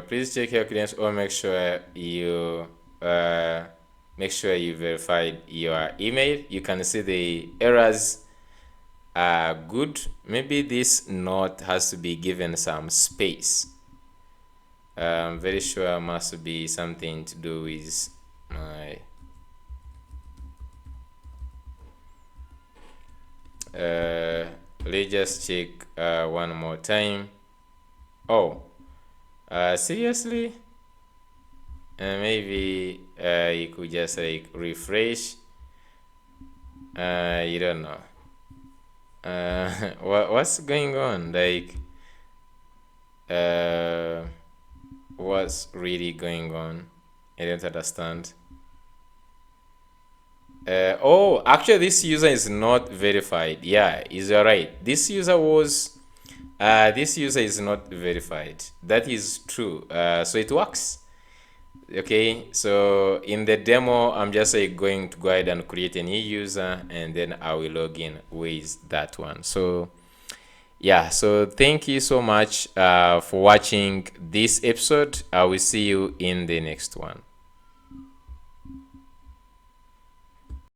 Please check your credentials or make sure you verified your email. You can see the errors are good. Maybe this note has to be given some space. I'm very sure it must be something to do with my let's just check one more time. Oh, seriously? Maybe you could just like refresh. You don't know. What's going on? Like, what's really going on? I don't understand. Oh, actually, this user is not verified. Yeah, is right. This user is not verified. That is true. So it works. Okay, so in the demo, I'm just going to go ahead and create a new user, and then I will log in with that one. So yeah, so thank you so much for watching this episode. I will see you in the next one.